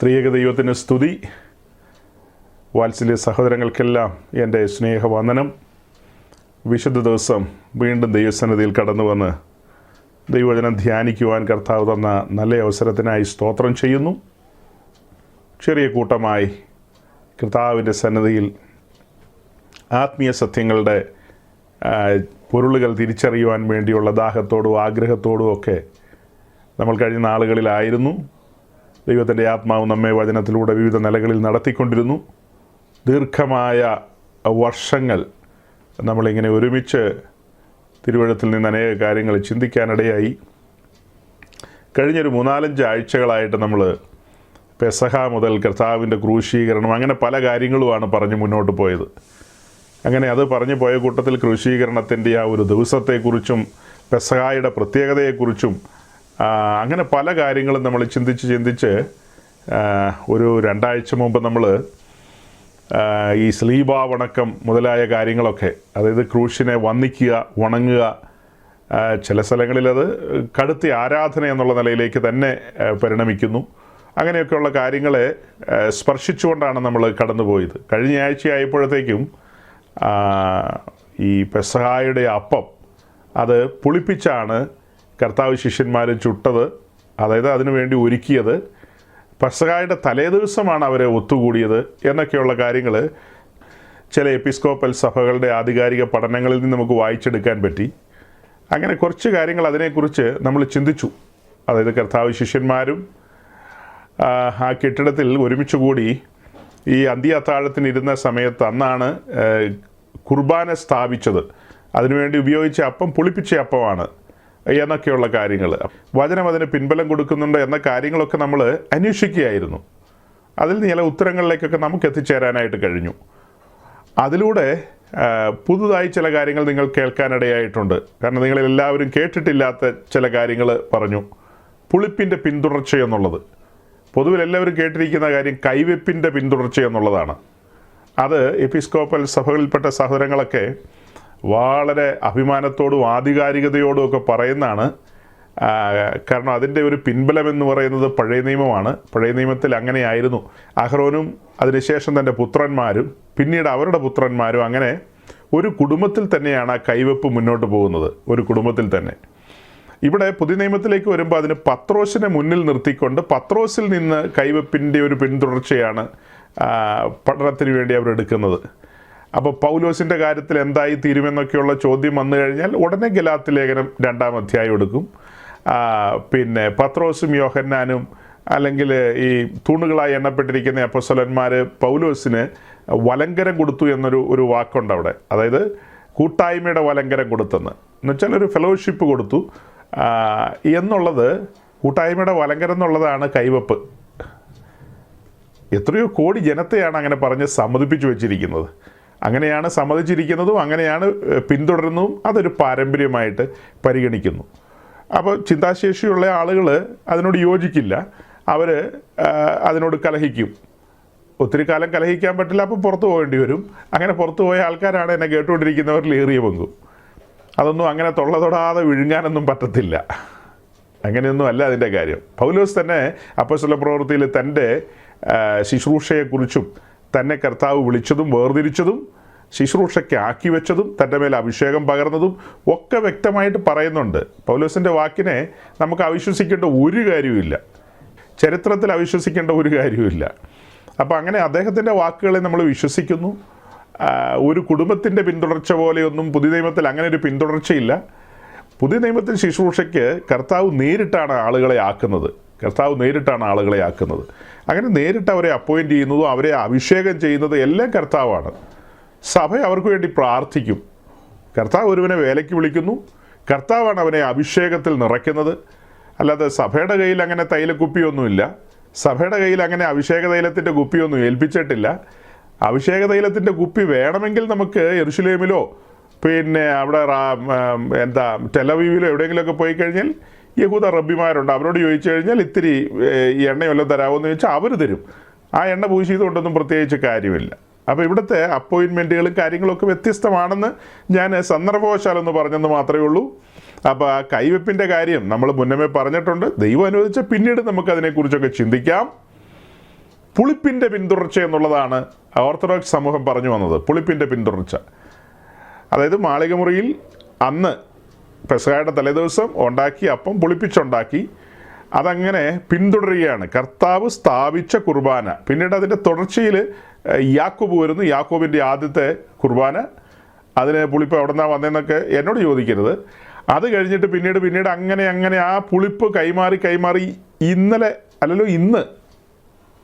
ത്രിയേക ദൈവത്തിന് സ്തുതി. വാത്സല്യ സഹോദരങ്ങൾക്കെല്ലാം എൻ്റെ സ്നേഹവന്ദനം. വിശുദ്ധ ദിവസം വീണ്ടും ദൈവസന്നിധിയിൽ കടന്നു വന്ന് ദൈവവചനം ധ്യാനിക്കുവാൻ കർത്താവ് തന്ന നല്ല അവസരത്തിനായി സ്തോത്രം ചെയ്യുന്നു. ചെറിയ കൂട്ടമായി കർത്താവിൻ്റെ സന്നിധിയിൽ ആത്മീയ സത്യങ്ങളുടെ പൊരുളുകൾ തിരിച്ചറിയുവാൻ വേണ്ടിയുള്ള ദാഹത്തോടും ആഗ്രഹത്തോടും ഒക്കെ നമ്മൾ കഴിഞ്ഞ നാളുകളിലായിരുന്നു. ദൈവത്തിൻ്റെ ആത്മാവ് നമ്മെ വചനത്തിലൂടെ വിവിധ നിലകളിൽ നടത്തിക്കൊണ്ടിരുന്നു. ദീർഘമായ വർഷങ്ങൾ നമ്മളിങ്ങനെ ഒരുമിച്ച് തിരുവഴുത്തിൽ നിന്ന് അനേക കാര്യങ്ങൾ ചിന്തിക്കാനിടയായി. കഴിഞ്ഞൊരു 3-4 ആഴ്ചകളായിട്ട് നമ്മൾ പെസഹ മുതൽ കർത്താവിൻ്റെ ക്രൂശീകരണം അങ്ങനെ പല കാര്യങ്ങളുമാണ് പറഞ്ഞ് മുന്നോട്ട് പോയത്. അങ്ങനെ അത് പറഞ്ഞു പോയ കൂട്ടത്തിൽ ക്രൂശീകരണത്തിൻ്റെ ആ ഒരു ദിവസത്തെക്കുറിച്ചും പെസഹായുടെ പ്രത്യേകതയെക്കുറിച്ചും അങ്ങനെ പല കാര്യങ്ങളും നമ്മൾ ചിന്തിച്ച് ഒരു 2 ആഴ്ച മുമ്പ് നമ്മൾ ഈ സ്ലീബാവണക്കം മുതലായ കാര്യങ്ങളൊക്കെ, അതായത് ക്രൂശിനെ വന്ദിക്കുക, വണങ്ങുക, ചില സ്ഥലങ്ങളിലത് കടുത്ത ആരാധന എന്നുള്ള നിലയിലേക്ക് തന്നെ പരിണമിക്കുന്നു. അങ്ങനെയൊക്കെയുള്ള കാര്യങ്ങളെ സ്പർശിച്ചുകൊണ്ടാണ് നമ്മൾ കടന്നുപോയത്. കഴിഞ്ഞ ആഴ്ചയായപ്പോഴത്തേക്കും ഈ പെസഹായുടെ അപ്പം അത് പുളിപ്പിച്ചാണ് കർത്താവ് ശിഷ്യന്മാരും ചുട്ടത്. അതായത് അതിനുവേണ്ടി ഒരുക്കിയത്. പെസഹായുടെ തലേദിവസമാണ് അവർ ഒത്തുകൂടിയത് എന്നൊക്കെയുള്ള കാര്യങ്ങൾ ചില എപ്പിസ്കോപ്പൽ സഭകളുടെ ആധികാരിക പഠനങ്ങളിൽ നിന്ന് നമുക്ക് വായിച്ചെടുക്കാൻ പറ്റി. അങ്ങനെ കുറച്ച് കാര്യങ്ങൾ അതിനെക്കുറിച്ച് നമ്മൾ ചിന്തിച്ചു. അതായത് കർത്താവ് ശിഷ്യന്മാരും ആ കെട്ടിടത്തിൽ ഒരുമിച്ച് കൂടി ഈ അന്ത്യ അത്താഴത്തിനിരുന്ന സമയത്ത് അന്നാണ് കുർബാന സ്ഥാപിച്ചത്. അതിനുവേണ്ടി ഉപയോഗിച്ച അപ്പം പുളിപ്പിച്ച അപ്പമാണ് എന്നൊക്കെയുള്ള കാര്യങ്ങൾ, വചനം അതിന് പിൻബലം കൊടുക്കുന്നുണ്ട് എന്ന കാര്യങ്ങളൊക്കെ നമ്മൾ അന്വേഷിക്കുകയായിരുന്നു. അതിൽ ചില ഉത്തരങ്ങളിലേക്കൊക്കെ നമുക്ക് എത്തിച്ചേരാനായിട്ട് കഴിഞ്ഞു. അതിലൂടെ പുതുതായി ചില കാര്യങ്ങൾ നിങ്ങൾ കേൾക്കാനിടയായിട്ടുണ്ട്. കാരണം നിങ്ങളെല്ലാവരും കേട്ടിട്ടില്ലാത്ത ചില കാര്യങ്ങൾ പറഞ്ഞു. പുളിപ്പിൻ്റെ പിന്തുടർച്ച എന്നുള്ളത്, പൊതുവിൽ എല്ലാവരും കേട്ടിരിക്കുന്ന കാര്യം കൈവെപ്പിൻ്റെ പിന്തുടർച്ച എന്നുള്ളതാണ്. അത് എപ്പിസ്കോപ്പൽ സഭകളിൽപ്പെട്ട സഹോദരങ്ങളൊക്കെ വളരെ അഭിമാനത്തോടും ആധികാരികതയോടും ഒക്കെ പറയുന്നതാണ്. കാരണം അതിൻ്റെ ഒരു പിൻബലം എന്ന് പറയുന്നത് പഴയ നിയമമാണ്. പഴയ നിയമത്തിൽ അങ്ങനെയായിരുന്നു. അഹ്റോനും അതിനുശേഷം തൻ്റെ പുത്രന്മാരും പിന്നീട് അവരുടെ പുത്രന്മാരും, അങ്ങനെ ഒരു കുടുംബത്തിൽ തന്നെയാണ് ആ കൈവെപ്പ് മുന്നോട്ട് പോകുന്നത്, ഒരു കുടുംബത്തിൽ തന്നെ. ഇവിടെ പുതിയ നിയമത്തിലേക്ക് വരുമ്പോൾ അതിന് പത്രോസിനെ മുന്നിൽ നിർത്തിക്കൊണ്ട് പത്രോസിൽ നിന്ന് കൈവെപ്പിൻ്റെ ഒരു പിന്തുടർച്ചയാണ് പഠനത്തിന് വേണ്ടി അവരെടുക്കുന്നത്. അപ്പോൾ പൗലോസിൻ്റെ കാര്യത്തിൽ എന്തായി തീരുമെന്നൊക്കെയുള്ള ചോദ്യം വന്നു കഴിഞ്ഞാൽ ഉടനെ ഗലാത്യ ലേഖനം 2-ാം അധ്യായം എടുക്കും. പിന്നെ പത്രോസും യോഹന്നാനും അല്ലെങ്കിൽ ഈ തൂണുകളായി എണ്ണപ്പെട്ടിരിക്കുന്ന അപ്പോസ്തലന്മാർ പൗലോസിന് വലങ്കരം കൊടുത്തു എന്നൊരു വാക്കുണ്ട് അവിടെ. അതായത് കൂട്ടായ്മയുടെ വലങ്കരം കൊടുത്തെന്ന് വെച്ചാൽ ഒരു ഫെലോഷിപ്പ് കൊടുത്തു എന്നുള്ളത്. കൂട്ടായ്മയുടെ വലങ്കരം എന്നുള്ളതാണ് കൈവപ്പ്. എത്രയോ കോടി ജനത്തെയാണ് അങ്ങനെ പറഞ്ഞ് സമ്മതിപ്പിച്ചു വെച്ചിരിക്കുന്നത്. അങ്ങനെയാണ് സമ്മതിച്ചിരിക്കുന്നതും അങ്ങനെയാണ് പിന്തുടരുന്നതും. അതൊരു പാരമ്പര്യമായിട്ട് പരിഗണിക്കുന്നു. അപ്പോൾ ചിന്താശേഷിയുള്ള ആളുകൾ അതിനോട് യോജിക്കില്ല, അവർ അതിനോട് കലഹിക്കും. ഒത്തിരി കാലം കലഹിക്കാൻ പറ്റില്ല, അപ്പോൾ പുറത്തു പോകേണ്ടി വരും. അങ്ങനെ പുറത്തു പോയ ആൾക്കാരാണ് എന്നെ കേട്ടുകൊണ്ടിരിക്കുന്നവരിൽ ഏറിയ പങ്കും. അതൊന്നും അങ്ങനെ തൊള്ളതൊടാതെ വിഴുങ്ങാനൊന്നും പറ്റത്തില്ല. അങ്ങനെയൊന്നും അല്ല അതിൻ്റെ കാര്യം. പൗലോസ് തന്നെ അപ്പോസ്തല പ്രവൃത്തിയിൽ തൻ്റെ ശുശ്രൂഷയെക്കുറിച്ചും തന്നെ കർത്താവ് വിളിച്ചതും വേർതിരിച്ചതും ശുശ്രൂഷയ്ക്ക് ആക്കി വെച്ചതും തൻ്റെ മേൽ അഭിഷേകം പകർന്നതും ഒക്കെ വ്യക്തമായിട്ട് പറയുന്നുണ്ട്. പൗലോസിൻ്റെ വാക്കിനെ നമുക്ക് അവിശ്വസിക്കേണ്ട ഒരു കാര്യവുമില്ല, ചരിത്രത്തിൽ അവിശ്വസിക്കേണ്ട ഒരു കാര്യവുമില്ല. അപ്പോൾ അങ്ങനെ അദ്ദേഹത്തിൻ്റെ വാക്കുകളെ നമ്മൾ വിശ്വസിക്കുന്നു. ഒരു കുടുംബത്തിൻ്റെ പിന്തുടർച്ച പോലെയൊന്നും പുതിയ നിയമത്തിൽ അങ്ങനെ ഒരു പിന്തുടർച്ചയില്ല. പുതിയ നിയമത്തിൽ ശുശ്രൂഷയ്ക്ക് കർത്താവ് നേരിട്ടാണ് ആളുകളെ ആക്കുന്നത്. അങ്ങനെ നേരിട്ട് അവരെ അപ്പോയിൻ്റ് ചെയ്യുന്നതും അവരെ അഭിഷേകം ചെയ്യുന്നതും എല്ലാം കർത്താവാണ്. സഭ അവർക്ക് വേണ്ടി പ്രാർത്ഥിക്കും. കർത്താവ് ഒരുവനെ വേലയ്ക്ക് വിളിക്കുന്നു, കർത്താവാണ് അവനെ അഭിഷേകത്തിൽ നിറയ്ക്കുന്നത്. അല്ലാതെ സഭയുടെ കയ്യിൽ അങ്ങനെ തൈലക്കുപ്പിയൊന്നുമില്ല. സഭയുടെ കയ്യിൽ അങ്ങനെ അഭിഷേക തൈലത്തിൻ്റെ കുപ്പിയൊന്നും ഏൽപ്പിച്ചിട്ടില്ല. അഭിഷേക തൈലത്തിൻ്റെ കുപ്പി വേണമെങ്കിൽ നമുക്ക് യെരുശലേമിലോ പിന്നെ അവിടെ ടെലവീവിലോ എവിടെയെങ്കിലുമൊക്കെ പോയി കഴിഞ്ഞാൽ യഹൂദ റബ്ബിമാരുണ്ട്. അവരോട് ചോദിച്ചു കഴിഞ്ഞാൽ ഇത്തിരി എണ്ണയൊല്ലാം തരാമോയെന്ന് ചോദിച്ചാൽ അവർ തരും. ആ എണ്ണ പൂശിയതുകൊണ്ടൊന്നും പ്രത്യേകിച്ച് കാര്യമില്ല. അപ്പോൾ ഇവിടുത്തെ അപ്പോയിൻമെൻറ്റുകളും കാര്യങ്ങളൊക്കെ വ്യത്യസ്തമാണെന്ന് ഞാൻ സന്ദർഭവശാലൊന്ന് പറഞ്ഞെന്ന് മാത്രമേ ഉള്ളൂ. അപ്പോൾ ആ കൈവെപ്പിൻ്റെ കാര്യം നമ്മൾ മുന്നമേ പറഞ്ഞിട്ടുണ്ട്. ദൈവം അനുവദിച്ച പിന്നീട് നമുക്കതിനെക്കുറിച്ചൊക്കെ ചിന്തിക്കാം. പുളിപ്പിൻ്റെ പിന്തുടർച്ച എന്നുള്ളതാണ് ഓർത്തഡോക്സ് സമൂഹം പറഞ്ഞു വന്നത്. പുളിപ്പിൻ്റെ പിന്തുടർച്ച, അതായത് മാളികമുറിയിൽ അന്ന് പെസഹയുടെ തലേദിവസം ഉണ്ടാക്കി അപ്പം പുളിപ്പിച്ചുണ്ടാക്കി അതങ്ങനെ പിന്തുടരുകയാണ്. കർത്താവ് സ്ഥാപിച്ച കുർബാന. പിന്നീട് അതിൻ്റെ തുടർച്ചയിൽ യാക്കോബ് വരുന്നു. യാക്കോബിൻ്റെ ആദ്യത്തെ കുർബാന, അതിന് പുളിപ്പ് എവിടെ നിന്നാണ് വന്നതെന്നൊക്കെ എന്നോട് ചോദിക്കരുത്. അത് കഴിഞ്ഞിട്ട് പിന്നീട് അങ്ങനെ ആ പുളിപ്പ് കൈമാറി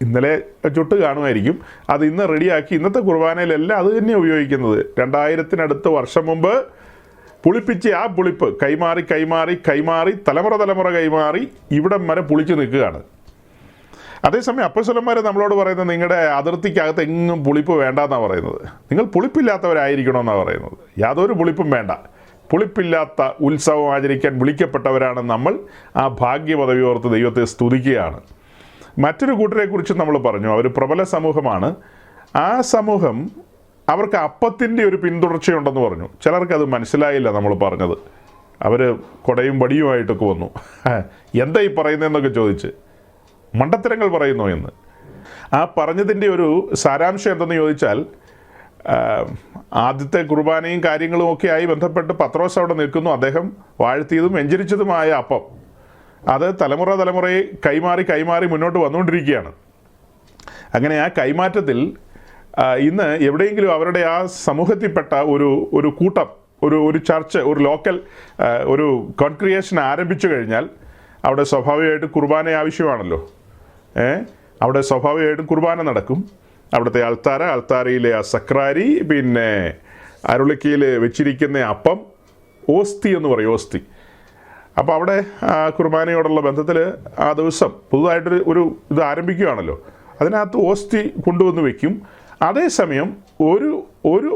ഇന്നലെ ചുട്ട് കാണുമായിരിക്കും, അത് ഇന്ന് റെഡിയാക്കി ഇന്നത്തെ കുർബാനയിലെല്ലാം അത് തന്നെ ഉപയോഗിക്കുന്നത്. 2000 വർഷം മുമ്പ് പുളിപ്പിച്ച് ആ പുളിപ്പ് കൈമാറി തലമുറ കൈമാറി ഇവിടം വരെ പുളിച്ച് നിൽക്കുകയാണ്. അതേസമയം അപ്പോസ്തലന്മാർ നമ്മളോട് പറയുന്നത് നിങ്ങളുടെ അതിർത്തിക്കകത്ത് എങ്ങും പുളിപ്പ് വേണ്ടെന്നാണ് പറയുന്നത്. നിങ്ങൾ പുളിപ്പില്ലാത്തവരായിരിക്കണമെന്നാണ് പറയുന്നത്. യാതൊരു പുളിപ്പും വേണ്ട. പുളിപ്പില്ലാത്ത ഉത്സവം ആചരിക്കാൻ വിളിക്കപ്പെട്ടവരാണ് നമ്മൾ. ആ ഭാഗ്യപദവി ഓർത്ത് ദൈവത്തെ സ്തുതിക്കുകയാണ്. മറ്റൊരു കൂട്ടരെക്കുറിച്ച് നമ്മൾ പറഞ്ഞു, അവർ പ്രബല സമൂഹമാണ്. ആ സമൂഹം അവർക്ക് അപ്പത്തിൻ്റെ ഒരു പിന്തുടർച്ചയുണ്ടെന്ന് പറഞ്ഞു. ചിലർക്ക് അത് മനസ്സിലായില്ല നമ്മൾ പറഞ്ഞത്. അവർ കൊടയും വടിയുമായിട്ടൊക്കെ വന്നു. എന്താ ഈ പറയുന്നതെന്നൊക്കെ ചോദിച്ച്, മണ്ടത്തരങ്ങൾ പറയുന്നു എന്ന്. ആ പറഞ്ഞതിൻ്റെ ഒരു സാരാംശം എന്തെന്ന് ചോദിച്ചാൽ, ആദ്യത്തെ കുർബാനയും കാര്യങ്ങളും ഒക്കെ ആയി ബന്ധപ്പെട്ട് പത്രോസ് അവിടെ നിൽക്കുന്നു. അദ്ദേഹം വാഴ്ത്തിയതും വെഞ്ചരിച്ചതുമായ അപ്പം അത് തലമുറയെ കൈമാറി മുന്നോട്ട് വന്നുകൊണ്ടിരിക്കുകയാണ്. അങ്ങനെ ആ കൈമാറ്റത്തിൽ ഇന്ന് എവിടെയെങ്കിലും അവരുടെ ആ സമൂഹത്തിൽപ്പെട്ട ഒരു കൂട്ടം, ഒരു ചർച്ച്, ഒരു ലോക്കൽ ഒരു കോൺക്രിയേഷൻ ആരംഭിച്ചു കഴിഞ്ഞാൽ അവിടെ സ്വാഭാവികമായിട്ട് കുർബാന ആവശ്യമാണല്ലോ. അവിടെ സ്വാഭാവികമായിട്ടും കുർബാന നടക്കും. അവിടുത്തെ അൾത്താരയിലെ ആ സക്രാരി, പിന്നെ അരുളിക്കയിൽ വെച്ചിരിക്കുന്ന അപ്പം, ഓസ്തി എന്ന് പറയും, ഓസ്തി. അപ്പോൾ അവിടെ കുർബാനയോടുള്ള ബന്ധത്തിൽ ആ ദിവസം പുതുതായിട്ടൊരു ഇത് ആരംഭിക്കുകയാണല്ലോ. അതിനകത്ത് ഓസ്തി കൊണ്ടുവന്ന് വയ്ക്കും. അതേസമയം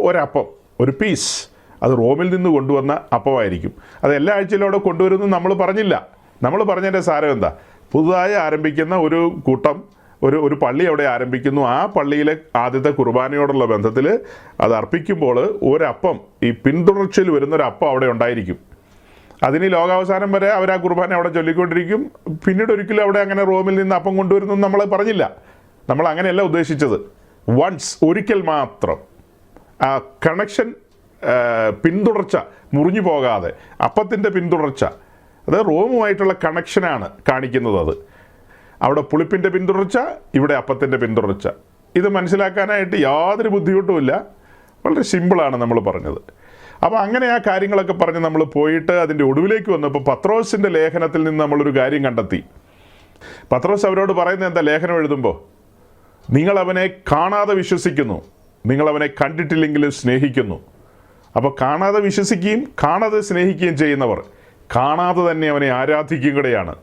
ഒരപ്പം, ഒരു പീസ്, അത് റോമിൽ നിന്ന് കൊണ്ടുവന്ന അപ്പമായിരിക്കും. അത് എല്ലാ ആഴ്ചയിലും അവിടെ കൊണ്ടുവരുന്നു നമ്മൾ പറഞ്ഞില്ല. നമ്മൾ പറഞ്ഞതിൻ്റെ സാരം എന്താ? പുതുതായി ആരംഭിക്കുന്ന ഒരു കൂട്ടം, ഒരു പള്ളി അവിടെ ആരംഭിക്കുന്നു. ആ പള്ളിയിലെ ആദ്യത്തെ കുർബാനയോടുള്ള ബന്ധത്തിൽ അത് അർപ്പിക്കുമ്പോൾ ഒരപ്പം, ഈ പിന്തുടർച്ചയിൽ വരുന്നൊരപ്പം അവിടെ ഉണ്ടായിരിക്കും. അതിന് ലോകാവസാനം വരെ അവർ ആ കുർബാന അവിടെ ചൊല്ലിക്കൊണ്ടിരിക്കും. പിന്നീട് ഒരിക്കലും അവിടെ അങ്ങനെ റോമിൽ നിന്ന് അപ്പം കൊണ്ടുവരുന്നു നമ്മൾ പറഞ്ഞില്ല. നമ്മൾ അങ്ങനെയല്ല ഉദ്ദേശിച്ചത്. ഒരിക്കൽ മാത്രം ആ കണക്ഷൻ, പിന്തുടർച്ച മുറിഞ്ഞു പോകാതെ അപ്പത്തിൻ്റെ പിന്തുടർച്ച, അത് റോമുമായിട്ടുള്ള കണക്ഷനാണ് കാണിക്കുന്നത്. അത് അവിടെ പുളിപ്പിൻ്റെ പിന്തുടർച്ച, ഇവിടെ അപ്പത്തിൻ്റെ പിന്തുടർച്ച. ഇത് മനസ്സിലാക്കാനായിട്ട് യാതൊരു ബുദ്ധിമുട്ടുമില്ല. വളരെ സിമ്പിളാണ് നമ്മൾ പറഞ്ഞത്. അപ്പോൾ അങ്ങനെ ആ കാര്യങ്ങളൊക്കെ പറഞ്ഞ് നമ്മൾ പോയിട്ട് അതിൻ്റെ ഒടുവിലേക്ക് വന്നപ്പോൾ പത്രോസിൻ്റെ ലേഖനത്തിൽ നിന്ന് നമ്മളൊരു കാര്യം കണ്ടെത്തി. പത്രോസ് അവരോട് പറയുന്നത് എന്താ? ലേഖനം എഴുതുമ്പോൾ, നിങ്ങളവനെ കാണാതെ വിശ്വസിക്കുന്നു, നിങ്ങളവനെ കണ്ടിട്ടില്ലെങ്കിലും സ്നേഹിക്കുന്നു. അപ്പോൾ കാണാതെ വിശ്വസിക്കുകയും കാണാതെ സ്നേഹിക്കുകയും ചെയ്യുന്നവർ കാണാതെ തന്നെ അവനെ ആരാധിക്കുകയും കൂടെയാണ്.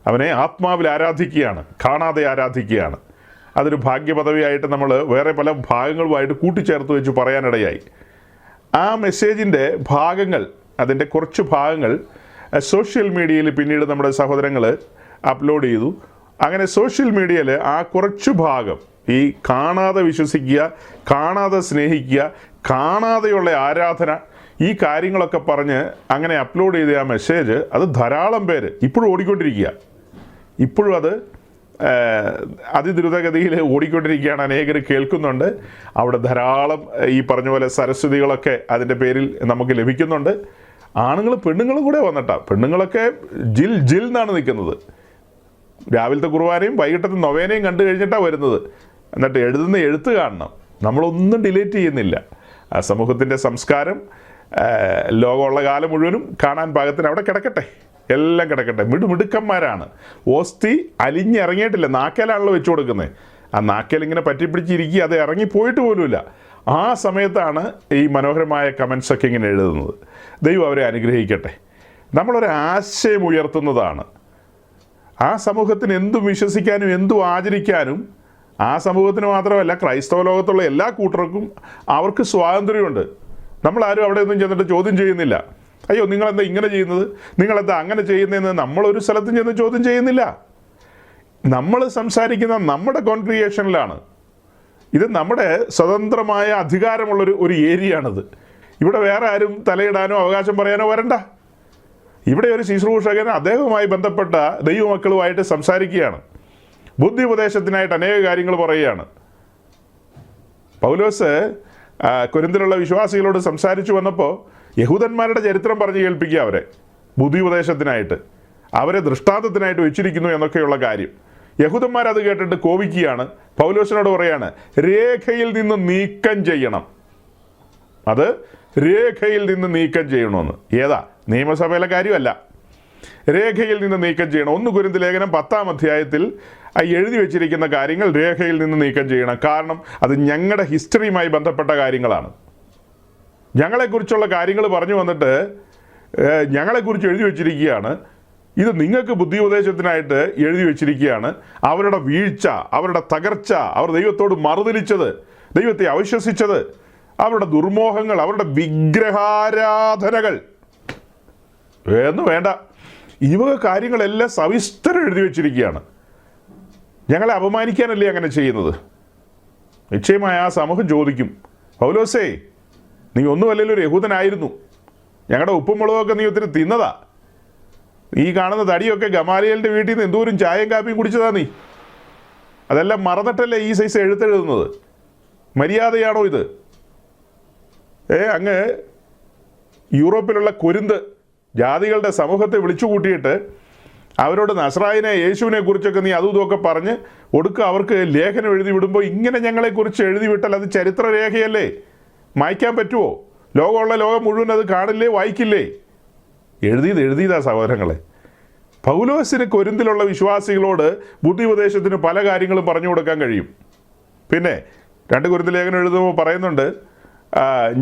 അവനെ ആത്മാവിൽ ആരാധിക്കുകയാണ്, കാണാതെ ആരാധിക്കുകയാണ്. അതൊരു ഭാഗ്യപദവിയായിട്ട് നമ്മൾ വേറെ പല ഭാഗങ്ങളുമായിട്ട് കൂട്ടിച്ചേർത്ത് വെച്ച് പറയാനിടയായി. ആ മെസ്സേജിൻ്റെ ഭാഗങ്ങൾ, അതിൻ്റെ കുറച്ച് ഭാഗങ്ങൾ സോഷ്യൽ മീഡിയയിൽ പിന്നീട് നമ്മുടെ സഹോദരങ്ങൾ അപ്ലോഡ് ചെയ്തു. അങ്ങനെ സോഷ്യൽ മീഡിയയിൽ ആ കുറച്ച് ഭാഗം, ഈ കാണാതെ വിശ്വസിക്കുക, കാണാതെ സ്നേഹിക്കുക, കാണാതെയുള്ള ആരാധന, ഈ കാര്യങ്ങളൊക്കെ പറഞ്ഞ് അങ്ങനെ അപ്ലോഡ് ചെയ്ത ആ മെസ്സേജ്, അത് ധാരാളം പേര് ഇപ്പോഴും ഓടിക്കൊണ്ടിരിക്കുക. ഇപ്പോഴും അത് അതിദ്രുതഗതിയിൽ ഓടിക്കൊണ്ടിരിക്കുകയാണ്. അനേകർ കേൾക്കുന്നുണ്ട്. അവിടെ ധാരാളം ഈ പറഞ്ഞ പോലെ സരസ്വതികളൊക്കെ അതിൻ്റെ പേരിൽ നമുക്ക് ലഭിക്കുന്നുണ്ട്. ആണുങ്ങളും പെണ്ണുങ്ങളും കൂടെ വന്നിട്ടാണ്. പെണ്ണുങ്ങളൊക്കെ ജിൽ എന്നാണ് നിൽക്കുന്നത്. രാവിലത്തെ കുർബാനയും വൈകിട്ടത്തെ നൊവേനയും കണ്ടു കഴിഞ്ഞിട്ടാണ് വരുന്നത്. എന്നിട്ട് എഴുതുന്ന എഴുത്ത് കാണണം. നമ്മളൊന്നും ഡിലേറ്റ് ചെയ്യുന്നില്ല. ആ സമൂഹത്തിൻ്റെ സംസ്കാരം ലോകമുള്ള കാലം മുഴുവനും കാണാൻ പാകത്തിന് അവിടെ കിടക്കട്ടെ, എല്ലാം കിടക്കട്ടെ. മിടുക്കന്മാരാണ്. ഓസ്തി അലിഞ്ഞിറങ്ങിയിട്ടില്ല, നാക്കേലാണല്ലോ വെച്ചു കൊടുക്കുന്നത്. ആ നാക്കേൽ ഇങ്ങനെ പറ്റിപ്പിടിച്ചിരിക്കുക, അത് ഇറങ്ങിപ്പോയിട്ട് പോലുമില്ല. ആ സമയത്താണ് ഈ മനോഹരമായ കമൻസൊക്കെ ഇങ്ങനെ എഴുതുന്നത്. ദൈവം അവരെ അനുഗ്രഹിക്കട്ടെ. നമ്മളൊരു ആശയം ഉയർത്തുന്നതാണ്. ആ സമൂഹത്തിന് എന്തും വിശ്വസിക്കാനും എന്തും ആചരിക്കാനും, ആ സമൂഹത്തിന് മാത്രമല്ല ക്രൈസ്തവ ലോകത്തുള്ള എല്ലാ കൂട്ടർക്കും അവർക്ക് സ്വാതന്ത്ര്യമുണ്ട്. നമ്മളാരും അവിടെ ഒന്നും ചെന്നിട്ട് ചോദ്യം ചെയ്യുന്നില്ല. അയ്യോ നിങ്ങളെന്താ ഇങ്ങനെ ചെയ്യുന്നത്, നിങ്ങളെന്താ അങ്ങനെ ചെയ്യുന്നതെന്ന് നമ്മളൊരു സ്ഥലത്തും ചെന്ന് ചോദ്യം ചെയ്യുന്നില്ല. നമ്മൾ സംസാരിക്കുന്ന നമ്മുടെ കോൺക്രിയേഷനിലാണ്. ഇത് നമ്മുടെ സ്വതന്ത്രമായ അധികാരമുള്ളൊരു ഏരിയയാണിത്. ഇവിടെ വേറെ ആരും തലയിടാനോ അവകാശം പറയാനോ വരണ്ട. ഇവിടെ ഒരു ശുശ്രൂഷകൻ അദ്ദേഹവുമായി ബന്ധപ്പെട്ട ദൈവമക്കളുമായിട്ട് സംസാരിക്കുകയാണ്. ബുദ്ധി ഉപദേശത്തിനായിട്ട് അനേക കാര്യങ്ങൾ പറയുകയാണ്. പൗലോസ് കൊരിന്തിലുള്ള വിശ്വാസികളോട് സംസാരിച്ചു വന്നപ്പോൾ യഹൂദന്മാരുടെ ചരിത്രം പറഞ്ഞു കേൾപ്പിക്കുക അവരെ, ബുദ്ധി ഉപദേശത്തിനായിട്ട് അവരെ ദൃഷ്ടാന്തത്തിനായിട്ട് വെച്ചിരിക്കുന്നു എന്നൊക്കെയുള്ള കാര്യം. യഹൂദന്മാരത് കേട്ടിട്ട് കോപിക്കുകയാണ്. പൗലോസിനോട് പറയാണ്, രേഖയിൽ നിന്ന് നീക്കം ചെയ്യണം, അത് രേഖയിൽ നിന്ന് നീക്കം ചെയ്യണമെന്ന്. ഏതാ? നിയമസഭയിലെ കാര്യമല്ല, രേഖയിൽ നിന്ന് നീക്കം ചെയ്യണം. 1 കൊരിന്ത് ലേഖനം 10-ാം അധ്യായത്തിൽ എഴുതി വെച്ചിരിക്കുന്ന കാര്യങ്ങൾ രേഖയിൽ നിന്ന് നീക്കം ചെയ്യണം. കാരണം അത് ഞങ്ങളുടെ ഹിസ്റ്ററിയുമായി ബന്ധപ്പെട്ട കാര്യങ്ങളാണ്. ഞങ്ങളെക്കുറിച്ചുള്ള കാര്യങ്ങൾ പറഞ്ഞു വന്നിട്ട് ഞങ്ങളെക്കുറിച്ച് എഴുതി വെച്ചിരിക്കുകയാണ്. ഇത് നിങ്ങൾക്ക് ബുദ്ധി ഉപദേശത്തിനായിട്ട് എഴുതി വെച്ചിരിക്കുകയാണ്. അവരുടെ വീഴ്ച, അവരുടെ തകർച്ച, അവർ ദൈവത്തോട് മറുതലിച്ചത്, ദൈവത്തെ അവിശ്വസിച്ചത്, അവരുടെ ദുർമോഹങ്ങൾ, അവരുടെ വിഗ്രഹാരാധനകൾ എന്ന് വേണ്ട, ഈ വക കാര്യങ്ങളെല്ലാം സവിസ്തരം എഴുതി വെച്ചിരിക്കുകയാണ്. ഞങ്ങളെ അപമാനിക്കാനല്ലേ അങ്ങനെ ചെയ്യുന്നത്? നിശ്ചയമായ ആ സമൂഹം ചോദിക്കും, പൗലോസേ, നീ ഒന്നുമല്ലല്ലോ ഒരു യഹൂദനായിരുന്നു, ഞങ്ങളുടെ ഉപ്പും മുളകൊക്കെ നീ ഒത്തിരി തിന്നതാ, ഈ കാണുന്ന തടിയൊക്കെ ഗമാലിയലിൻ്റെ വീട്ടിൽ നിന്ന് എന്തോരം ചായയും കാപ്പിയും കുടിച്ചതാ നീ, അതെല്ലാം മറന്നിട്ടല്ലേ ഈ സൈസ് എഴുത്തെഴുതുന്നത്? മര്യാദയാണോ ഇത്? അങ്ങ് യൂറോപ്പിലുള്ള കൊരിന്ത് ജാതികളുടെ സമൂഹത്തെ വിളിച്ചു കൂട്ടിയിട്ട് അവരോട് നസ്രായനെ, യേശുവിനെ കുറിച്ചൊക്കെ നീ അതും ഇതുമൊക്കെ പറഞ്ഞ് ഒടുക്ക അവർക്ക് ലേഖനം എഴുതി വിടുമ്പോൾ ഇങ്ങനെ ഞങ്ങളെക്കുറിച്ച് എഴുതി വിട്ടാൽ അത് ചരിത്രരേഖയല്ലേ? മായ്ക്കാൻ പറ്റുമോ? ലോകം മുഴുവൻ അത് കാണില്ലേ, വായിക്കില്ലേ? എഴുതിയതാ സഹോദരങ്ങളെ. പൗലോസിന് കൊരിന്തിലുള്ള വിശ്വാസികളോട് ബുദ്ധി ഉപദേശത്തിന് പല കാര്യങ്ങളും പറഞ്ഞു കൊടുക്കാൻ കഴിയും. പിന്നെ 2 കൊരിന്ത് ലേഖനം എഴുതുമ്പോൾ പറയുന്നുണ്ട്,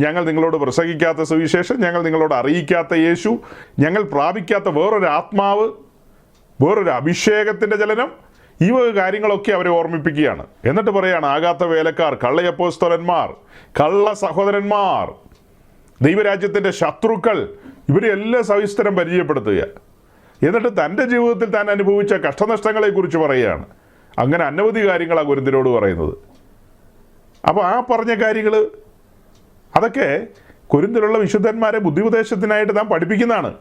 ഞങ്ങൾ നിങ്ങളോട് പ്രസംഗിക്കാത്ത സുവിശേഷം, ഞങ്ങൾ നിങ്ങളോട് അറിയിക്കാത്ത യേശു, ഞങ്ങൾ പ്രാപിക്കാത്ത വേറൊരു ആത്മാവ്, വേറൊരു അഭിഷേകത്തിൻ്റെ ചലനം, ഈ വക കാര്യങ്ങളൊക്കെ അവരെ ഓർമ്മിപ്പിക്കുകയാണ്. എന്നിട്ട് പറയാണ്, ആകാത്ത വേലക്കാർ, കള്ളയപ്പോസ്തലന്മാർ, കള്ള സഹോദരന്മാർ, ദൈവരാജ്യത്തിൻ്റെ ശത്രുക്കൾ, ഇവരെല്ലാം സവിസ്തരം പരിചയപ്പെടുത്തുക. എന്നിട്ട് തൻ്റെ ജീവിതത്തിൽ താൻ അനുഭവിച്ച കഷ്ടനഷ്ടങ്ങളെക്കുറിച്ച് പറയുകയാണ്. അങ്ങനെ അനവധി കാര്യങ്ങളാണ് കൊരിന്ത്യരോട് പറയുന്നത്. അപ്പോൾ ആ പറഞ്ഞ കാര്യങ്ങൾ അതൊക്കെ കൊരിന്ത്യയിലുള്ള വിശുദ്ധന്മാരെ ബുദ്ധിപദേശത്തിനായിട്ട് നാം പഠിപ്പിക്കുന്നതാണ്.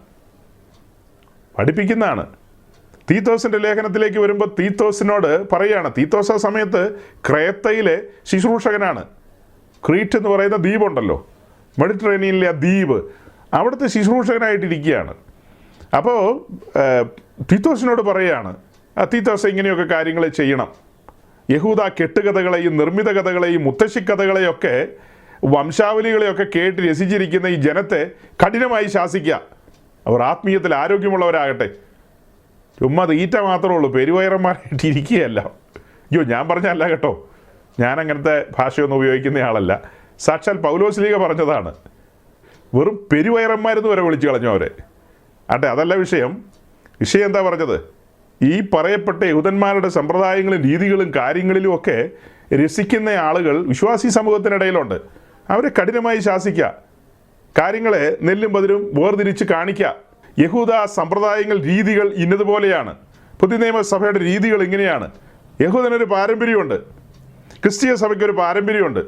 തീത്തോസിൻ്റെ ലേഖനത്തിലേക്ക് വരുമ്പോൾ തീത്തോസിനോട് പറയുകയാണ്, തീത്തോസ് ആ സമയത്ത് ക്രേത്തയിലെ ശുശ്രൂഷകനാണ്. ക്രീറ്റ് എന്ന് പറയുന്ന ദ്വീപുണ്ടല്ലോ, മെഡിറ്ററേനിയനിലെ ആ ദ്വീപ്, അവിടുത്തെ ശുശ്രൂഷകനായിട്ടിരിക്കുകയാണ്. അപ്പോൾ തീത്തോസിനോട് പറയുകയാണ്, തീത്തോസ് ഇങ്ങനെയൊക്കെ കാര്യങ്ങൾ ചെയ്യണം. യഹൂദ കെട്ടുകഥകളെയും നിർമ്മിത കഥകളെയും മുത്തശ്ശിക്കഥകളെയൊക്കെ വംശാവലികളെയൊക്കെ കേട്ട് രസിച്ചിരിക്കുന്ന ഈ ജനത്തെ കഠിനമായി ശാസിക്കുക. അവർ ആത്മീയത്തിൽ ആരോഗ്യമുള്ളവരാകട്ടെ. ചുമ്മാ തീറ്റ മാത്രമേ ഉള്ളൂ, പെരുവയറന്മാരായിട്ട് ഇരിക്കുകയല്ല. അയ്യോ, ഞാൻ പറഞ്ഞല്ല കേട്ടോ, ഞാൻ അങ്ങനത്തെ ഭാഷയൊന്നും ഉപയോഗിക്കുന്ന ആളല്ല. സാക്ഷാൽ പൗലോസ് പറഞ്ഞതാണ്. വെറും പെരുവയറന്മാരെന്ന് വരെ വിളിച്ചു കളഞ്ഞു അവരെ. അതല്ല വിഷയം എന്താ പറഞ്ഞത്? ഈ പറയപ്പെട്ട യഹൂദന്മാരുടെ സമ്പ്രദായങ്ങളും രീതികളും കാര്യങ്ങളിലും ഒക്കെ രസിക്കുന്ന ആളുകൾ വിശ്വാസി സമൂഹത്തിനിടയിലുണ്ട്. അവരെ കഠിനമായി ശാസിക്കുക, കാര്യങ്ങളെ നെല്ലും പതിരും വേർതിരിച്ച് കാണിക്കുക. യഹൂദ സമ്പ്രദായങ്ങൾ, രീതികൾ ഇന്നതുപോലെയാണ്, പുതിയ നിയമസഭയുടെ രീതികൾ ഇങ്ങനെയാണ്. യഹൂദനൊരു പാരമ്പര്യമുണ്ട്, ക്രിസ്തീയ സഭയ്ക്കൊരു പാരമ്പര്യമുണ്ട്.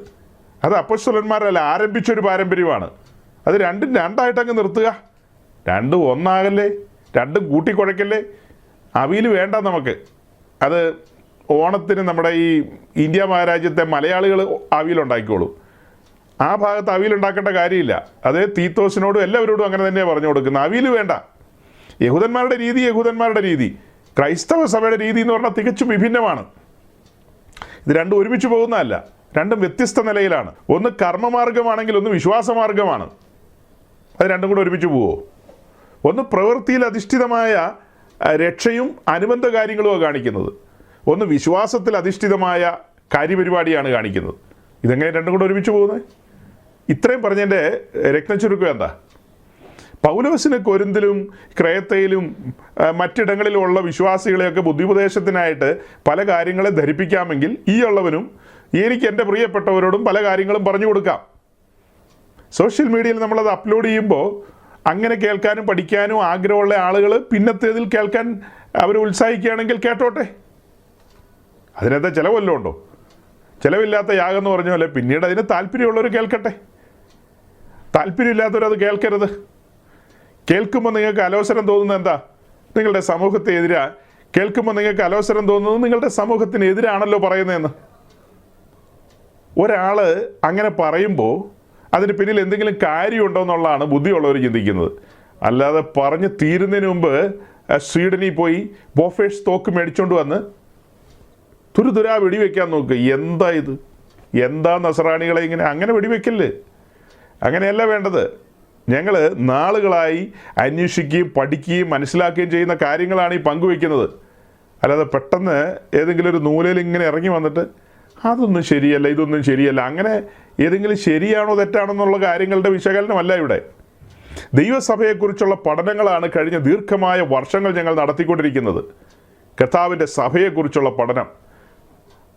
അത് അപ്പോസ്തലന്മാരല്ല ആരംഭിച്ചൊരു പാരമ്പര്യമാണ്. അത് രണ്ടായിട്ടങ്ങ് നിർത്തുക. രണ്ടും ഒന്നാകല്ലേ, രണ്ടും കൂട്ടിക്കുഴയ്ക്കല്ലേ. അവിയൽ വേണ്ട നമുക്ക്. അത് ഓണത്തിന് നമ്മുടെ ഈ ഇന്ത്യ മഹാരാജ്യത്തെ മലയാളികൾ അവിയലുണ്ടാക്കിക്കോളൂ. ആ ഭാഗത്ത് അവിയലുണ്ടാക്കേണ്ട കാര്യമില്ല. അതേ തീത്തോസിനോടും എല്ലാവരോടും അങ്ങനെ തന്നെയാണ് പറഞ്ഞു കൊടുക്കുന്നത്. അവിയൽ വേണ്ട. യഹൂദന്മാരുടെ രീതി, ക്രൈസ്തവ സഭയുടെ രീതി എന്ന് പറഞ്ഞാൽ തികച്ചും വിഭിന്നമാണ്. ഇത് രണ്ടും ഒരുമിച്ച് പോകുന്നതല്ല, രണ്ടും വ്യത്യസ്ത നിലയിലാണ്. ഒന്ന് കർമ്മമാർഗമാണെങ്കിൽ ഒന്ന് വിശ്വാസമാർഗമാണ്. അത് രണ്ടും കൂടെ ഒരുമിച്ച് പോവുമോ? ഒന്ന് പ്രവൃത്തിയിൽ അധിഷ്ഠിതമായ രക്ഷയും അനുബന്ധ കാര്യങ്ങളുമാണ് കാണിക്കുന്നത്, ഒന്ന് വിശ്വാസത്തിൽ അധിഷ്ഠിതമായ കാര്യപരിപാടിയാണ് കാണിക്കുന്നത്. ഇതെങ്ങനെ രണ്ടും കൂടെ ഒരുമിച്ച് പോകുന്നത്? ഇത്രയും പറഞ്ഞതിൻ്റെ രത്നച്ചുരുക്കം എന്താ? പൗലോസിന് കൊരിന്തിലും ക്രേത്തയിലും മറ്റിടങ്ങളിലുമുള്ള വിശ്വാസികളെയൊക്കെ ബുദ്ധിപദേശത്തിനായിട്ട് പല കാര്യങ്ങളെ ധരിപ്പിക്കാമെങ്കിൽ ഈ ഉള്ളവനും എനിക്ക് എൻ്റെ പ്രിയപ്പെട്ടവരോടും പല കാര്യങ്ങളും പറഞ്ഞു കൊടുക്കാം. സോഷ്യൽ മീഡിയയിൽ നമ്മളത് അപ്ലോഡ് ചെയ്യുമ്പോൾ അങ്ങനെ കേൾക്കാനും പഠിക്കാനും ആഗ്രഹമുള്ള ആളുകൾ പിന്നത്തേതിൽ കേൾക്കാൻ അവർ ഉത്സാഹിക്കുകയാണെങ്കിൽ കേട്ടോട്ടെ. അതിനെന്താ ചിലവല്ലോ ഉണ്ടോ? ചിലവില്ലാത്ത യാഗം എന്ന് പറഞ്ഞ പോലെ പിന്നീട് അതിന് താല്പര്യമുള്ളവർ കേൾക്കട്ടെ, താല്പര്യമില്ലാത്തവരത് കേൾക്കരുത്. കേൾക്കുമ്പോൾ നിങ്ങൾക്ക് അലോസരം തോന്നുന്നത് എന്താ? നിങ്ങളുടെ സമൂഹത്തെ എതിരെ കേൾക്കുമ്പോൾ നിങ്ങൾക്ക് അലോസരം തോന്നുന്നത് നിങ്ങളുടെ സമൂഹത്തിന് എതിരാണല്ലോ പറയുന്നതെന്ന്. ഒരാൾ അങ്ങനെ പറയുമ്പോൾ അതിന് പിന്നിൽ എന്തെങ്കിലും കാര്യമുണ്ടോ എന്നുള്ളതാണ് ബുദ്ധിയുള്ളവർ ചിന്തിക്കുന്നത്. അല്ലാതെ പറഞ്ഞ് തീരുന്നതിന് മുമ്പ് സ്വീഡനിൽ പോയി ബോഫേഴ്സ് തോക്ക് മേടിച്ചുകൊണ്ട് വന്ന് തുരുതുരാ വെടിവെക്കാൻ നോക്കുക. എന്താ ഇത്? എന്താ നസ്രാണികളെ ഇങ്ങനെ? അങ്ങനെ വെടിവെക്കല്ലേ, അങ്ങനെയല്ല വേണ്ടത്. ഞങ്ങൾ നാളുകളായി അന്വേഷിക്കുകയും പഠിക്കുകയും മനസ്സിലാക്കുകയും ചെയ്യുന്ന കാര്യങ്ങളാണ് ഈ പങ്കുവെക്കുന്നത്. അല്ലാതെ പെട്ടെന്ന് ഏതെങ്കിലും ഒരു നൂലയിൽ ഇങ്ങനെ ഇറങ്ങി വന്നിട്ട് അതൊന്നും ശരിയല്ല, ഇതൊന്നും ശരിയല്ല, അങ്ങനെ ഏതെങ്കിലും ശരിയാണോ തെറ്റാണോ എന്നുള്ള കാര്യങ്ങളുടെ വിശകലനമല്ല ഇവിടെ. ദൈവസഭയെക്കുറിച്ചുള്ള പഠനങ്ങളാണ് കഴിഞ്ഞ ദീർഘമായ വർഷങ്ങൾ ഞങ്ങൾ നടത്തിക്കൊണ്ടിരിക്കുന്നത്. കർത്താവിൻ്റെ സഭയെക്കുറിച്ചുള്ള പഠനം,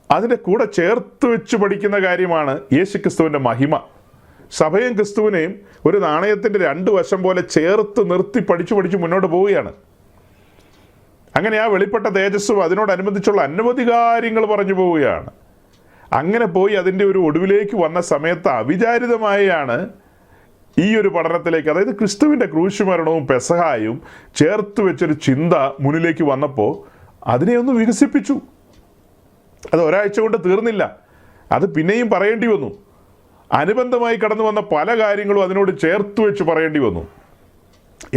അതിൻ്റെ കൂടെ ചേർത്ത് വെച്ച് പഠിക്കുന്ന കാര്യമാണ് യേശുക്രിസ്തുവിൻ്റെ മഹിമ. സഭയും ക്രിസ്തുവിനെയും ഒരു നാണയത്തിൻ്റെ രണ്ട് വശം പോലെ ചേർത്ത് നിർത്തി പഠിച്ച് മുന്നോട്ട് പോവുകയാണ്. അങ്ങനെ ആ വെളിപ്പെട്ട തേജസ്സും അതിനോടനുബന്ധിച്ചുള്ള അനവധി കാര്യങ്ങൾ പറഞ്ഞു പോവുകയാണ്. അങ്ങനെ പോയി അതിൻ്റെ ഒരു ഒടുവിലേക്ക് വന്ന സമയത്ത് അവിചാരിതമായാണ് ഈ ഒരു പഠനത്തിലേക്ക്, അതായത് ക്രിസ്തുവിൻ്റെ ക്രൂശുമരണവും പെസഹായും ചേർത്ത് വെച്ചൊരു ചിന്ത മുന്നിലേക്ക് വന്നപ്പോൾ അതിനെ ഒന്ന് വികസിപ്പിച്ചു. അത് ഒരാഴ്ച കൊണ്ട് തീർന്നില്ല, അത് പിന്നെയും പറയേണ്ടി വന്നു. അനുബന്ധമായി കടന്നു വന്ന പല കാര്യങ്ങളും അതിനോട് ചേർത്ത് വെച്ച് പറയേണ്ടി വന്നു.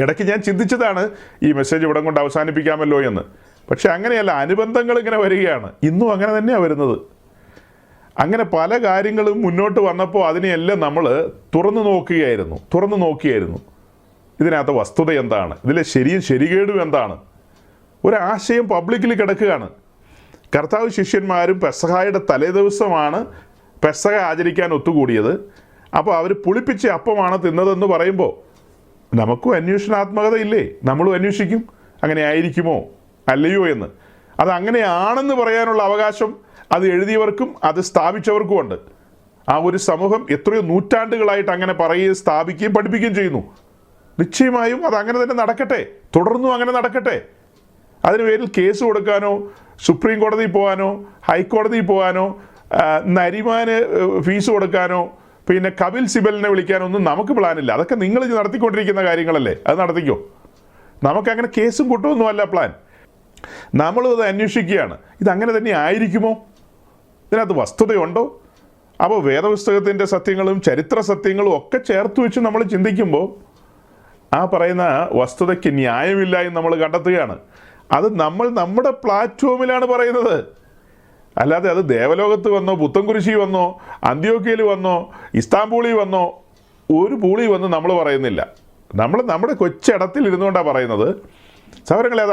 ഇടയ്ക്ക് ഞാൻ ചിന്തിച്ചതാണ് ഈ മെസ്സേജ് ഇവിടം കൊണ്ട് അവസാനിപ്പിക്കാമല്ലോ എന്ന്. പക്ഷെ അങ്ങനെയല്ല, അനുബന്ധങ്ങൾ ഇങ്ങനെ വരികയാണ്. ഇന്നും അങ്ങനെ തന്നെയാണ് വരുന്നത്. അങ്ങനെ പല കാര്യങ്ങളും മുന്നോട്ട് വന്നപ്പോൾ അതിനെയെല്ലാം നമ്മൾ തുറന്നു നോക്കിയായിരുന്നു. ഇതിനകത്ത് വസ്തുത എന്താണ്, ഇതിലെ ശരിയും ശരികേടും എന്താണ്? ഒരാശയം പബ്ലിക്കിൽ കിടക്കുകയാണ്. കർത്താവ് ശിഷ്യന്മാരും പെസഹായുടെ തലേദിവസമാണ് പെസഹ ആചരിക്കാൻ ഒത്തുകൂടിയത്. അപ്പോൾ അവർ പുളിപ്പിച്ച അപ്പമാണ് തിന്നതെന്ന് പറയുമ്പോൾ നമുക്കും അന്വേഷണാത്മകത ഇല്ലേ? നമ്മളും അന്വേഷിക്കും, അങ്ങനെ ആയിരിക്കുമോ അല്ലയോ എന്ന്. അത് അങ്ങനെയാണെന്ന് പറയാനുള്ള അവകാശം അത് എഴുതിയവർക്കും അത് സ്ഥാപിച്ചവർക്കും ഉണ്ട്. ആ ഒരു സമൂഹം എത്രയോ നൂറ്റാണ്ടുകളായിട്ട് അങ്ങനെ പറയുകയും സ്ഥാപിക്കുകയും പഠിപ്പിക്കുകയും ചെയ്യുന്നു. നിശ്ചയമായും അത് അങ്ങനെ തന്നെ നടക്കട്ടെ, തുടർന്നും അങ്ങനെ നടക്കട്ടെ. അതിന് പേരിൽ കേസ് കൊടുക്കാനോ സുപ്രീം കോടതിയിൽ പോകാനോ ഹൈക്കോടതിയിൽ പോകാനോ നരിമാന് ഫീസ് കൊടുക്കാനോ പിന്നെ കപിൽ സിബലിനെ വിളിക്കാനോ ഒന്നും നമുക്ക് പ്ലാനില്ല. അതൊക്കെ നിങ്ങൾ നടത്തിക്കൊണ്ടിരിക്കുന്ന കാര്യങ്ങളല്ലേ, അത് നടത്തിക്കോ. നമുക്കങ്ങനെ കേസും കൂട്ടമൊന്നുമല്ല പ്ലാൻ. നമ്മളത് അന്വേഷിക്കുകയാണ്. ഇതങ്ങനെ തന്നെ ആയിരിക്കുമോ? ഇതിനകത്ത് വസ്തുതയുണ്ടോ? അപ്പോൾ വേദപുസ്തകത്തിൻ്റെ സത്യങ്ങളും ചരിത്ര സത്യങ്ങളും ഒക്കെ ചേർത്ത് വെച്ച് നമ്മൾ ചിന്തിക്കുമ്പോൾ ആ പറയുന്ന വസ്തുതയ്ക്ക് ന്യായമില്ല എന്ന് നമ്മൾ കണ്ടെത്തുകയാണ്. അത് നമ്മൾ നമ്മുടെ പ്ലാറ്റ്ഫോമിലാണ് പറയുന്നത്. അല്ലാതെ അത് ദേവലോകത്ത് വന്നോ പുത്തൻകുരിശി വന്നോ അന്ത്യോക്യയിൽ വന്നോ ഇസ്താംബൂളിൽ വന്നോ ഒരു പൂളി വന്ന് നമ്മൾ പറയുന്നില്ല. നമ്മൾ നമ്മുടെ കൊച്ചിടത്തിൽ ഇരുന്നുകൊണ്ടാണ് പറയുന്നത്. സഹോദരങ്ങളെ,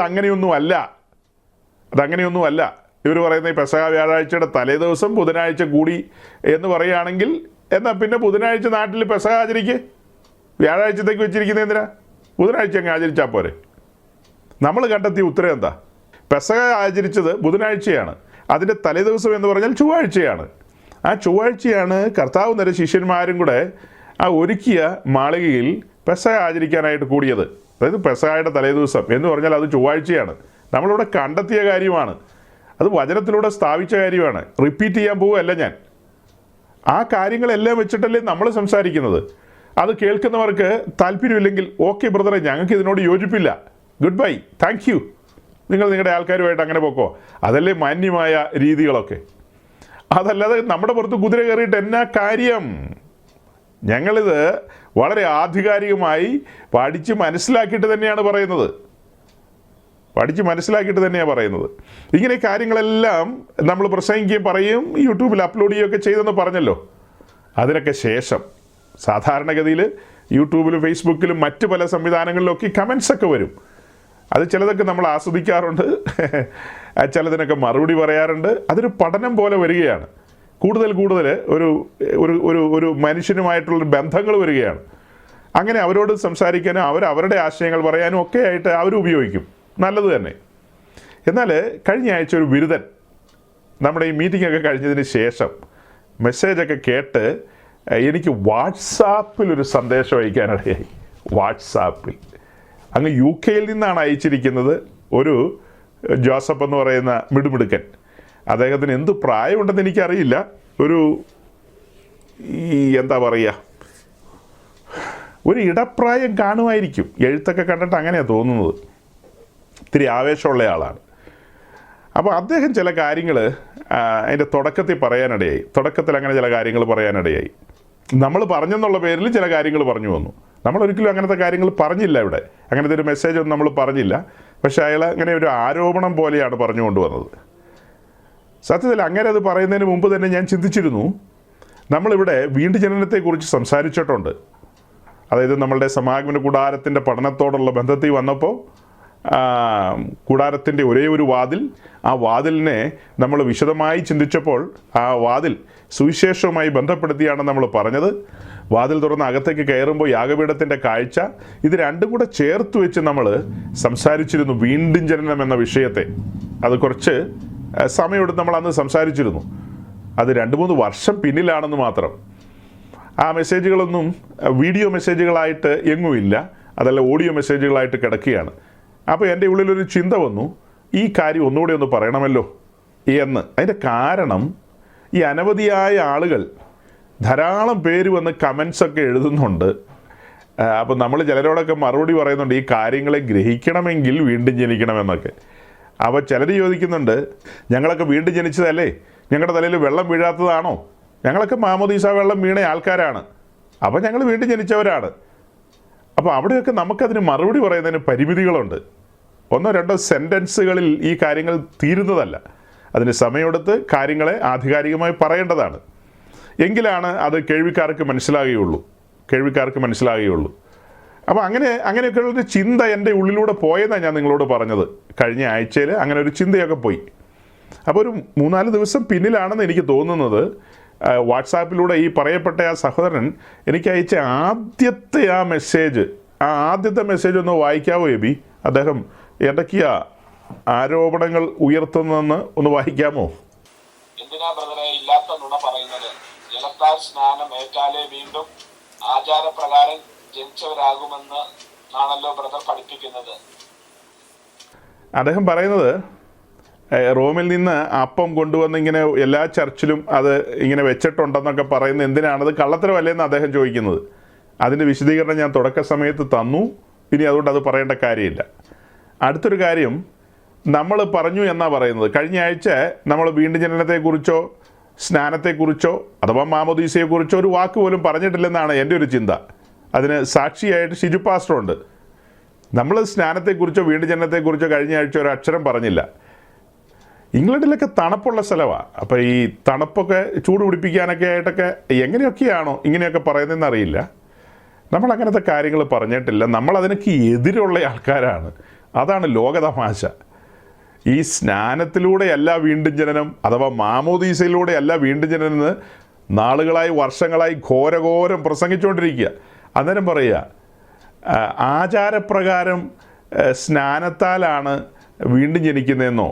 അതങ്ങനെയൊന്നുമല്ല. ഇവർ പറയുന്ന ഈ പെസഹ വ്യാഴാഴ്ചയുടെ തലേ ദിവസം ബുധനാഴ്ച കൂടി എന്ന് പറയുകയാണെങ്കിൽ എന്നാൽ പിന്നെ ബുധനാഴ്ച നാട്ടിൽ പെസഹ ആചരിക്ക്. വ്യാഴാഴ്ചത്തേക്ക് വെച്ചിരിക്കുന്നത് എന്തിനാ? ബുധനാഴ്ച അങ്ങ് ആചരിച്ചാൽ പോരെ. നമ്മൾ കണ്ടെത്തിയ ഉത്തരം എന്താ? പെസഹ ആചരിച്ചത് ബുധനാഴ്ചയാണ്, അതിൻ്റെ തലേദിവസം എന്ന് പറഞ്ഞാൽ ചൊവ്വാഴ്ചയാണ്. ആ ചൊവ്വാഴ്ചയാണ് കർത്താവ് നിര ശിഷ്യന്മാരും കൂടെ ആ ഒരുക്കിയ മാളികയിൽ പെസഹ ആചരിക്കാനായിട്ട് കൂടിയത്. അതായത് പെസഹയുടെ തലേദിവസം എന്ന് പറഞ്ഞാൽ അത് ചൊവ്വാഴ്ചയാണ്. നമ്മളിവിടെ കണ്ടെത്തിയ കാര്യമാണ്, അത് വചനത്തിലൂടെ സ്ഥാപിച്ച കാര്യമാണ്. റിപ്പീറ്റ് ചെയ്യാൻ പോവുകയല്ല ഞാൻ. ആ കാര്യങ്ങളെല്ലാം വെച്ചിട്ടല്ലേ നമ്മൾ സംസാരിക്കുന്നത്. അത് കേൾക്കുന്നവർക്ക് താല്പര്യമില്ലെങ്കിൽ ഓക്കെ ബ്രദറെ, ഞങ്ങൾക്ക് ഇതിനോട് യോജിപ്പില്ല, ഗുഡ് ബൈ, താങ്ക് യു, നിങ്ങൾ നിങ്ങളുടെ ആൾക്കാരുമായിട്ട് അങ്ങനെ പോക്കോ. അതല്ലേ മാന്യമായ രീതികളൊക്കെ. അതല്ലാതെ നമ്മുടെ പുറത്ത് കുതിര കയറിയിട്ട് എന്നാ കാര്യം? ഞങ്ങളിത് വളരെ ആധികാരികമായി പഠിച്ച് മനസ്സിലാക്കിയിട്ട് തന്നെയാണ് പറയുന്നത്. ഇങ്ങനെ കാര്യങ്ങളെല്ലാം നമ്മൾ പ്രസംഗിക്കുകയും പറയും, യൂട്യൂബിൽ അപ്ലോഡ് ചെയ്യുകയൊക്കെ ചെയ്തെന്ന് പറഞ്ഞല്ലോ. അതിനൊക്കെ ശേഷം സാധാരണഗതിയിൽ യൂട്യൂബിലും ഫേസ്ബുക്കിലും മറ്റ് പല സംവിധാനങ്ങളിലൊക്കെ കമൻസൊക്കെ വരും. അത് ചിലതൊക്കെ നമ്മൾ ആസ്വദിക്കാറുണ്ട്, ചിലതിനൊക്കെ മറുപടി പറയാറുണ്ട്. അതൊരു പഠനം പോലെ വരികയാണ്. കൂടുതൽ ഒരു ഒരു ഒരു മനുഷ്യനുമായിട്ടുള്ള ബന്ധങ്ങൾ വരികയാണ്. അങ്ങനെ അവരോട് സംസാരിക്കാനും അവരുടെ ആശയങ്ങൾ പറയാനും ഒക്കെ ആയിട്ട് അവർ ഉപയോഗിക്കും. നല്ലത് തന്നെ. എന്നാൽ കഴിഞ്ഞ ആഴ്ച ഒരു ബിരുദൻ നമ്മുടെ ഈ മീറ്റിംഗൊക്കെ കഴിഞ്ഞതിന് ശേഷം മെസ്സേജൊക്കെ കേട്ട് എനിക്ക് വാട്സാപ്പിൽ ഒരു സന്ദേശം അയക്കാനിടയായി. വാട്സാപ്പിൽ അങ്ങ് UK നിന്നാണ് അയച്ചിരിക്കുന്നത്. ഒരു ജോസഫ് എന്ന് പറയുന്ന മിടുമിടുക്കൻ. അദ്ദേഹത്തിന് എന്ത് പ്രായമുണ്ടെന്ന് എനിക്കറിയില്ല. ഒരു ഇടപ്രായം കാണുമായിരിക്കും. എഴുത്തൊക്കെ കണ്ടിട്ട് അങ്ങനെയാണ് തോന്നുന്നത്. ഇത്തിരി ആവേശമുള്ള ആളാണ്. അപ്പോൾ അദ്ദേഹം ചില കാര്യങ്ങൾ അതിൻ്റെ തുടക്കത്തിൽ അങ്ങനെ ചില കാര്യങ്ങൾ പറയാനിടയായി. നമ്മൾ പറഞ്ഞെന്നുള്ള പേരിൽ ചില കാര്യങ്ങൾ പറഞ്ഞു വന്നു. നമ്മളൊരിക്കലും അങ്ങനത്തെ കാര്യങ്ങൾ പറഞ്ഞില്ല. ഇവിടെ അങ്ങനത്തെ ഒരു മെസ്സേജൊന്നും നമ്മൾ പറഞ്ഞില്ല. പക്ഷേ അയാൾ അങ്ങനെ ഒരു ആരോപണം പോലെയാണ് പറഞ്ഞു കൊണ്ടുവന്നത്. സത്യത്തിൽ അങ്ങനെ അത് പറയുന്നതിന് മുമ്പ് തന്നെ ഞാൻ ചിന്തിച്ചിരുന്നു, നമ്മളിവിടെ വീണ്ടും ജനനത്തെക്കുറിച്ച് സംസാരിച്ചിട്ടുണ്ട്. അതായത് നമ്മളുടെ സമാഗമന കൂടാരത്തിൻ്റെ പഠനത്തോടുള്ള ബന്ധത്തിൽ വന്നപ്പോൾ കൂടാരത്തിൻ്റെ ഒരേ ഒരു വാതിൽ, ആ വാതിലിനെ നമ്മൾ വിശദമായി ചിന്തിച്ചപ്പോൾ ആ വാതിൽ സുവിശേഷവുമായി ബന്ധപ്പെടുത്തിയാണ് നമ്മൾ പറഞ്ഞത്. വാതിൽ തുറന്ന് അകത്തേക്ക് കയറുമ്പോൾ യാഗപീഠത്തിൻ്റെ കാഴ്ച, ഇത് രണ്ടും കൂടെ ചേർത്ത് വെച്ച് നമ്മൾ സംസാരിച്ചിരുന്നു വീണ്ടും ജനനം എന്ന വിഷയത്തെ. അത് കുറച്ച് സമയമെടുത്ത് നമ്മൾ അന്ന് സംസാരിച്ചിരുന്നു. അത് 2-3 വർഷം പിന്നിലാണെന്ന് മാത്രം. ആ മെസ്സേജുകളൊന്നും വീഡിയോ മെസ്സേജുകളായിട്ട് എങ്ങുമില്ല, അതല്ല ഓഡിയോ മെസ്സേജുകളായിട്ട് കിടക്കുകയാണ്. അപ്പോൾ എൻ്റെ ഉള്ളിലൊരു ചിന്ത വന്നു, ഈ കാര്യം ഒന്നുകൂടി ഒന്ന് പറയണമല്ലോ എന്ന്. അതിൻ്റെ കാരണം, ഈ അനവധിയായ ആളുകൾ, ധാരാളം പേര് വന്ന് കമൻസൊക്കെ എഴുതുന്നുണ്ട്. അപ്പോൾ നമ്മൾ ചിലരോടൊക്കെ മറുപടി പറയുന്നുണ്ട്, ഈ കാര്യങ്ങളെ ഗ്രഹിക്കണമെങ്കിൽ വീണ്ടും ജനിക്കണമെന്നൊക്കെ. അപ്പോൾ ചിലർ ചോദിക്കുന്നുണ്ട്, ഞങ്ങളൊക്കെ വീണ്ടും ജനിച്ചതല്ലേ, ഞങ്ങളുടെ തലയിൽ വെള്ളം വീഴാത്തതാണോ? ഞങ്ങളൊക്കെ മാമോദീസ വെള്ളം വീണ ആൾക്കാരാണ്, അപ്പോൾ ഞങ്ങൾ വീണ്ടും ജനിച്ചവരാണ്. അപ്പോൾ അവിടെയൊക്കെ നമുക്കതിന് മറുപടി പറയുന്നതിന് പരിമിതികളുണ്ട്. 1-2 സെൻറ്റൻസുകളിൽ ഈ കാര്യങ്ങൾ തീരുന്നതല്ല. അതിന് സമയമെടുത്ത് കാര്യങ്ങളെ ആധികാരികമായി പറയേണ്ടതാണ്. എങ്കിലാണ് അത് കേൾവിക്കാർക്ക് മനസ്സിലാകുകയുള്ളൂ. അപ്പോൾ അങ്ങനെയൊക്കെയുള്ളൊരു ചിന്ത എൻ്റെ ഉള്ളിലൂടെ പോയെന്നാണ് ഞാൻ നിങ്ങളോട് പറഞ്ഞത്. കഴിഞ്ഞ ആഴ്ചയിൽ അങ്ങനെ ഒരു ചിന്തയൊക്കെ പോയി. അപ്പോൾ ഒരു 3-4 ദിവസം പിന്നിലാണെന്ന് എനിക്ക് തോന്നുന്നത്. വാട്സാപ്പിലൂടെ ഈ പറയപ്പെട്ട ആ സഹോദരൻ എനിക്ക് അയച്ച ആദ്യത്തെ മെസ്സേജ് ഒന്ന് വായിക്കാവോ എബി? അദ്ദേഹം എന്തൊക്കെയാ ആരോപണങ്ങൾ ഉയർത്തുന്നതെന്ന് ഒന്ന് വായിക്കാമോ? എന്തിനാ ബ്രദറെ ഇല്ലാത്ത നുണ പറയുന്നത്? ജലത്താൽ സ്നാനം ഏറ്റാലേ വീണ്ടും ആചാരപ്രകാരം ജനിച്ചവരാകുമെന്ന് ആണല്ലോ ബ്രദർ പഠിപ്പിക്കുന്നത്. അദ്ദേഹം പറയുന്നത് റോമിൽ നിന്ന് അപ്പം കൊണ്ടുവന്ന് ഇങ്ങനെ എല്ലാ ചർച്ചിലും അത് ഇങ്ങനെ വെച്ചിട്ടുണ്ടെന്നൊക്കെ പറയുന്നത് എന്തിനാണത് കള്ളത്തരമല്ലേന്ന് അദ്ദേഹം ചോദിക്കുന്നത്. അതിൻ്റെ വിശദീകരണം ഞാൻ തുടക്ക സമയത്ത് തന്നു. ഇനി അതുകൊണ്ട് അത് പറയേണ്ട കാര്യമില്ല. അടുത്തൊരു കാര്യം നമ്മൾ പറഞ്ഞു എന്നാണ് പറയുന്നത്. കഴിഞ്ഞ ആഴ്ച നമ്മൾ വീണ്ടും ജനനത്തെക്കുറിച്ചോ സ്നാനത്തെക്കുറിച്ചോ അഥവാ മാമോദീസയെക്കുറിച്ചോ ഒരു വാക്ക് പോലും പറഞ്ഞിട്ടില്ലെന്നാണ് എൻ്റെ ഒരു ചിന്ത. അതിന് സാക്ഷിയായിട്ട് ഷിജു പാസ്റ്ററുണ്ട്. നമ്മൾ സ്നാനത്തെക്കുറിച്ചോ വീണ്ടും ജനനത്തെക്കുറിച്ചോ കഴിഞ്ഞ ആഴ്ച ഒരു അക്ഷരം പറഞ്ഞില്ല. ഇംഗ്ലണ്ടിലൊക്കെ തണുപ്പുള്ള സ്ഥലമാണ്. അപ്പോൾ ഈ തണുപ്പൊക്കെ ചൂട് പിടിപ്പിക്കാനൊക്കെ ആയിട്ടൊക്കെ എങ്ങനെയൊക്കെയാണോ ഇങ്ങനെയൊക്കെ പറയുന്നതെന്ന് അറിയില്ല. നമ്മൾ അങ്ങനത്തെ കാര്യങ്ങൾ പറഞ്ഞിട്ടില്ല. നമ്മളതിനൊക്കെ എതിരുള്ള ആൾക്കാരാണ്. അതാണ് ലോകതമാശ. ഈ സ്നാനത്തിലൂടെയല്ല വീണ്ടും ജനനം, അഥവാ മാമോദീസയിലൂടെയല്ല വീണ്ടും ജനനം എന്ന് നാളുകളായി വർഷങ്ങളായി ഘോരഘോരം പ്രസംഗിച്ചുകൊണ്ടിരിക്കുക. അന്നേരം പറയുക ആചാരപ്രകാരം സ്നാനത്താലാണ് വീണ്ടും ജനിക്കുന്നതെന്നോ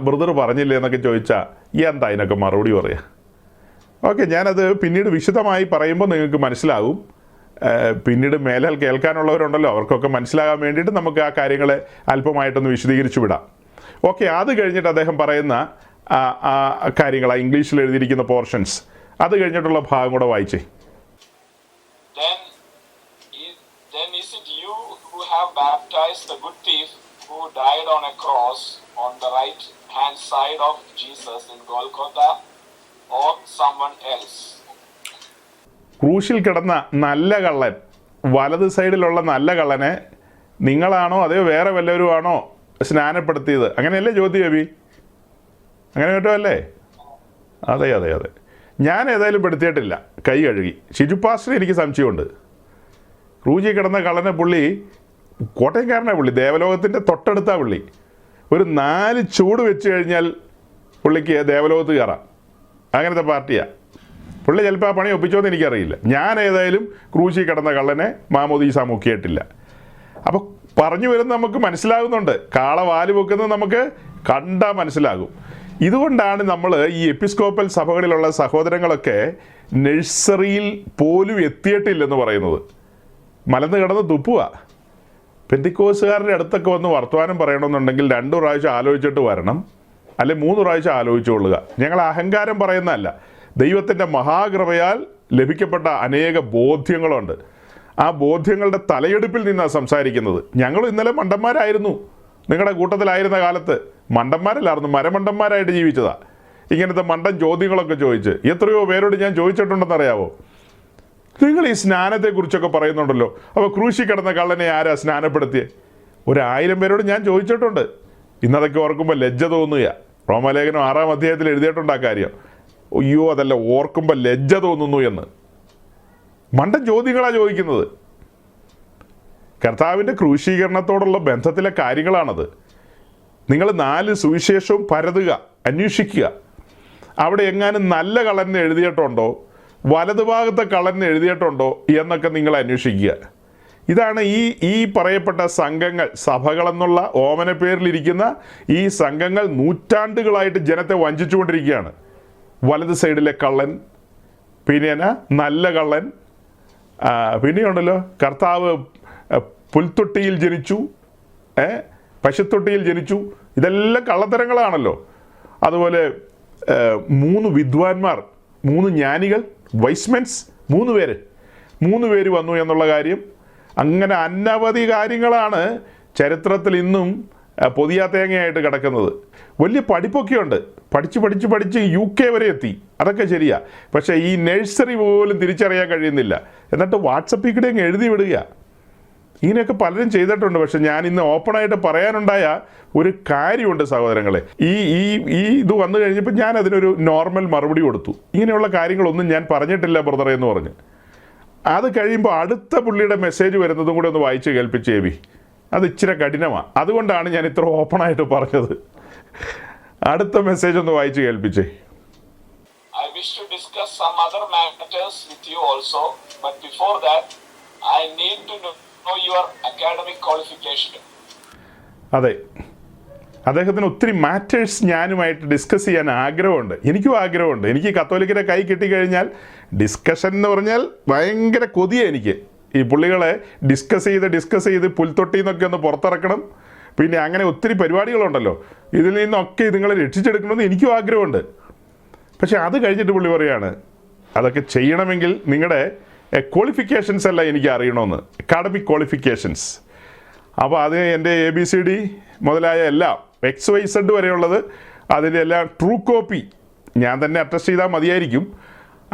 ബ്രദർ പറഞ്ഞില്ലേ എന്നൊക്കെ ചോദിച്ചാൽ എന്താ അതിനൊക്കെ മറുപടി പറയുക? ഓക്കെ, ഞാനത് പിന്നീട് വിശദമായി പറയുമ്പോൾ നിങ്ങൾക്ക് മനസ്സിലാകും. പിന്നീട് മേലാൽ കേൾക്കാനുള്ളവരുണ്ടല്ലോ, അവർക്കൊക്കെ മനസ്സിലാകാൻ വേണ്ടിയിട്ട് നമുക്ക് ആ കാര്യങ്ങളെ അല്പമായിട്ടൊന്ന് വിശദീകരിച്ചു വിടാം. ഓക്കെ, അത് കഴിഞ്ഞിട്ട് അദ്ദേഹം പറയുന്ന കാര്യങ്ങൾ ഇംഗ്ലീഷിൽ എഴുതിയിരിക്കുന്ന പോർഷൻസ്, അത് കഴിഞ്ഞിട്ടുള്ള ഭാഗം കൂടെ വായിച്ചേ. Then is it you who have baptized the good thief who died on a cross on the right hand side of Jesus in Golgotha, or someone else? ക്രൂശിൽ കിടന്ന നല്ല കള്ളൻ, വലത് സൈഡിലുള്ള നല്ല കള്ളനെ നിങ്ങളാണോ അതോ വേറെ വല്ലവരും ആണോ സ്നാനപ്പെടുത്തിയത്? അങ്ങനെയല്ലേ ചോദ്യം അബി? അങ്ങനെ കേട്ടല്ലേ? അതെ. ഞാൻ ഏതായാലും പെടുത്തിയിട്ടില്ല, കൈ കഴുകി. ഷിജു പാസ്റ്റർ എനിക്ക് സംശയമുണ്ട്. ക്രൂശിൽ കിടന്ന കള്ളനെ പുള്ളി കോട്ടയംകാരനാണ്. പുള്ളി ദേവലോകത്തിൻ്റെ തൊട്ടടുത്താ പുള്ളി. ഒരു 4 ചൂട് വെച്ച് കഴിഞ്ഞാൽ പുള്ളിക്ക് ദേവലോകത്ത് കയറാം. അങ്ങനത്തെ പാർട്ടിയാണ് പുള്ളി. ചിലപ്പോൾ ആ പണി ഒപ്പിച്ചോന്ന് എനിക്കറിയില്ല. ഞാൻ ഏതായാലും ക്രൂശിൽ കിടന്ന കള്ളനെ മാമോദീസ മുക്കിയിട്ടില്ല. അപ്പോൾ പറഞ്ഞു വരുന്നത് നമുക്ക് മനസ്സിലാകുന്നുണ്ട്. കാള വാല് വെക്കുന്നത് നമുക്ക് കണ്ടാൽ മനസ്സിലാകും. ഇതുകൊണ്ടാണ് നമ്മൾ ഈ എപ്പിസ്കോപ്പൽ സഭകളിലുള്ള സഹോദരങ്ങളൊക്കെ നഴ്സറിയിൽ പോലും എത്തിയിട്ടില്ലെന്ന് പറയുന്നത്. മലന്ന് കിടന്ന് തുപ്പുക. പെന്തിക്കോസുകാരുടെ അടുത്തൊക്കെ വന്ന് വർത്തമാനം പറയണമെന്നുണ്ടെങ്കിൽ 2 പ്രാവശ്യം ആലോചിച്ചിട്ട് വരണം, അല്ലെ 3 പ്രാവശ്യം ആലോചിച്ചുകൊള്ളുക. ഞങ്ങൾ അഹങ്കാരം പറയുന്നതല്ല, ദൈവത്തിൻ്റെ മഹാകൃപയാൽ ലഭിക്കപ്പെട്ട അനേക ബോധ്യങ്ങളുണ്ട്. ആ ബോധ്യങ്ങളുടെ തലയെടുപ്പിൽ നിന്നാണ് സംസാരിക്കുന്നത്. ഞങ്ങൾ ഇന്നലെ മണ്ടന്മാരായിരുന്നു, നിങ്ങളുടെ കൂട്ടത്തിലായിരുന്ന കാലത്ത് മണ്ടന്മാരല്ലായിരുന്നു, മരമണ്ടന്മാരായിട്ട് ജീവിച്ചതാ. ഇങ്ങനത്തെ മണ്ടൻ ചോദ്യങ്ങളൊക്കെ ചോദിച്ച് എത്രയോ പേരോട് ഞാൻ ചോദിച്ചിട്ടുണ്ടെന്നറിയാവോ? നിങ്ങൾ ഈ സ്നാനത്തെക്കുറിച്ചൊക്കെ പറയുന്നുണ്ടല്ലോ, അപ്പോൾ ക്രൂശി കിടന്ന കള്ളനെ ആരാ സ്നാനപ്പെടുത്തിയേ? 1000 പേരോട് ഞാൻ ചോദിച്ചിട്ടുണ്ട്. ഇന്നതൊക്കെ ഓർക്കുമ്പോൾ ലജ്ജ തോന്നുക. റോമാലേഖനം 6-ാം അധ്യായത്തിൽ എഴുതിയിട്ടുണ്ട് ആ കാര്യം. അയ്യോ, അതല്ല, ഓർക്കുമ്പോൾ ലജ്ജ തോന്നുന്നു എന്ന്. മണ്ടൻ ചോദ്യങ്ങളാണ് ചോദിക്കുന്നത്. കർത്താവിൻ്റെ ക്രൂശീകരണത്തോടുള്ള ബന്ധത്തിലെ കാര്യങ്ങളാണത്. നിങ്ങൾ 4 സുവിശേഷവും പരതുക, അന്വേഷിക്കുക. അവിടെ എങ്ങാനും നല്ല കള്ളൻ എഴുതിയിട്ടുണ്ടോ, വലതുഭാഗത്തെ കള്ളൻ എഴുതിയിട്ടുണ്ടോ എന്നൊക്കെ നിങ്ങൾ അന്വേഷിക്കുക. ഇതാണ് ഈ പറയപ്പെട്ട സംഘങ്ങൾ, സഭകളെന്നുള്ള ഓമന പേരിലിരിക്കുന്ന ഈ സംഘങ്ങൾ നൂറ്റാണ്ടുകളായിട്ട് ജനത്തെ വഞ്ചിച്ചുകൊണ്ടിരിക്കുകയാണ്. വലത് സൈഡിലെ കള്ളൻ, പിന്നെ നല്ല കള്ളൻ, പിന്നെയുണ്ടല്ലോ കർത്താവ് പുൽത്തൊട്ടിയിൽ ജനിച്ചു, പശുത്തൊട്ടിയിൽ ജനിച്ചു. ഇതെല്ലാം കള്ളത്തരങ്ങളാണല്ലോ. അതുപോലെ 3 വിദ്വാൻമാർ, 3 ജ്ഞാനികൾ, വൈസ്മെൻസ്, 3 പേര് വന്നു എന്നുള്ള കാര്യം. അങ്ങനെ അനവധി കാര്യങ്ങളാണ് ചരിത്രത്തിൽ ഇന്നും പൊതിയ തേങ്ങയായിട്ട് കിടക്കുന്നത്. വലിയ പഠിപ്പൊക്കെയുണ്ട്, പഠിച്ച് UK വരെ എത്തി, അതൊക്കെ ശരിയാ. പക്ഷേ ഈ നഴ്സറി പോലും തിരിച്ചറിയാൻ കഴിയുന്നില്ല. എന്നിട്ട് വാട്സപ്പിൽ കൂടെ അങ്ങ് എഴുതി വിടുക. ഇങ്ങനെയൊക്കെ പലരും ചെയ്തിട്ടുണ്ട്. പക്ഷെ ഞാൻ ഇന്ന് ഓപ്പണായിട്ട് പറയാനുണ്ടായ ഒരു കാര്യമുണ്ട് സഹോദരങ്ങളെ. ഈ ഇത് വന്നു കഴിഞ്ഞപ്പോൾ ഞാൻ അതിനൊരു നോർമൽ മറുപടി കൊടുത്തു. ഇങ്ങനെയുള്ള കാര്യങ്ങളൊന്നും ഞാൻ പറഞ്ഞിട്ടില്ല ബ്രദറെ എന്ന് പറഞ്ഞ്. അത് കഴിയുമ്പോൾ അടുത്ത പുള്ളിയുടെ മെസ്സേജ് വരുന്നതും കൂടെ ഒന്ന് വായിച്ച് കേൾപ്പിച്ച് എബി. അത് ഇച്ചിരി കഠിനമാണ്. അതുകൊണ്ടാണ് ഞാൻ ഇത്ര ഓപ്പണായിട്ട് പറഞ്ഞത്. അടുത്ത മെസ്സേജ് ഒന്ന് വായിച്ച് കേൾപ്പിച്ചേ. I wish to discuss some other matters with you also, but before that, I need to know your academic qualification. അതെ, അദ്ദേഹത്തിന് ഒത്തിരി മാറ്റേഴ്സ് ഞാനുമായിട്ട് ഡിസ്കസ് ചെയ്യാൻ ആഗ്രഹമുണ്ട്. എനിക്കും ആഗ്രഹമുണ്ട്. എനിക്ക് കത്തോലിക്കരെ കൈ കിട്ടിക്കഴിഞ്ഞാൽ ഡിസ്കഷൻ എന്ന് പറഞ്ഞാൽ ഭയങ്കര കൊതിയാണ് എനിക്ക്. ഈ പുള്ളികളെ ഡിസ്കസ് ചെയ്ത് പുൽത്തൊട്ടിയിൽ നിന്നൊക്കെ ഒന്ന് പുറത്തിറക്കണം. പിന്നെ അങ്ങനെ ഒത്തിരി പരിപാടികളുണ്ടല്ലോ, ഇതിൽ നിന്നൊക്കെ ഇതുങ്ങളെ രക്ഷിച്ചെടുക്കണമെന്ന് എനിക്കും ആഗ്രഹമുണ്ട്. പക്ഷെ അത് കഴിഞ്ഞിട്ട് പുള്ളി പറയാണ്, അതൊക്കെ ചെയ്യണമെങ്കിൽ നിങ്ങളുടെ ക്വാളിഫിക്കേഷൻസ് എല്ലാം എനിക്ക് അറിയണമെന്ന്, അക്കാഡമിക് ക്വാളിഫിക്കേഷൻസ്. അപ്പോൾ അത് എൻ്റെ ABCD മുതലായ എല്ലാം XYZ വരെയുള്ളത് അതിൻ്റെ എല്ലാം ട്രൂ കോപ്പി ഞാൻ തന്നെ അറ്റസ്റ്റ് ചെയ്താൽ മതിയായിരിക്കും.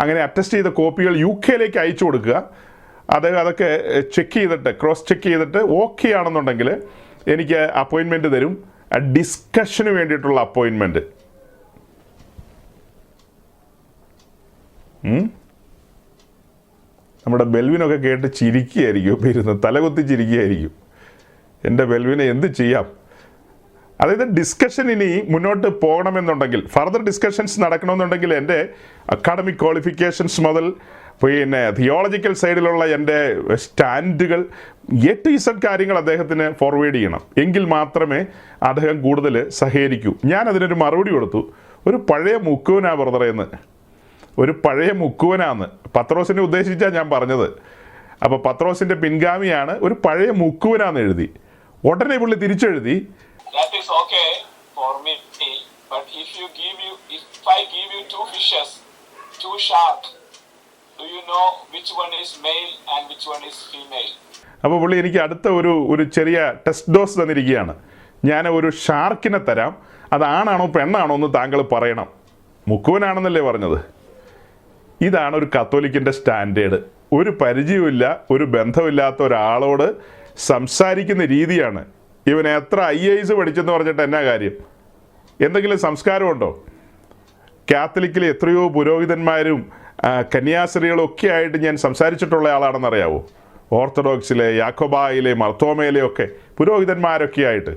അങ്ങനെ അറ്റസ്റ്റ് ചെയ്ത കോപ്പികൾ UK അയച്ചു കൊടുക്കുക. അതൊക്കെ ചെക്ക് ചെയ്തിട്ട്, ക്രോസ് ചെക്ക് ചെയ്തിട്ട് ഓക്കെ ആണെന്നുണ്ടെങ്കിൽ എനിക്ക് അപ്പോയിൻമെൻറ്റ് തരും. ഡിസ്കഷന് വേണ്ടിയിട്ടുള്ള അപ്പോയിൻമെൻറ്റ്. നമ്മുടെ ബെൽവിനൊക്കെ കേട്ട് ചിരിക്കുകയായിരിക്കും, ഇരുന്ന് തലകുത്തി ചിരിക്കുകയായിരിക്കും. എൻ്റെ ബെൽവിനെ എന്ത് ചെയ്യാം? അതായത് ഡിസ്കഷൻ ഇനി മുന്നോട്ട് പോകണമെന്നുണ്ടെങ്കിൽ, ഫർദർ ഡിസ്കഷൻസ് നടക്കണമെന്നുണ്ടെങ്കിൽ എൻ്റെ അക്കാഡമിക് ക്വാളിഫിക്കേഷൻസ് മുതൽ പിന്നെ തിയോളജിക്കൽ സൈഡിലുള്ള എൻ്റെ സ്റ്റാൻഡുകൾ A to Z കാര്യങ്ങൾ അദ്ദേഹത്തിന് ഫോർവേഡ് ചെയ്യണം. എങ്കിൽ മാത്രമേ അദ്ദേഹം കൂടുതൽ സഹകരിക്കൂ. ഞാൻ അതിനൊരു മറുപടി കൊടുത്തു. ഒരു പഴയ മുക്കുവനാ ബ്രദറേന്ന്, ഒരു പഴയ മുക്കുവനാന്ന് പത്രോസിനെ ഉദ്ദേശിച്ചാണ് ഞാൻ പറഞ്ഞത്. അപ്പോൾ പത്രോസിൻ്റെ പിൻഗാമിയാണ്, ഒരു പഴയ മുക്കുവനാന്ന് എഴുതി. ഉടനെ പുള്ളി തിരിച്ചെഴുതി, That is okay for me, but if I give you 2 fishes, 2 sharks, do you know which one is male and which one is female? അപ്പോൾ പുള്ളി എനിക്ക് അടുത്ത ഒരു ചെറിയ ടെസ്റ്റ് ഡോസ് തന്നിരിക്കുകയാണ്. ഞാൻ ഒരു ഷാർക്കിനെ തരാം, അത് ആണാണോ പെണ്ണാണോ എന്ന് താങ്കൾ പറയണം. മുക്കുവനാണെന്നല്ലേ പറഞ്ഞത്. ഇതാണ് ഒരു കത്തോലിക്കിൻ്റെ സ്റ്റാൻഡേർഡ്. ഒരു പരിചയമില്ല, ഒരു ബന്ധമില്ലാത്ത ഒരാളോട് സംസാരിക്കുന്ന രീതിയാണ്. ഇവൻ എത്ര IAS പഠിച്ചെന്ന് പറഞ്ഞിട്ട് എന്നാ കാര്യം? എന്തെങ്കിലും സംസ്കാരമുണ്ടോ? കാത്തലിക്കിലെ എത്രയോ പുരോഹിതന്മാരും കന്യാസ്ത്രീകളും ഒക്കെ ആയിട്ട് ഞാൻ സംസാരിച്ചിട്ടുള്ള ആളാണെന്നറിയാവോ? ഓർത്തഡോക്സിലെ, യാക്കോബായിലെ, മർത്തോമയിലെ ഒക്കെ പുരോഹിതന്മാരൊക്കെ ആയിട്ട്.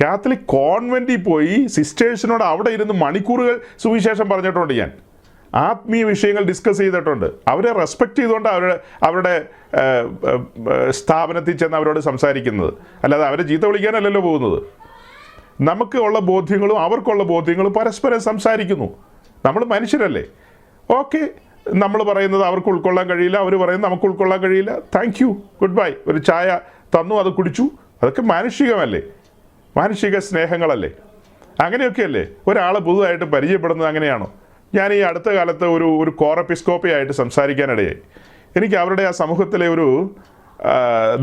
കാത്തലിക് കോൺവെൻറ്റിൽ പോയി സിസ്റ്റേഴ്സിനോട് അവിടെ ഇരുന്ന് മണിക്കൂറുകൾ സുവിശേഷം പറഞ്ഞിട്ടുണ്ട്. ഞാൻ ആത്മീയ വിഷയങ്ങൾ ഡിസ്കസ് ചെയ്തിട്ടുണ്ട്. അവരെ റെസ്പെക്റ്റ് ചെയ്തുകൊണ്ട് അവരുടെ സ്ഥാപനത്തിൽ ചെന്ന് അവരോട് സംസാരിക്കുന്നത്, അല്ലാതെ അവരെ ചീത്ത വിളിക്കാനല്ലല്ലോ പോകുന്നത്. നമുക്ക് ഉള്ള ബോധ്യങ്ങളും അവർക്കുള്ള ബോധ്യങ്ങളും പരസ്പരം സംസാരിക്കുന്നു. നമ്മൾ മനുഷ്യരല്ലേ? ഓക്കെ, നമ്മൾ പറയുന്നത് അവർക്ക് ഉൾക്കൊള്ളാൻ കഴിയില്ല, അവർ പറയുന്നത് നമുക്ക് ഉൾക്കൊള്ളാൻ കഴിയില്ല. Thank you, good bye. ഒരു ചായ തന്നു, അത് കുടിച്ചു. അതൊക്കെ മാനുഷികമല്ലേ, മാനുഷിക സ്നേഹങ്ങളല്ലേ? അങ്ങനെയൊക്കെയല്ലേ ഒരാളെ പുതുതായിട്ട് പരിചയപ്പെടുന്നത്? അങ്ങനെയാണോ? ഞാൻ ഈ അടുത്ത കാലത്ത് ഒരു കോറെപ്പിസ്കോപ്പിയായിട്ട് സംസാരിക്കാനിടയായി. എനിക്ക് അവരുടെ ആ സമൂഹത്തിലെ ഒരു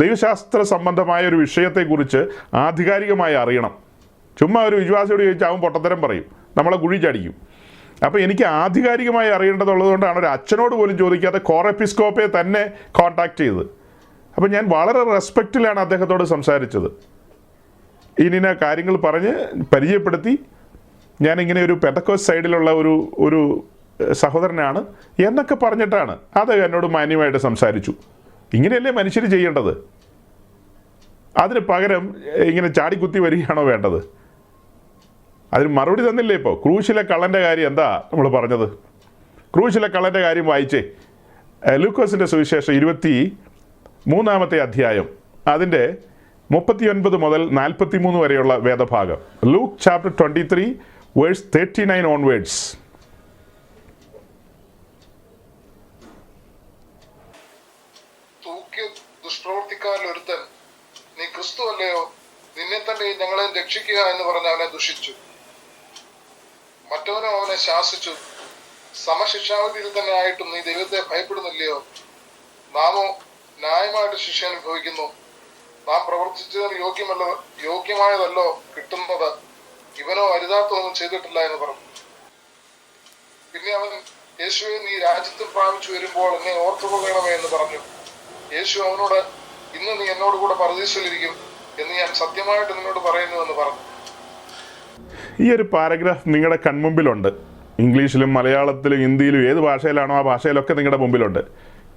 ദൈവശാസ്ത്ര സംബന്ധമായ ഒരു വിഷയത്തെക്കുറിച്ച് ആധികാരികമായി അറിയണം. ചുമ്മാ ഒരു വിശ്വാസിയോട് ചോദിച്ചാൽ അവൻ പൊട്ടത്തരം പറയും, നമ്മളെ കുഴി ചടിക്കും. അപ്പോൾ എനിക്ക് ആധികാരികമായി അറിയേണ്ടതുള്ളത് കൊണ്ടാണ് ഒരു അച്ഛനോട് പോലും ചോദിക്കാതെ കോറെപ്പിസ്കോപ്പയെ തന്നെ കോൺടാക്ട് ചെയ്തത്. അപ്പോൾ ഞാൻ വളരെ റെസ്പെക്റ്റിലാണ് അദ്ദേഹത്തോട് സംസാരിച്ചത്. ഇനിന കാര്യങ്ങൾ പറഞ്ഞ് പരിചയപ്പെടുത്തി, ഞാനിങ്ങനെ ഒരു പെന്തക്കോസ്റ്റ് സൈഡിലുള്ള ഒരു സഹോദരനാണ് എന്നൊക്കെ പറഞ്ഞിട്ടാണ് അത് എന്നോട് മാന്യമായിട്ട് സംസാരിച്ചു. ഇങ്ങനെയല്ലേ മനുഷ്യർ ചെയ്യേണ്ടത്? അതിന് പകരം ഇങ്ങനെ ചാടിക്കുത്തി വരികയാണോ വേണ്ടത്? അതിന് മറുപടി തന്നില്ലേ? ഇപ്പോൾ ക്രൂശിലെ കള്ളൻ്റെ കാര്യം എന്താ നമ്മൾ പറഞ്ഞത്? ക്രൂശിലെ കള്ളൻ്റെ കാര്യം വായിച്ചേ. ലൂക്കോസിൻ്റെ സുവിശേഷം 23-ാമത്തെ അധ്യായം അതിൻ്റെ 39 മുതൽ 43 വരെയുള്ള വേദഭാഗം. Luke chapter 23 verse 39 onwards. ദുഷ്പ്രവർത്തിക്കാരിൽ ഒരുത്തൻ, നീ ക്രിസ്തു അല്ലയോ, നിന്നെ തന്നെ ഞങ്ങളെ രക്ഷിക്കുക എന്ന് പറഞ്ഞ് അവനെ ദുഷിച്ചു. മറ്റവനും അവനെ ശാസിച്ചു, സമശിക്ഷാവിധിയിൽ തന്നെ ആയിട്ടും നീ ദൈവത്തെ ഭയപ്പെടുന്നില്ലയോ? നാമോ ന്യായമായിട്ട് ശിക്ഷ അനുഭവിക്കുന്നു. നാം പ്രവർത്തിച്ചതിന് യോഗ്യമായതല്ലോ കിട്ടുന്നത്, ഇവനോ അരുതാത്തതൊന്നും ചെയ്തിട്ടില്ല എന്ന് പറഞ്ഞു. പിന്നെ അവൻ, യേശുവെ, നീ രാജ്യത്തിൽ പ്രാപിച്ചു വരുമ്പോൾ എന്നെ ഓർത്തുകൊള്ളണമേ എന്ന് പറഞ്ഞു. യേശു അവനോട്, ഇന്ന് നീ എന്നോട് കൂടെ പരദീസയിലിരിക്കും എന്ന് ഞാൻ സത്യമായിട്ട് നിന്നോട് പറയുന്നു എന്ന് പറഞ്ഞു. ഈ ഒരു പാരഗ്രാഫ് നിങ്ങളുടെ കൺമുമ്പിലുണ്ട്. ഇംഗ്ലീഷിലും മലയാളത്തിലും ഹിന്ദിയിലും ഏത് ഭാഷയിലാണോ ആ ഭാഷയിലൊക്കെ നിങ്ങളുടെ മുമ്പിലുണ്ട്.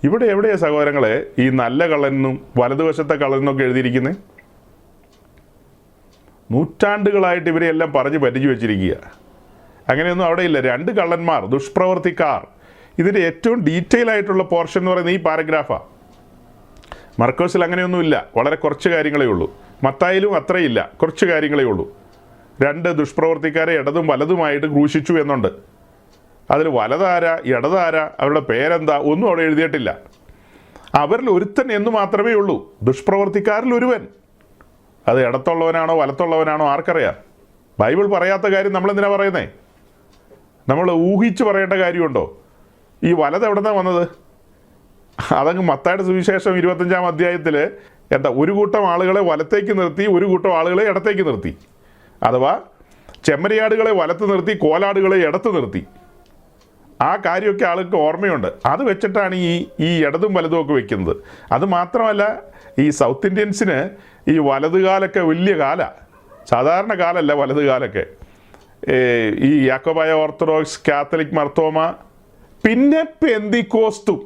ഇവിടെ എവിടെയാണ് സഹോദരങ്ങളെ ഈ നല്ല കള്ളനും വലതുവശത്തെ കള്ളനും ഒക്കെ എഴുതിയിരിക്കുന്നത്? നൂറ്റാണ്ടുകളായിട്ട് ഇവരെയെല്ലാം പറഞ്ഞ് പരിചയം വെച്ചിരിക്കുക. അങ്ങനെയൊന്നും അവിടെ ഇല്ല. 2 കള്ളന്മാർ, ദുഷ്പ്രവർത്തിക്കാർ. ഇതിൻ്റെ ഏറ്റവും ഡീറ്റെയിൽ ആയിട്ടുള്ള പോർഷൻ എന്ന് പറയുന്നത് ഈ പാരഗ്രാഫാണ്. മർക്കോസിൽ അങ്ങനെയൊന്നുമില്ല, വളരെ കുറച്ച് കാര്യങ്ങളേ ഉള്ളൂ. മത്തായിലും അത്രയില്ല, കുറച്ച് കാര്യങ്ങളേ ഉള്ളൂ. 2 ദുഷ്പ്രവർത്തിക്കാരെ ഇടതും വലതുമായിട്ട് ക്രൂശിച്ചു എന്നുണ്ട്. അതിൽ വലതാര ഇടതാര അവരുടെ പേരെന്താ ഒന്നും അവിടെ എഴുതിയിട്ടില്ല. അവരിൽ ഒരുത്തൻ എന്ന് മാത്രമേ ഉള്ളൂ, ദുഷ്പ്രവർത്തിക്കാരിൽ ഒരുവൻ. അത് ഇടത്തുള്ളവനാണോ വലത്തുള്ളവനാണോ ആർക്കറിയാം? ബൈബിൾ പറയാത്ത കാര്യം നമ്മളെന്തിനാ പറയുന്നേ? നമ്മൾ ഊഹിച്ച് പറയേണ്ട കാര്യമുണ്ടോ? ഈ വലത് എവിടെ നിന്നാണ് വന്നത്? അതങ്ങ് മത്തായിയുടെ സുവിശേഷം 25-ാം അധ്യായത്തിൽ എന്താ, ഒരു കൂട്ടം ആളുകളെ വലത്തേക്ക് നിർത്തി, ഒരു കൂട്ടം ആളുകളെ ഇടത്തേക്ക് നിർത്തി. അഥവാ ചെമ്മരിയാടുകളെ വലത്ത് നിർത്തി, കോലാടുകളെ ഇടത്ത് നിർത്തി. ആ കാര്യമൊക്കെ ആൾക്ക് ഓർമ്മയുണ്ട്. അത് വെച്ചിട്ടാണ് ഈ ഇടതും വലതും ഒക്കെ വെക്കുന്നത്. അത് മാത്രമല്ല, ഈ സൗത്ത് ഇന്ത്യൻസിന് ഈ വലതുകാലൊക്കെ വലിയ കാല, സാധാരണ കാലല്ല വലതുകാലൊക്കെ. ഈ യാക്കോബായ ഓർത്തഡോക്സ്, കാത്തലിക് മർത്തോമ, പിന്നെ പെന്തിക്കോസ്തും,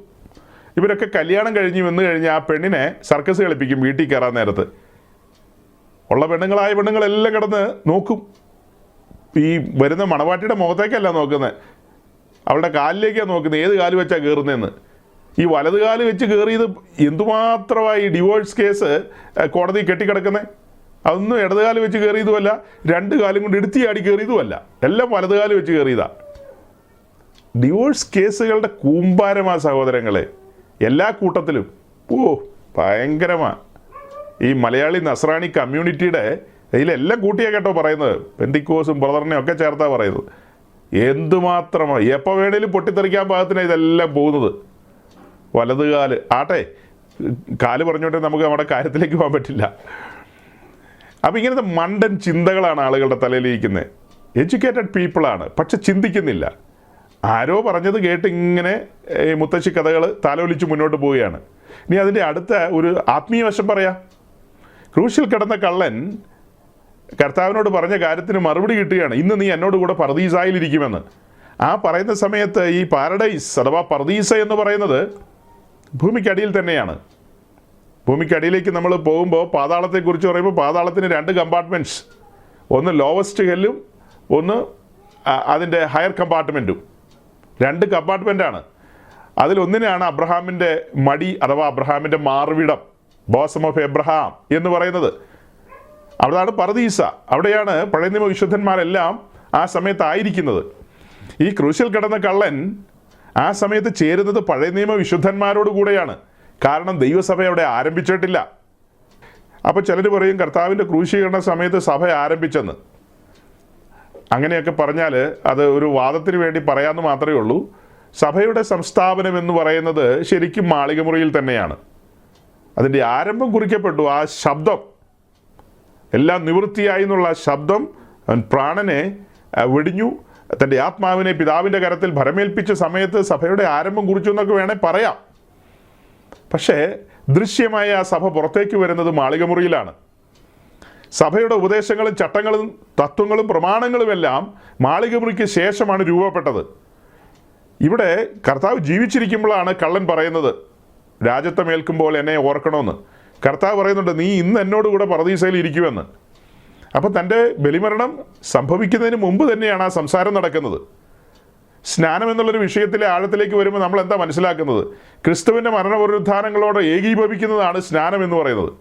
ഇവരൊക്കെ കല്യാണം കഴിഞ്ഞ് വന്നു കഴിഞ്ഞാൽ ആ പെണ്ണിനെ സർക്കസ് കളിപ്പിക്കും വീട്ടിൽ കയറാൻ നേരത്ത്. ഉള്ള പെണ്ണുങ്ങളായ പെണ്ണുങ്ങളെല്ലാം കിടന്ന് നോക്കും. ഈ വരുന്ന മണവാട്ടിയുടെ മുഖത്തേക്കല്ല നോക്കുന്നത്, അവളുടെ കാലിലേക്കാണ് നോക്കുന്നത്, ഏത് കാല് വെച്ചാണ് കയറുന്നതെന്ന്. ഈ വലത് കാല് വെച്ച് കയറിയത് എന്തുമാത്രമായി ഡിവോഴ്സ് കേസ് കോടതി കെട്ടിക്കിടക്കുന്നത്. അതൊന്നും ഇടതുകാല് വെച്ച് കയറിയതുമല്ല, 2 കാലും കൊണ്ട് എടുത്തിയാടി കയറിയതുമല്ല, എല്ലാം വലതുകാല് വെച്ച് കയറിയതാണ്. ഡിവോഴ്സ് കേസുകളുടെ കൂമ്പാരമാ സഹോദരങ്ങളെ, എല്ലാ കൂട്ടത്തിലും. ഭയങ്കരമാണ്. ഈ മലയാളി നസ്രാണി കമ്മ്യൂണിറ്റിയുടെ ഇതിലെല്ലാം കൂട്ടിയാ കേട്ടോ പറയുന്നത്. പെന്തിക്കോസും ബ്രദറിനെയും ഒക്കെ ചേർത്താ പറയുന്നത്. എന്തുമാത്രമാണ്, എപ്പോൾ വേണേലും പൊട്ടിത്തെറിക്കാൻ പാകത്തിന് ഇതെല്ലാം പോകുന്നത്. വലതുകാല് ആട്ടെ, കാല് പറഞ്ഞോട്ടെ, നമുക്ക് നമ്മുടെ കാര്യത്തിലേക്ക് പോകാൻ പറ്റില്ല. അപ്പം ഇങ്ങനത്തെ മണ്ടൻ ചിന്തകളാണ് ആളുകളുടെ തലയിലിരിക്കുന്നത്. എഡ്യൂക്കേറ്റഡ് പീപ്പിളാണ്, പക്ഷെ ചിന്തിക്കുന്നില്ല. ആരോ പറഞ്ഞത് കേട്ട് ഇങ്ങനെ മുത്തശ്ശി കഥകൾ തലൊലിച്ച് മുന്നോട്ട് പോവുകയാണ്. ഇനി അതിൻ്റെ അടുത്ത ഒരു ആത്മീയ വശം പറയാം. ക്രൂശിൽ കിടന്ന കള്ളൻ കർത്താവിനോട് പറഞ്ഞ കാര്യത്തിന് മറുപടി കിട്ടുകയാണ്, ഇന്ന് നീ എന്നോട് കൂടെ പർദീസായിലിരിക്കുമെന്ന്. ആ പറയുന്ന സമയത്ത് ഈ പാരഡൈസ് അഥവാ പർദീസ എന്ന് പറയുന്നത് ഭൂമിക്കടിയിൽ തന്നെയാണ്. ഭൂമിക്കടിയിലേക്ക് നമ്മൾ പോകുമ്പോൾ പാതാളത്തെക്കുറിച്ച് പറയുമ്പോൾ പാതാളത്തിന് 2 കമ്പാർട്ട്മെൻറ്റ്സ്, ഒന്ന് ലോവസ്റ്റ് ഹെല്ലും ഒന്ന് അതിൻ്റെ ഹയർ കമ്പാർട്ട്മെൻറ്റും. 2 കമ്പാർട്ട്മെൻറ്റാണ്. അതിലൊന്നിനാണ് അബ്രഹാമിൻ്റെ മടി അഥവാ അബ്രഹാമിൻ്റെ മാർവിടം, ബോസം ഓഫ് എബ്രഹാം എന്ന് പറയുന്നത്. അവിടെയാണ് പർദീസ. അവിടെയാണ് പഴയ നിയമ വിശുദ്ധന്മാരെല്ലാം ആ സമയത്ത് ആയിരിക്കുന്നത്. ഈ ക്രൂശിൽ കിടന്ന കള്ളൻ ആ സമയത്ത് ചേരുന്നത് പഴയ നിയമ വിശുദ്ധന്മാരോട് കൂടെയാണ്. കാരണം ദൈവസഭ അവിടെ ആരംഭിച്ചിട്ടില്ല. അപ്പോൾ ചിലർ പറയും കർത്താവിൻ്റെ ക്രൂശീകരണ സമയത്ത് സഭ ആരംഭിച്ചെന്ന്. അങ്ങനെയൊക്കെ പറഞ്ഞാൽ അത് ഒരു വാദത്തിന് വേണ്ടി പറയാമെന്ന് മാത്രമേ ഉള്ളൂ. സഭയുടെ സംസ്ഥാപനം എന്ന് പറയുന്നത് ശരിക്കും മാളികമുറിയിൽ തന്നെയാണ്. അതിൻ്റെ ആരംഭം കുറിക്കപ്പെട്ടു. ആ ശബ്ദം എല്ലാം നിവൃത്തിയായി എന്നുള്ള ശബ്ദം അവൻ പ്രാണനെ വെടിഞ്ഞു, തൻ്റെ ആത്മാവിനെ പിതാവിൻ്റെ കരത്തിൽ ഭരമേൽപ്പിച്ച സമയത്ത് സഭയുടെ ആരംഭം കുറിച്ചു എന്നൊക്കെ വേണേൽ പറയാം. പക്ഷേ ദൃശ്യമായ ആ സഭ പുറത്തേക്ക് വരുന്നത് മാളികമുറിയിലാണ്. സഭയുടെ ഉപദേശങ്ങളും ചട്ടങ്ങളും തത്വങ്ങളും പ്രമാണങ്ങളുമെല്ലാം മാളികമുറിക്ക് ശേഷമാണ് രൂപപ്പെട്ടത്. ഇവിടെ കർത്താവ് ജീവിച്ചിരിക്കുമ്പോഴാണ് കള്ളൻ പറയുന്നത് രാജത്വമേൽക്കുമ്പോൾ എന്നെ ഓർക്കണമെന്ന്. കർത്താവ് പറയുന്നുണ്ട്, നീ ഇന്ന് എന്നോടുകൂടെ പറുദീസയിൽ ഇരിക്കുമെന്ന്. അപ്പോൾ തൻ്റെ ബലിമരണം സംഭവിക്കുന്നതിന് മുമ്പ് തന്നെയാണ് ആ സംസാരം നടക്കുന്നത്. സ്നാനം എന്നുള്ളൊരു വിഷയത്തിലെ ആഴത്തിലേക്ക് വരുമ്പോൾ നമ്മൾ എന്താ മനസ്സിലാക്കുന്നത്? ക്രിസ്തുവിൻ്റെ മരണപുനരുത്ഥാനങ്ങളോട് ഏകീഭവിക്കുന്നതാണ് സ്നാനം എന്ന് പറയുന്നത്.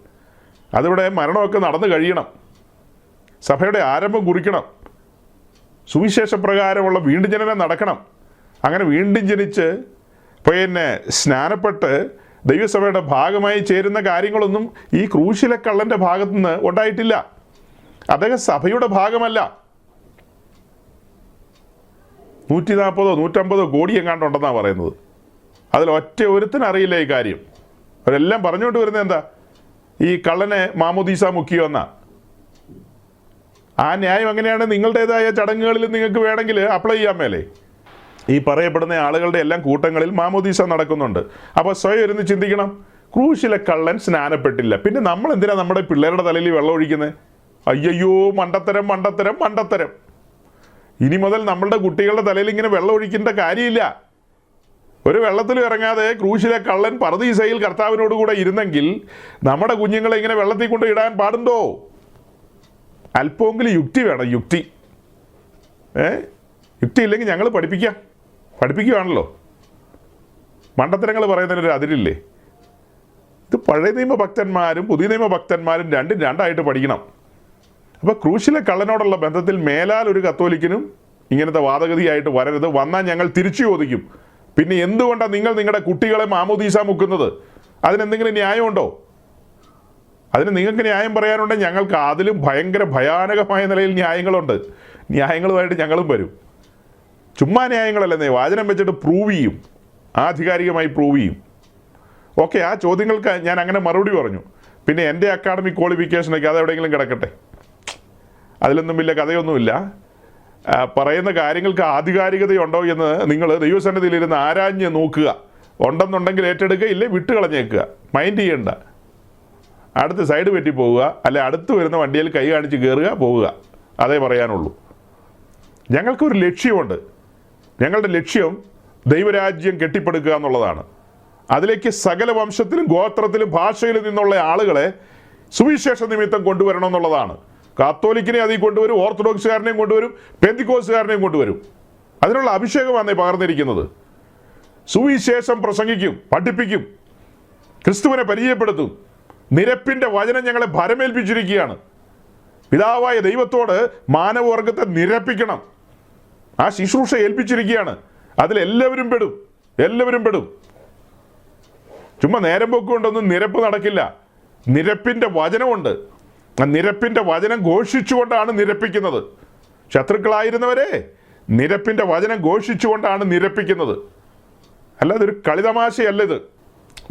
അതിവിടെ മരണമൊക്കെ നടന്നു കഴിയണം, സഭയുടെ ആരംഭം കുറിക്കണം, സുവിശേഷപ്രകാരമുള്ള വീണ്ടും ജനനം നടക്കണം. അങ്ങനെ വീണ്ടും ജനിച്ച് പിന്നെ സ്നാനപ്പെട്ട് ദൈവസഭയുടെ ഭാഗമായി ചേരുന്ന കാര്യങ്ങളൊന്നും ഈ ക്രൂശിലെ കള്ളൻ്റെ ഭാഗത്തു നിന്ന് ഉണ്ടായിട്ടില്ല. അദ്ദേഹം സഭയുടെ ഭാഗമല്ല. 140-150 കോടി എങ്ങാണ്ടുണ്ടെന്നാണ് പറയുന്നത്. അതിൽ ഒറ്റ ഒരുത്തിനറിയില്ല ഈ കാര്യം. അവരെല്ലാം പറഞ്ഞുകൊണ്ട് വരുന്നത് എന്താ? ഈ കള്ളനെ മാമോദീസ മുക്കിയോ എന്നാ. ആ ന്യായം എങ്ങനെയാണ്? നിങ്ങളുടേതായ ചടങ്ങുകളിൽ നിങ്ങൾക്ക് വേണമെങ്കിൽ അപ്ലൈ ചെയ്യാൻ മേലേ. ഈ പറയപ്പെടുന്ന ആളുകളുടെ എല്ലാം കൂട്ടങ്ങളിൽ മാമോദീസ നടക്കുന്നുണ്ട്. അപ്പോൾ സ്വയം ഇരുന്ന് ചിന്തിക്കണം, ക്രൂശിലെ കള്ളൻ സ്നാനപ്പെട്ടില്ല, പിന്നെ നമ്മൾ എന്തിനാ നമ്മുടെ പിള്ളേരുടെ തലയിൽ വെള്ളം ഒഴിക്കുന്നത്? അയ്യോ, മണ്ടത്തരം മണ്ടത്തരം മണ്ടത്തരം. ഇനി മുതൽ നമ്മളുടെ കുട്ടികളുടെ തലയിൽ ഇങ്ങനെ വെള്ളം ഒഴിക്കേണ്ട കാര്യമില്ല. ഒരു വെള്ളത്തിലും ഇറങ്ങാതെ ക്രൂശിലെ കള്ളൻ പറുദീസയിൽ കർത്താവിനോട് കൂടെ ഇരുന്നെങ്കിൽ നമ്മുടെ കുഞ്ഞുങ്ങളെ ഇങ്ങനെ വെള്ളത്തിൽ കൊണ്ട് ഇടാൻ പാടുണ്ടോ? അല്പമെങ്കിലും യുക്തി വേണം, യുക്തി. യുക്തി ഇല്ലെങ്കിൽ ഞങ്ങൾ പഠിപ്പിക്കുകയാണല്ലോ. മണ്ടത്തരങ്ങൾ പറയുന്നതിനൊരു അതിരില്ലേ? ഇത് പഴയ നിയമ ഭക്തന്മാരും പുതിയ നിയമ ഭക്തന്മാരും രണ്ടായിട്ട് പഠിക്കണം. അപ്പോൾ ക്രൂശിലെ കള്ളനോടുള്ള ബന്ധത്തിൽ മേലാൽ ഒരു കത്തോലിക്കനും ഇങ്ങനത്തെ വാദഗതിയായിട്ട് വരരുത്. വന്നാൽ ഞങ്ങൾ തിരിച്ചു ചോദിക്കും, പിന്നെ എന്തുകൊണ്ടാണ് നിങ്ങൾ നിങ്ങളുടെ കുട്ടികളെ മാമോദീസ മുക്കുന്നത്? അതിനെന്തെങ്കിലും ന്യായമുണ്ടോ? അതിന് നിങ്ങൾക്ക് ന്യായം പറയാനുണ്ടെങ്കിൽ ഞങ്ങൾക്ക് അതിലും ഭയാനകമായ നിലയിൽ ന്യായങ്ങളുണ്ട്. ന്യായങ്ങളുമായിട്ട് ഞങ്ങളും വരും. ചുമ്മാ ന്യായങ്ങളല്ലെന്നേ, വാചനം വെച്ചിട്ട് പ്രൂവ് ചെയ്യും, ആധികാരികമായി പ്രൂവ് ചെയ്യും. ഓക്കെ, ആ ചോദ്യങ്ങൾക്ക് ഞാൻ അങ്ങനെ മറുപടി പറഞ്ഞു. പിന്നെ എൻ്റെ അക്കാഡമിക് ക്വാളിഫിക്കേഷനൊക്കെ അതെവിടെയെങ്കിലും കിടക്കട്ടെ, അതിലൊന്നും വലിയ കഥയൊന്നുമില്ല. പറയുന്ന കാര്യങ്ങൾക്ക് ആധികാരികതയുണ്ടോ എന്ന് നിങ്ങൾ ദൈവസന്നിധിയിലിരുന്ന് ആരാഞ്ഞ് നോക്കുക. ഉണ്ടെന്നുണ്ടെങ്കിൽ ഏറ്റെടുക്കുക, ഇല്ലേ വിട്ട് കളഞ്ഞേക്കുക, മൈൻഡ് ചെയ്യണ്ട. അടുത്ത് സൈഡ് പറ്റി പോവുക, അല്ലെ അടുത്ത് വരുന്ന വണ്ടിയിൽ കൈ കാണിച്ച് കയറുക, പോവുക. അതേ പറയാനുള്ളൂ. ഞങ്ങൾക്കൊരു ലക്ഷ്യമുണ്ട്. ഞങ്ങളുടെ ലക്ഷ്യം ദൈവരാജ്യം കെട്ടിപ്പടുക്കുക എന്നുള്ളതാണ്. അതിലേക്ക് സകല വംശത്തിലും ഗോത്രത്തിലും ഭാഷയിലും നിന്നുള്ള ആളുകളെ സുവിശേഷ നിമിത്തം കൊണ്ടുവരണം എന്നുള്ളതാണ്. കാത്തോലിക്കിനെ അതിൽ കൊണ്ടുവരും, ഓർത്തഡോക്സുകാരനെയും കൊണ്ടുവരും, പെന്തിക്കോസുകാരനെയും കൊണ്ടുവരും. അതിനുള്ള അഭിഷേകമാണ് പകർന്നിരിക്കുന്നത്. സുവിശേഷം പ്രസംഗിക്കും, പഠിപ്പിക്കും, ക്രിസ്തുവിനെ പരിചയപ്പെടുത്തും. നിരപ്പിൻ്റെ വചനം ഞങ്ങളെ ഭരമേൽപ്പിച്ചിരിക്കുകയാണ്. പിതാവായ ദൈവത്തോട് മാനവവർഗത്തെ നിരപ്പിക്കണം. ആ ശുശ്രൂഷ ഏൽപ്പിച്ചിരിക്കുകയാണ്. അതിലെല്ലാവരും പെടും. ചുമ്മാ നേരം പോക്കുകൊണ്ടൊന്നും നിരപ്പ് നടക്കില്ല. നിരപ്പിൻ്റെ വചനമുണ്ട്. ആ നിരപ്പിൻ്റെ വചനം ഘോഷിച്ചുകൊണ്ടാണ് നിരപ്പിക്കുന്നത്. ശത്രുക്കളായിരുന്നവരെ നിരപ്പിൻ്റെ വചനം ഘോഷിച്ചുകൊണ്ടാണ് നിരപ്പിക്കുന്നത്. അല്ലാതെ ഒരു കളിതമാശയല്ല ഇത്.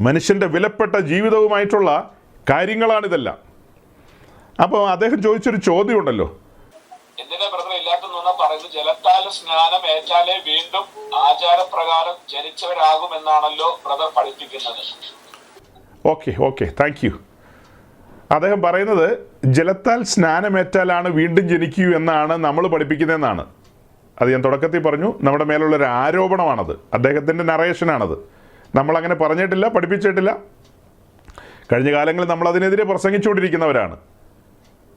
മനുഷ്യൻ്റെ വിലപ്പെട്ട ജീവിതവുമായിട്ടുള്ള കാര്യങ്ങളാണിതെല്ലാം. അപ്പോൾ അദ്ദേഹം ചോദിച്ചൊരു ചോദ്യമുണ്ടല്ലോ, എന്തിനാ ബ്രദർ ഇല്ലാത്ത നുണ പറയുന്നത്? ജലത്താൽ സ്നാനം ഏറ്റാലേ വീണ്ടും ആചാരപ്രകാരം ജനിച്ചവരാകുമെന്നാണല്ലോ ബ്രദർ പഠിപ്പിക്കുന്നത്. Okay, thank you. അദ്ദേഹം പറയുന്നത് ജലത്താൽ സ്നാനമേറ്റാലാണ് വീണ്ടും ജനിക്കൂ എന്നാണ് നമ്മൾ പഠിപ്പിക്കുന്നതെന്നാണ്. അത് ഞാൻ തുടക്കത്തിൽ പറഞ്ഞു, നമ്മുടെ മേലുള്ളൊരു ആരോപണമാണത്. അദ്ദേഹത്തിൻ്റെ നറേഷനാണത്. നമ്മളങ്ങനെ പറഞ്ഞിട്ടില്ല, പഠിപ്പിച്ചിട്ടില്ല. കഴിഞ്ഞ കാലങ്ങളിൽ നമ്മൾ അതിനെതിരെ പ്രസംഗിച്ചുകൊണ്ടിരിക്കുന്നവരാണ്.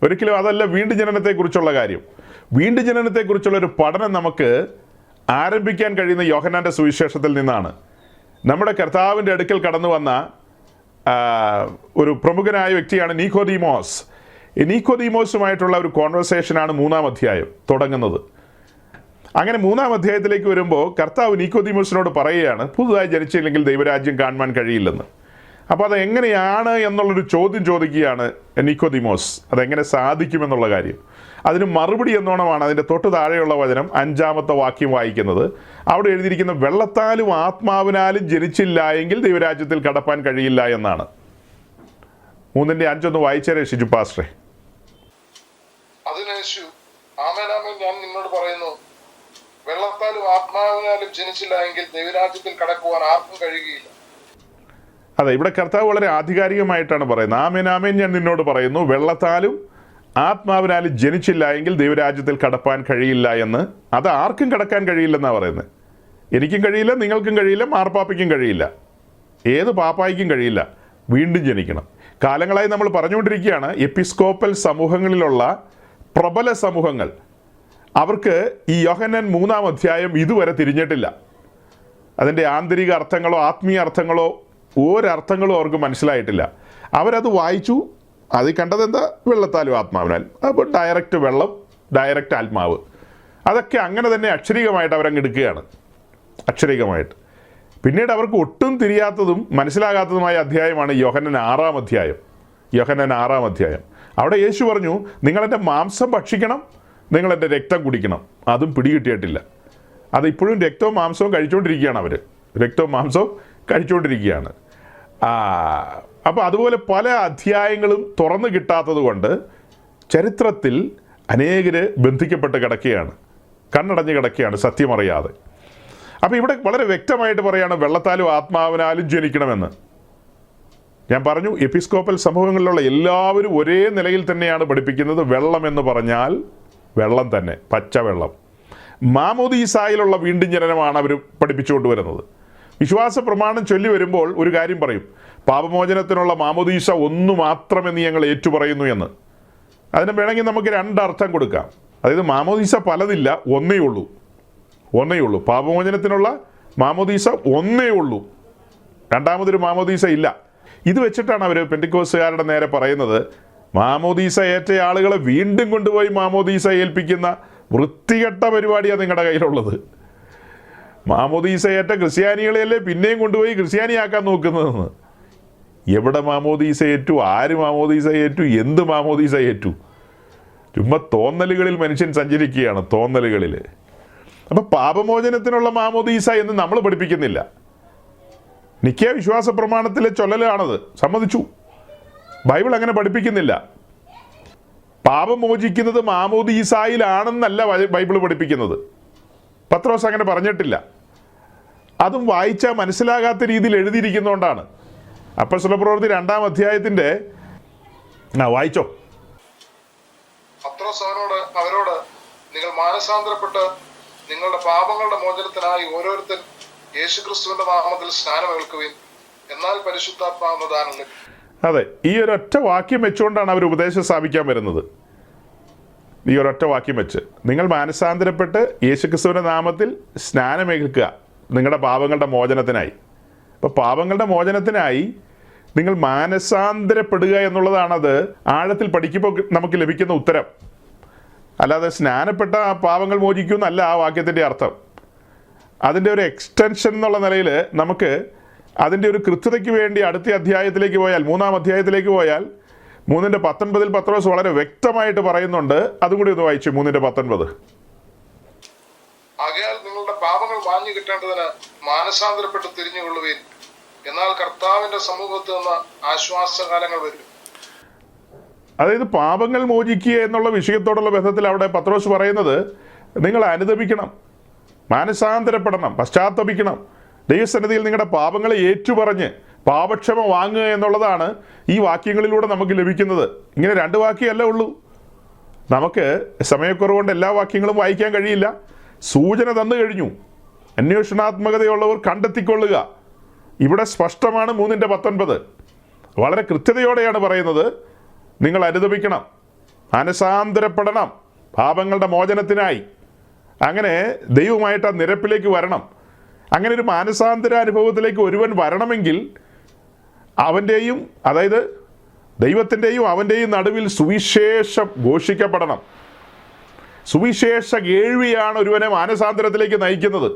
ഒരിക്കലും അതല്ല വീണ്ടും ജനനത്തെക്കുറിച്ചുള്ള കാര്യം. വീണ്ടും ജനനത്തെക്കുറിച്ചുള്ളൊരു പഠനം നമുക്ക് ആരംഭിക്കാൻ കഴിയുന്ന യോഹന്നാൻ്റെ സുവിശേഷത്തിൽ നിന്നാണ്. നമ്മുടെ കർത്താവിൻ്റെ അടുക്കൽ കടന്നു വന്ന ഒരു പ്രമുഖനായ വ്യക്തിയാണ് നീക്കോദീമോസ്. ഈ നീക്കോദീമോസുമായിട്ടുള്ള ഒരു കോൺവെർസേഷനാണ് 3-ാം അധ്യായം തുടങ്ങുന്നത്. അങ്ങനെ 3-ാം അധ്യായത്തിലേക്ക് വരുമ്പോൾ കർത്താവ് നീക്കോദീമോസിനോട് പറയുകയാണ്, പുതുതായി ജനിച്ചില്ലെങ്കിൽ ദൈവരാജ്യം കാണുവാൻ കഴിയില്ലെന്ന്. അപ്പോൾ അതെങ്ങനെയാണ് എന്നുള്ളൊരു ചോദ്യം ചോദിക്കുകയാണ് നീക്കോദീമോസ്. അതെങ്ങനെ സാധിക്കുമെന്നുള്ള കാര്യം. അതിന് മറുപടി എന്നോണമാണ് അതിൻ്റെ തൊട്ട് താഴെയുള്ള വചനം 5-ാമത്തെ വാക്യം വായിക്കുന്നത്. അവിടെ എഴുതിയിരിക്കുന്ന വെള്ളത്താലും ആത്മാവിനാലും ജനിച്ചില്ല എങ്കിൽ ദൈവരാജ്യത്തിൽ കടപ്പാൻ കഴിയില്ല എന്നാണ്. 3-ന്റെ 5 ഒന്ന് വായിച്ചേ ഷിജു പാസ്റ്ററെ. അതിന് യേശു, ആമേൻ ആമേൻ ഞാൻ നിന്നോട് പറയുന്നു, വെള്ളത്താലും ആത്മാവിനാലും ജനിച്ചില്ല എങ്കിൽ ദൈവരാജ്യത്തിൽ കടക്കുവാൻ ആർക്കും കഴിയുകയില്ല. അതെ, ഇവിടെ കർത്താവ് വളരെ ആധികാരികമായിട്ടാണ് പറയുന്നത്. ആമേൻ ആമേൻ ഞാൻ നിന്നോട് പറയുന്നു, വെള്ളത്താലും ആത്മാവിനാലും ജനിച്ചില്ല എങ്കിൽ ദൈവരാജ്യത്തിൽ കടപ്പാൻ കഴിയില്ല എന്ന്. അത് ആർക്കും കടക്കാൻ കഴിയില്ലെന്നാണ് പറയുന്നത്. എനിക്കും കഴിയില്ല, നിങ്ങൾക്കും കഴിയില്ല, മാർപ്പാപ്പയ്ക്കും കഴിയില്ല, ഏത് പാപ്പായ്ക്കും കഴിയില്ല. വീണ്ടും ജനിക്കണം. കാലങ്ങളായി നമ്മൾ പറഞ്ഞുകൊണ്ടിരിക്കുകയാണ്, എപ്പിസ്കോപ്പൽ സമൂഹങ്ങളിലുള്ള പ്രബല സമൂഹങ്ങൾ, അവർക്ക് ഈ യോഹന്നാൻ 3-ാം അധ്യായം ഇതുവരെ തിരിഞ്ഞിട്ടില്ല. അതിൻ്റെ ആന്തരിക അർത്ഥങ്ങളോ ആത്മീയ അർത്ഥങ്ങളോ ഒരർത്ഥങ്ങളും അവർക്ക് മനസ്സിലായിട്ടില്ല. അവരത് വായിച്ചു, അത് കണ്ടത് എന്താ, വെള്ളത്താലും ആത്മാവിനാൽ. അപ്പോൾ ഡയറക്റ്റ് വെള്ളം, ഡയറക്റ്റ് ആത്മാവ്, അതൊക്കെ അങ്ങനെ തന്നെ അക്ഷരികമായിട്ട് അവരങ്ങ് എടുക്കുകയാണ്, അക്ഷരികമായിട്ട്. പിന്നീട് അവർക്ക് ഒട്ടും തിരിയാത്തതും മനസ്സിലാകാത്തതുമായ അധ്യായമാണ് യോഹന്നാൻ 6-ാം അധ്യായം. യോഹന്നാൻ 6-ാം അധ്യായം. അവിടെ യേശു പറഞ്ഞു, നിങ്ങളെൻ്റെ മാംസം ഭക്ഷിക്കണം, നിങ്ങളെൻ്റെ രക്തം കുടിക്കണം. അതും പിടികിട്ടിയിട്ടില്ല. അത് ഇപ്പോഴും രക്തവും മാംസവും കഴിച്ചുകൊണ്ടിരിക്കുകയാണ് അവർ, രക്തവും മാംസവും കഴിച്ചുകൊണ്ടിരിക്കുകയാണ്. അപ്പോൾ അതുപോലെ പല അധ്യായങ്ങളും തുറന്നു കിട്ടാത്തത് കൊണ്ട് ചരിത്രത്തിൽ അനേകർ ബന്ധിക്കപ്പെട്ട് കിടക്കുകയാണ്, കണ്ണടഞ്ഞ് കിടക്കുകയാണ് സത്യമറിയാതെ. അപ്പോൾ ഇവിടെ വളരെ വ്യക്തമായിട്ട് പറയുകയാണ്, വെള്ളത്താലും ആത്മാവിനാലും ജനിക്കണമെന്ന്. ഞാൻ പറഞ്ഞു, എപ്പിസ്കോപ്പൽ സമൂഹങ്ങളിലുള്ള എല്ലാവരും ഒരേ നിലയിൽ തന്നെയാണ് പഠിപ്പിക്കുന്നത്. വെള്ളം എന്ന് പറഞ്ഞാൽ വെള്ളം തന്നെ, പച്ചവെള്ളം. മാമോദീസായിലുള്ള വീണ്ടും ജനനമാണ് അവർ പഠിപ്പിച്ചുകൊണ്ട് വരുന്നത്. വിശ്വാസ പ്രമാണം ചൊല്ലി വരുമ്പോൾ ഒരു കാര്യം പറയും, പാപമോചനത്തിനുള്ള മാമോദീസ ഒന്നു മാത്രമെന്ന് ഞങ്ങൾ ഏറ്റുപറയുന്നു എന്ന്. അതിന് വേണമെങ്കിൽ നമുക്ക് രണ്ടർത്ഥം കൊടുക്കാം. അതായത് മാമോദീസ പലതില്ല, ഒന്നേ ഉള്ളൂ, ഒന്നേ ഉള്ളൂ. പാപമോചനത്തിനുള്ള മാമോദീസ ഒന്നേ ഉള്ളൂ, രണ്ടാമതൊരു മാമോദീസ ഇല്ല. ഇത് വെച്ചിട്ടാണ് അവർ പെന്തിക്കോസ്തുകാരുടെ നേരെ പറയുന്നത്, മാമോദീസ ഏറ്റ ആളുകളെ വീണ്ടും കൊണ്ടുപോയി മാമോദീസ ഏൽപ്പിക്കുന്ന വൃത്തികെട്ട പരിപാടിയാണ് നിങ്ങളുടെ കയ്യിലുള്ളത്. മാമോദീസ ഏറ്റ ക്രിസ്ത്യാനികളെയല്ലേ പിന്നെയും കൊണ്ടുപോയി ക്രിസ്ത്യാനിയാക്കാൻ നോക്കുന്നതെന്ന്. എവിടെ മാമോദീസ ഏറ്റു, ആര് മാമോദീസ ഏറ്റു, എന്ത് മാമോദീസ ഏറ്റു? ചുമ്മാ തോന്നലുകളിൽ മനുഷ്യൻ സഞ്ചരിക്കുകയാണ്, തോന്നലുകളിൽ. അപ്പം പാപമോചനത്തിനുള്ള മാമോദീസ എന്ന് നമ്മൾ പഠിപ്പിക്കുന്നില്ല. നിക്കേ വിശ്വാസ പ്രമാണത്തിലെ ചൊല്ലലാണത്, സമ്മതിച്ചു. ബൈബിൾ അങ്ങനെ പഠിപ്പിക്കുന്നില്ല. പാപം മോചിക്കുന്നത് മാമോദീസായിലാണെന്നല്ല ബൈബിൾ പഠിപ്പിക്കുന്നത്. പത്രോസ് അങ്ങനെ പറഞ്ഞിട്ടില്ല. അതും വായിച്ചാൽ മനസ്സിലാകാത്ത രീതിയിൽ എഴുതിയിരിക്കുന്നതുകൊണ്ടാണ്. അപ്പോസ്തല പ്രവൃത്തി 2-ാം അധ്യായത്തിൻ്റെ വായിച്ചോ. പത്രോസ് അവരോട് നിങ്ങൾ മാനസാന്തരപ്പെട്ട് നിങ്ങളുടെ പാപങ്ങളുടെ മോചനത്തിനായി ഓരോരുത്തർ യേശുക്രിസ്തുവിന്റെ നാമത്തിൽ സ്നാനമേൽക്കുവിൻ, എന്നാൽ പരിശുദ്ധാത്മാവിന് ദാനം ലഭിക്കും. അതെ, ഈ ഒരൊറ്റ വാക്യം വെച്ചുകൊണ്ടാണ് അവർ ഉപദേശം സ്ഥാപിക്കാൻ വരുന്നത്. ഈ ഒരൊറ്റ വാക്യം വെച്ച്, നിങ്ങൾ മാനസാന്തരപ്പെട്ട് യേശുക്രിസ്തുവിന്റെ നാമത്തിൽ സ്നാനമേൽക്കുക നിങ്ങളുടെ പാപങ്ങളുടെ മോചനത്തിനായി. അപ്പോൾ പാപങ്ങളുടെ മോചനത്തിനായി നിങ്ങൾ മാനസാന്തരപ്പെടുക എന്നുള്ളതാണത് ആഴത്തിൽ പഠിക്കുമ്പോൾ നമുക്ക് ലഭിക്കുന്ന ഉത്തരം. അല്ലാതെ സ്നാനപ്പെട്ട ആ പാപങ്ങൾ മോചിക്കുമെന്നല്ല ആ വാക്യത്തിൻ്റെ അർത്ഥം. അതിൻ്റെ ഒരു എക്സ്റ്റൻഷൻ എന്നുള്ള നിലയിൽ നമുക്ക് അതിൻ്റെ ഒരു കൃത്യതയ്ക്ക് വേണ്ടി അടുത്ത അധ്യായത്തിലേക്ക് പോയാൽ, 3-ാം അധ്യായത്തിലേക്ക് പോയാൽ 3:19 പത്രോസ് വളരെ വ്യക്തമായിട്ട് പറയുന്നുണ്ട്. അതും കൂടി ഒന്ന് വായിച്ചു. 3:19. ആകയാൽ നിങ്ങളുടെ പാപങ്ങൾ മാഞ്ഞു കിട്ടേണ്ടതിന് മാനസാന്തരപ്പെട്ട് തിരിഞ്ഞുകൊള്ളുവീൻ, എന്നാൽ കർത്താവിന്റെ സമൂഹത്ത് നിന്ന് ആശ്വാസകാലങ്ങൾ വരും. അതായത് പാപങ്ങൾ മോചിക്കുക എന്നുള്ള വിഷയത്തോടുള്ള ബന്ധത്തിൽ അവിടെ പത്രോസ് പറയുന്നത്, നിങ്ങൾ അനുതപിക്കണം, മാനസാന്തരപ്പെടണം, പശ്ചാത്തപിക്കണം, ദൈവസന്നിധിയിൽ നിങ്ങളുടെ പാപങ്ങളെ ഏറ്റുപറഞ്ഞ് പാപക്ഷമ വാങ്ങുക എന്നുള്ളതാണ് ഈ വാക്യങ്ങളിലൂടെ നമുക്ക് ലഭിക്കുന്നത്. ഇങ്ങനെ 2 വാക്യമല്ല ഉള്ളൂ. നമുക്ക് സമയക്കുറവുകൊണ്ട് എല്ലാ വാക്യങ്ങളും വായിക്കാൻ കഴിയില്ല. സൂചന തന്നു കഴിഞ്ഞു. അന്വേഷണാത്മകതയുള്ളവർ കണ്ടെത്തിക്കൊള്ളുക. ഇവിടെ സ്പഷ്ടമാണ്. 3:19 വളരെ കൃത്യതയോടെയാണ് പറയുന്നത്, നിങ്ങൾ അനുതപിക്കണം, മാനസാന്തരപ്പെടണം പാപങ്ങളുടെ മോചനത്തിനായി. അങ്ങനെ ദൈവമായിട്ട് ആ നിരപ്പിലേക്ക് വരണം. അങ്ങനെ ഒരു മാനസാന്തര അനുഭവത്തിലേക്ക് ഒരുവൻ വരണമെങ്കിൽ അവൻ്റെയും, അതായത് ദൈവത്തിൻ്റെയും അവൻ്റെയും നടുവിൽ സുവിശേഷം ഘോഷിക്കപ്പെടണം. സുവിശേഷ കേൾവിയാണ് ഒരുവനെ മാനസാന്തരത്തിലേക്ക് നയിക്കുന്നത്.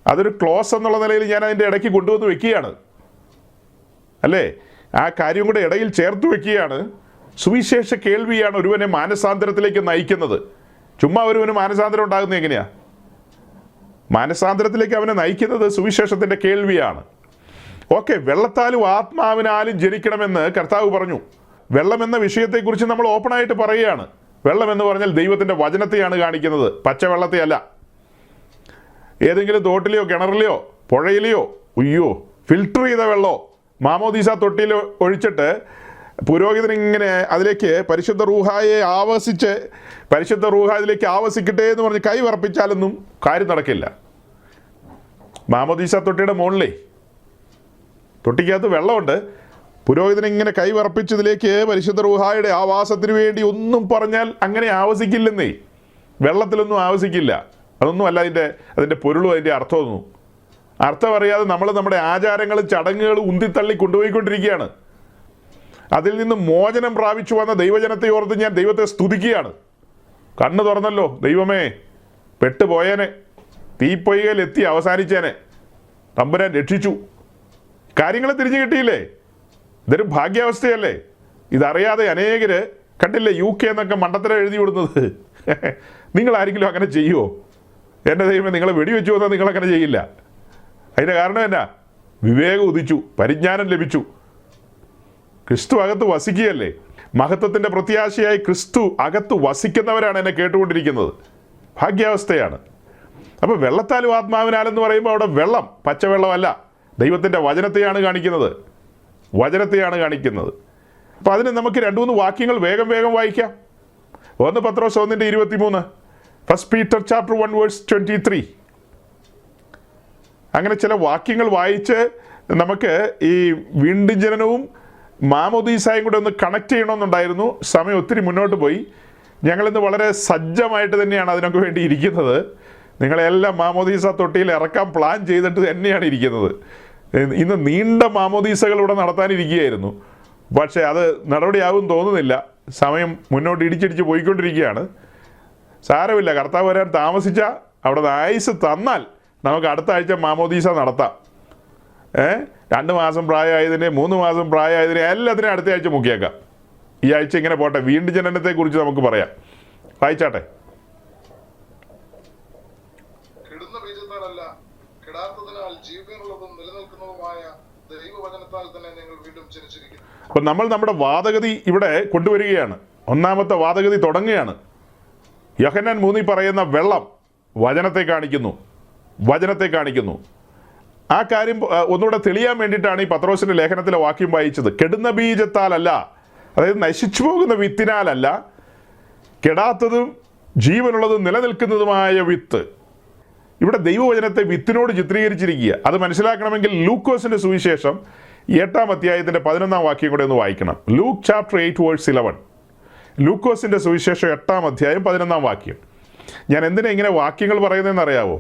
അതൊരു ക്ലോസ് എന്നുള്ള നിലയിൽ ഞാൻ അതിൻ്റെ ഇടയ്ക്ക് കൊണ്ടുവന്ന് വെക്കുകയാണ്, അല്ലേ? ആ കാര്യം കൂടെ ഇടയിൽ ചേർത്ത് വെക്കുകയാണ്. സുവിശേഷ കേൾവിയാണ് ഒരുവനെ മാനസാന്തരത്തിലേക്ക് നയിക്കുന്നത്. ചുമ്മാ ഒരുവന് മാനസാന്തരം ഉണ്ടാകുന്നത് എങ്ങനെയാണ്? മാനസാന്തരത്തിലേക്ക് അവനെ നയിക്കുന്നത് സുവിശേഷത്തിൻ്റെ കേൾവിയാണ്. ഓക്കെ, വെള്ളത്താലും ആത്മാവിനാലും ജനിക്കണമെന്ന് കർത്താവ് പറഞ്ഞു. വെള്ളം എന്ന വിഷയത്തെക്കുറിച്ച് നമ്മൾ ഓപ്പണായിട്ട് പറയുകയാണ്. വെള്ളം എന്ന് പറഞ്ഞാൽ ദൈവത്തിൻ്റെ വചനത്തെയാണ് കാണിക്കുന്നത്, പച്ചവെള്ളത്തെയല്ല. ഏതെങ്കിലും തോട്ടിലെയോ കിണറിലെയോ പുഴയിലെയോ ഫിൽട്ടർ ചെയ്ത വെള്ളമോ മാമോദീസ തൊട്ടിയിൽ ഒഴിച്ചിട്ട് പുരോഹിതൻ ഇങ്ങനെ അതിലേക്ക് പരിശുദ്ധ റൂഹായെ ആവസിച്ച് പരിശുദ്ധ റൂഹ അതിലേക്ക് ആവസിക്കട്ടെ എന്ന് പറഞ്ഞ് കൈ വിറപ്പിച്ചാലൊന്നും കാര്യം നടക്കില്ല. മാമോദീസ തൊട്ടിയുടെ മുകളിലേ തൊട്ടിക്കകത്ത് വെള്ളമുണ്ട്, പുരോഹിതൻ ഇങ്ങനെ കൈ വിറപ്പിച്ചതിലേക്ക് പരിശുദ്ധ റൂഹായുടെ ആവാസത്തിന് വേണ്ടി ഒന്നും പറഞ്ഞാൽ അങ്ങനെ ആവസിക്കില്ലെന്നേ, വെള്ളത്തിലൊന്നും ആവസിക്കില്ല. അതൊന്നും അല്ല അതിൻ്റെ പൊരുളും അതിൻ്റെ അർത്ഥമൊന്നും. അർത്ഥം അറിയാതെ നമ്മൾ നമ്മുടെ ആചാരങ്ങളും ചടങ്ങുകളും ഉന്തിത്തള്ളി കൊണ്ടുപോയിക്കൊണ്ടിരിക്കുകയാണ്. അതിൽ നിന്ന് മോചനം പ്രാപിച്ചു വന്ന ദൈവജനത്തെ ഓർത്ത് ഞാൻ ദൈവത്തെ സ്തുതിക്കുകയാണ്. കണ്ണ് തുറന്നല്ലോ, ദൈവമേ, പെട്ടുപോയേനെ, തീപ്പൊയ്കയിലെത്തി അവസാനിച്ചേനെ, തമ്പുരാൻ രക്ഷിച്ചു. കാര്യങ്ങൾ തിരിഞ്ഞു കിട്ടിയില്ലേ? ഇതൊരു ഭാഗ്യാവസ്ഥയല്ലേ? ഇതറിയാതെ അനേകര് കണ്ടില്ലേ UK എന്നൊക്കെ മണ്ടത്തരം എഴുതി വിടുന്നത്. നിങ്ങൾ ആരെങ്കിലും അങ്ങനെ ചെയ്യുമോ? എൻ്റെ ദൈവമേ, നിങ്ങളെ വെടിവെച്ചു വന്നാൽ നിങ്ങളങ്ങനെ ചെയ്യില്ല. അതിൻ്റെ കാരണം എന്നാ? വിവേകം ഉദിച്ചു, പരിജ്ഞാനം ലഭിച്ചു, ക്രിസ്തു അകത്ത് വസിക്കുകയല്ലേ. മഹത്വത്തിൻ്റെ പ്രത്യാശയായി ക്രിസ്തു അകത്ത് വസിക്കുന്നവരാണ് എന്നെ കേട്ടുകൊണ്ടിരിക്കുന്നത്. ഭാഗ്യാവസ്ഥയാണ്. അപ്പോൾ വെള്ളത്താലും ആത്മാവിനാലെന്ന് പറയുമ്പോൾ അവിടെ വെള്ളം പച്ചവെള്ളമല്ല, ദൈവത്തിൻ്റെ വചനത്തെയാണ് കാണിക്കുന്നത്, വചനത്തെയാണ് കാണിക്കുന്നത്. അപ്പോൾ അതിന് നമുക്ക് 2-3 വാക്യങ്ങൾ വേഗം വായിക്കാം. 1 പത്രോസ് 1:23, 1 Peter chapter 1 verse 23. അങ്ങനെ ചില വാക്യങ്ങൾ വായിച്ച് നമുക്ക് ഈ വീണ്ടും ജനനവും മാമോദീസായും കൂടെ ഒന്ന് കണക്ട് ചെയ്യണമെന്നുണ്ടായിരുന്നു. സമയം ഒത്തിരി മുന്നോട്ട് പോയി. ഞങ്ങളിന്ന് വളരെ സജ്ജമായിട്ട് തന്നെയാണ് അതിനൊക്കെ വേണ്ടി ഇരിക്കുന്നത്. നിങ്ങളെല്ലാം മാമോദീസ തൊട്ടിയിൽ ഇറക്കാൻ പ്ലാൻ ചെയ്തിട്ട് തന്നെയാണ് ഇരിക്കുന്നത്. ഇന്ന് നീണ്ട മാമോദീസകൾ ഇവിടെ നടത്താനിരിക്കുകയായിരുന്നു, പക്ഷേ അത് നടപടിയാവും തോന്നുന്നില്ല. സമയം മുന്നോട്ട് ഇടിച്ചിടിച്ച് പോയിക്കൊണ്ടിരിക്കുകയാണ്. സാരമില്ല, കർത്താവ് വരാൻ താമസിച്ചാൽ അവിടെ നിന്ന് ആയുസ് തന്നാൽ നമുക്ക് അടുത്ത ആഴ്ച മാമോദീസ നടത്താം. 2 മാസം പ്രായമായതിനെ 3 മാസം പ്രായമായതിനെ എല്ലാത്തിനും അടുത്ത ആഴ്ച മുക്കിയേക്കാം. ഈ ആഴ്ച ഇങ്ങനെ പോട്ടെ. വീണ്ടും ജനനത്തെക്കുറിച്ച് നമുക്ക് പറയാം. വായിച്ചാട്ടെ. അപ്പം നമ്മൾ നമ്മുടെ വാദഗതി ഇവിടെ കൊണ്ടുവരികയാണ്. ഒന്നാമത്തെ വാദഗതി തുടങ്ങുകയാണ്. യോഹന്നാൻ 3 പറയുന്ന വെള്ളം വചനത്തെ കാണിക്കുന്നു. ആ കാര്യം ഒന്നുകൂടെ തെളിയാൻ വേണ്ടിയിട്ടാണ് ഈ പത്രോസിൻ്റെ ലേഖനത്തിലെ വാക്യം വായിച്ചത്. കെടുന്ന ബീജത്താലല്ല, അതായത് നശിച്ചു പോകുന്ന വിത്തിനാലല്ല, കെടാത്തതും ജീവനുള്ളതും നിലനിൽക്കുന്നതുമായ വിത്ത്. ഇവിടെ ദൈവവചനത്തെ വിത്തിനോട് ചിത്രീകരിച്ചിരിക്കുക. അത് മനസ്സിലാക്കണമെങ്കിൽ ലൂക്കോസിൻ്റെ സുവിശേഷം 8-ാം അധ്യായത്തിൻ്റെ 11-ാം വാക്യം കൂടെ ഒന്ന് വായിക്കണം. Luke chapter 8 verse 11. ലൂക്കോസിൻ്റെ സുവിശേഷം 8-ാം അധ്യായം 11-ാം വാക്യം. ഞാൻ എന്തിനാ ഇങ്ങനെ വാക്യങ്ങൾ പറയുന്നതെന്ന് അറിയാവോ?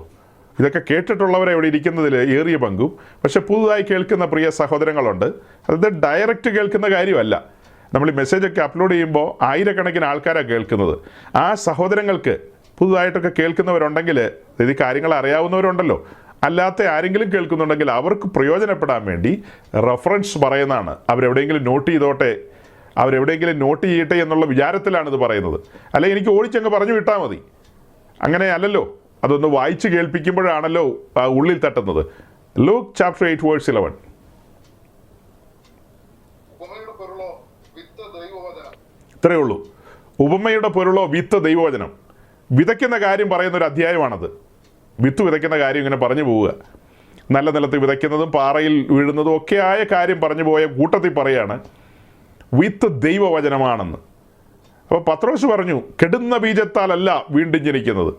ഇതൊക്കെ കേട്ടിട്ടുള്ളവരെ ഇവിടെ ഇരിക്കുന്നതിൽ ഏറിയ പങ്കും, പക്ഷെ പുതുതായി കേൾക്കുന്ന പ്രിയ സഹോദരങ്ങളുണ്ട്. അത് ഡയറക്റ്റ് കേൾക്കുന്ന കാര്യമല്ല. നമ്മൾ ഈ മെസ്സേജൊക്കെ അപ്ലോഡ് ചെയ്യുമ്പോൾ ആയിരക്കണക്കിന് ആൾക്കാരാണ് കേൾക്കുന്നത്. ആ സഹോദരങ്ങൾക്ക് പുതുതായിട്ടൊക്കെ കേൾക്കുന്നവരുണ്ടെങ്കിൽ, ഇത് കാര്യങ്ങൾ അറിയാവുന്നവരുണ്ടല്ലോ, അല്ലാത്ത ആരെങ്കിലും കേൾക്കുന്നുണ്ടെങ്കിൽ അവർക്ക് പ്രയോജനപ്പെടാൻ വേണ്ടി റെഫറൻസ് പറയുന്നതാണ്. അവരെവിടെയെങ്കിലും നോട്ട് ചെയ്യട്ടെ എന്നുള്ള വിചാരത്തിലാണ് ഇത് പറയുന്നത്. അല്ലെങ്കിൽ എനിക്ക് ഓടിച്ചങ്ങ് പറഞ്ഞു വിട്ടാൽ മതി. അങ്ങനെ അല്ലല്ലോ, അതൊന്ന് വായിച്ച് കേൾപ്പിക്കുമ്പോഴാണല്ലോ ഉള്ളിൽ തട്ടുന്നത്. Luke chapter 8 verse 11. ഇത്രയേ ഉള്ളൂ. ഉപമയുടെ പൊരുളോ വിത്ത് ദൈവവചനം. വിതയ്ക്കുന്ന കാര്യം പറയുന്നൊരു അധ്യായമാണത്. വിത്ത് വിതയ്ക്കുന്ന കാര്യം ഇങ്ങനെ പറഞ്ഞു പോവുക. നല്ല നിലത്ത് വിതയ്ക്കുന്നതും പാറയിൽ വീഴുന്നതും ഒക്കെ ആയ കാര്യം പറഞ്ഞു പോയ കൂട്ടത്തിൽ പറയാണ് വിത്ത് ദൈവവചനമാണെന്ന്. അപ്പോൾ പത്രോസ് പറഞ്ഞു, കെടുന്ന ബീജത്താലല്ല വീണ്ടും ജനിക്കുന്നത്.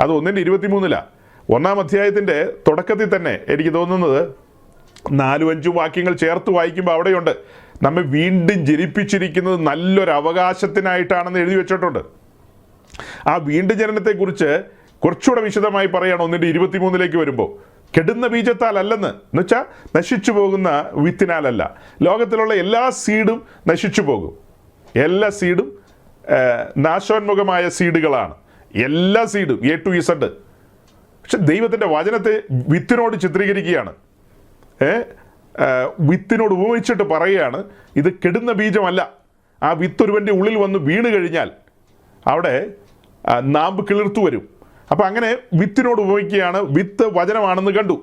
അത് 1:23. 1-ാം അധ്യായത്തിൻ്റെ തുടക്കത്തിൽ തന്നെ എനിക്ക് തോന്നുന്നത് 4-5 വാക്യങ്ങൾ ചേർത്ത് വായിക്കുമ്പോൾ അവിടെയുണ്ട്, നമ്മെ വീണ്ടും ജനിപ്പിച്ചിരിക്കുന്നത് നല്ലൊരു അവകാശത്തിനായിട്ടാണെന്ന് എഴുതി വെച്ചിട്ടുണ്ട്. ആ വീണ്ടും ജനനത്തെക്കുറിച്ച് കുറച്ചുകൂടെ വിശദമായി പറയുകയാണ് 1:23 വരുമ്പോൾ. കെടുന്ന ബീജത്താലല്ലെന്ന് വെച്ചാൽ നശിച്ചു പോകുന്ന വിത്തിനാലല്ല. ലോകത്തിലുള്ള എല്ലാ സീഡും നശിച്ചു പോകും. എല്ലാ സീഡും നാശോന്മുഖമായ സീഡുകളാണ്. എല്ലാ സീഡും A to Z. പക്ഷെ ദൈവത്തിൻ്റെ വചനത്തെ വിത്തിനോട് ചിത്രീകരിക്കുകയാണ്. വിത്തിനോട് ഉപമിച്ചിട്ട് പറയുകയാണ്, ഇത് കെടുന്ന ബീജമല്ല. ആ വിത്തൊരുവൻ്റെ ഉള്ളിൽ വന്ന് വീണ് കഴിഞ്ഞാൽ അവിടെ നാമ്പ് കിളിർത്തു വരും. അപ്പം അങ്ങനെ വിത്തിനോട് ഉപമിക്കുകയാണ്. വിത്ത് വചനമാണെന്ന് കണ്ടു.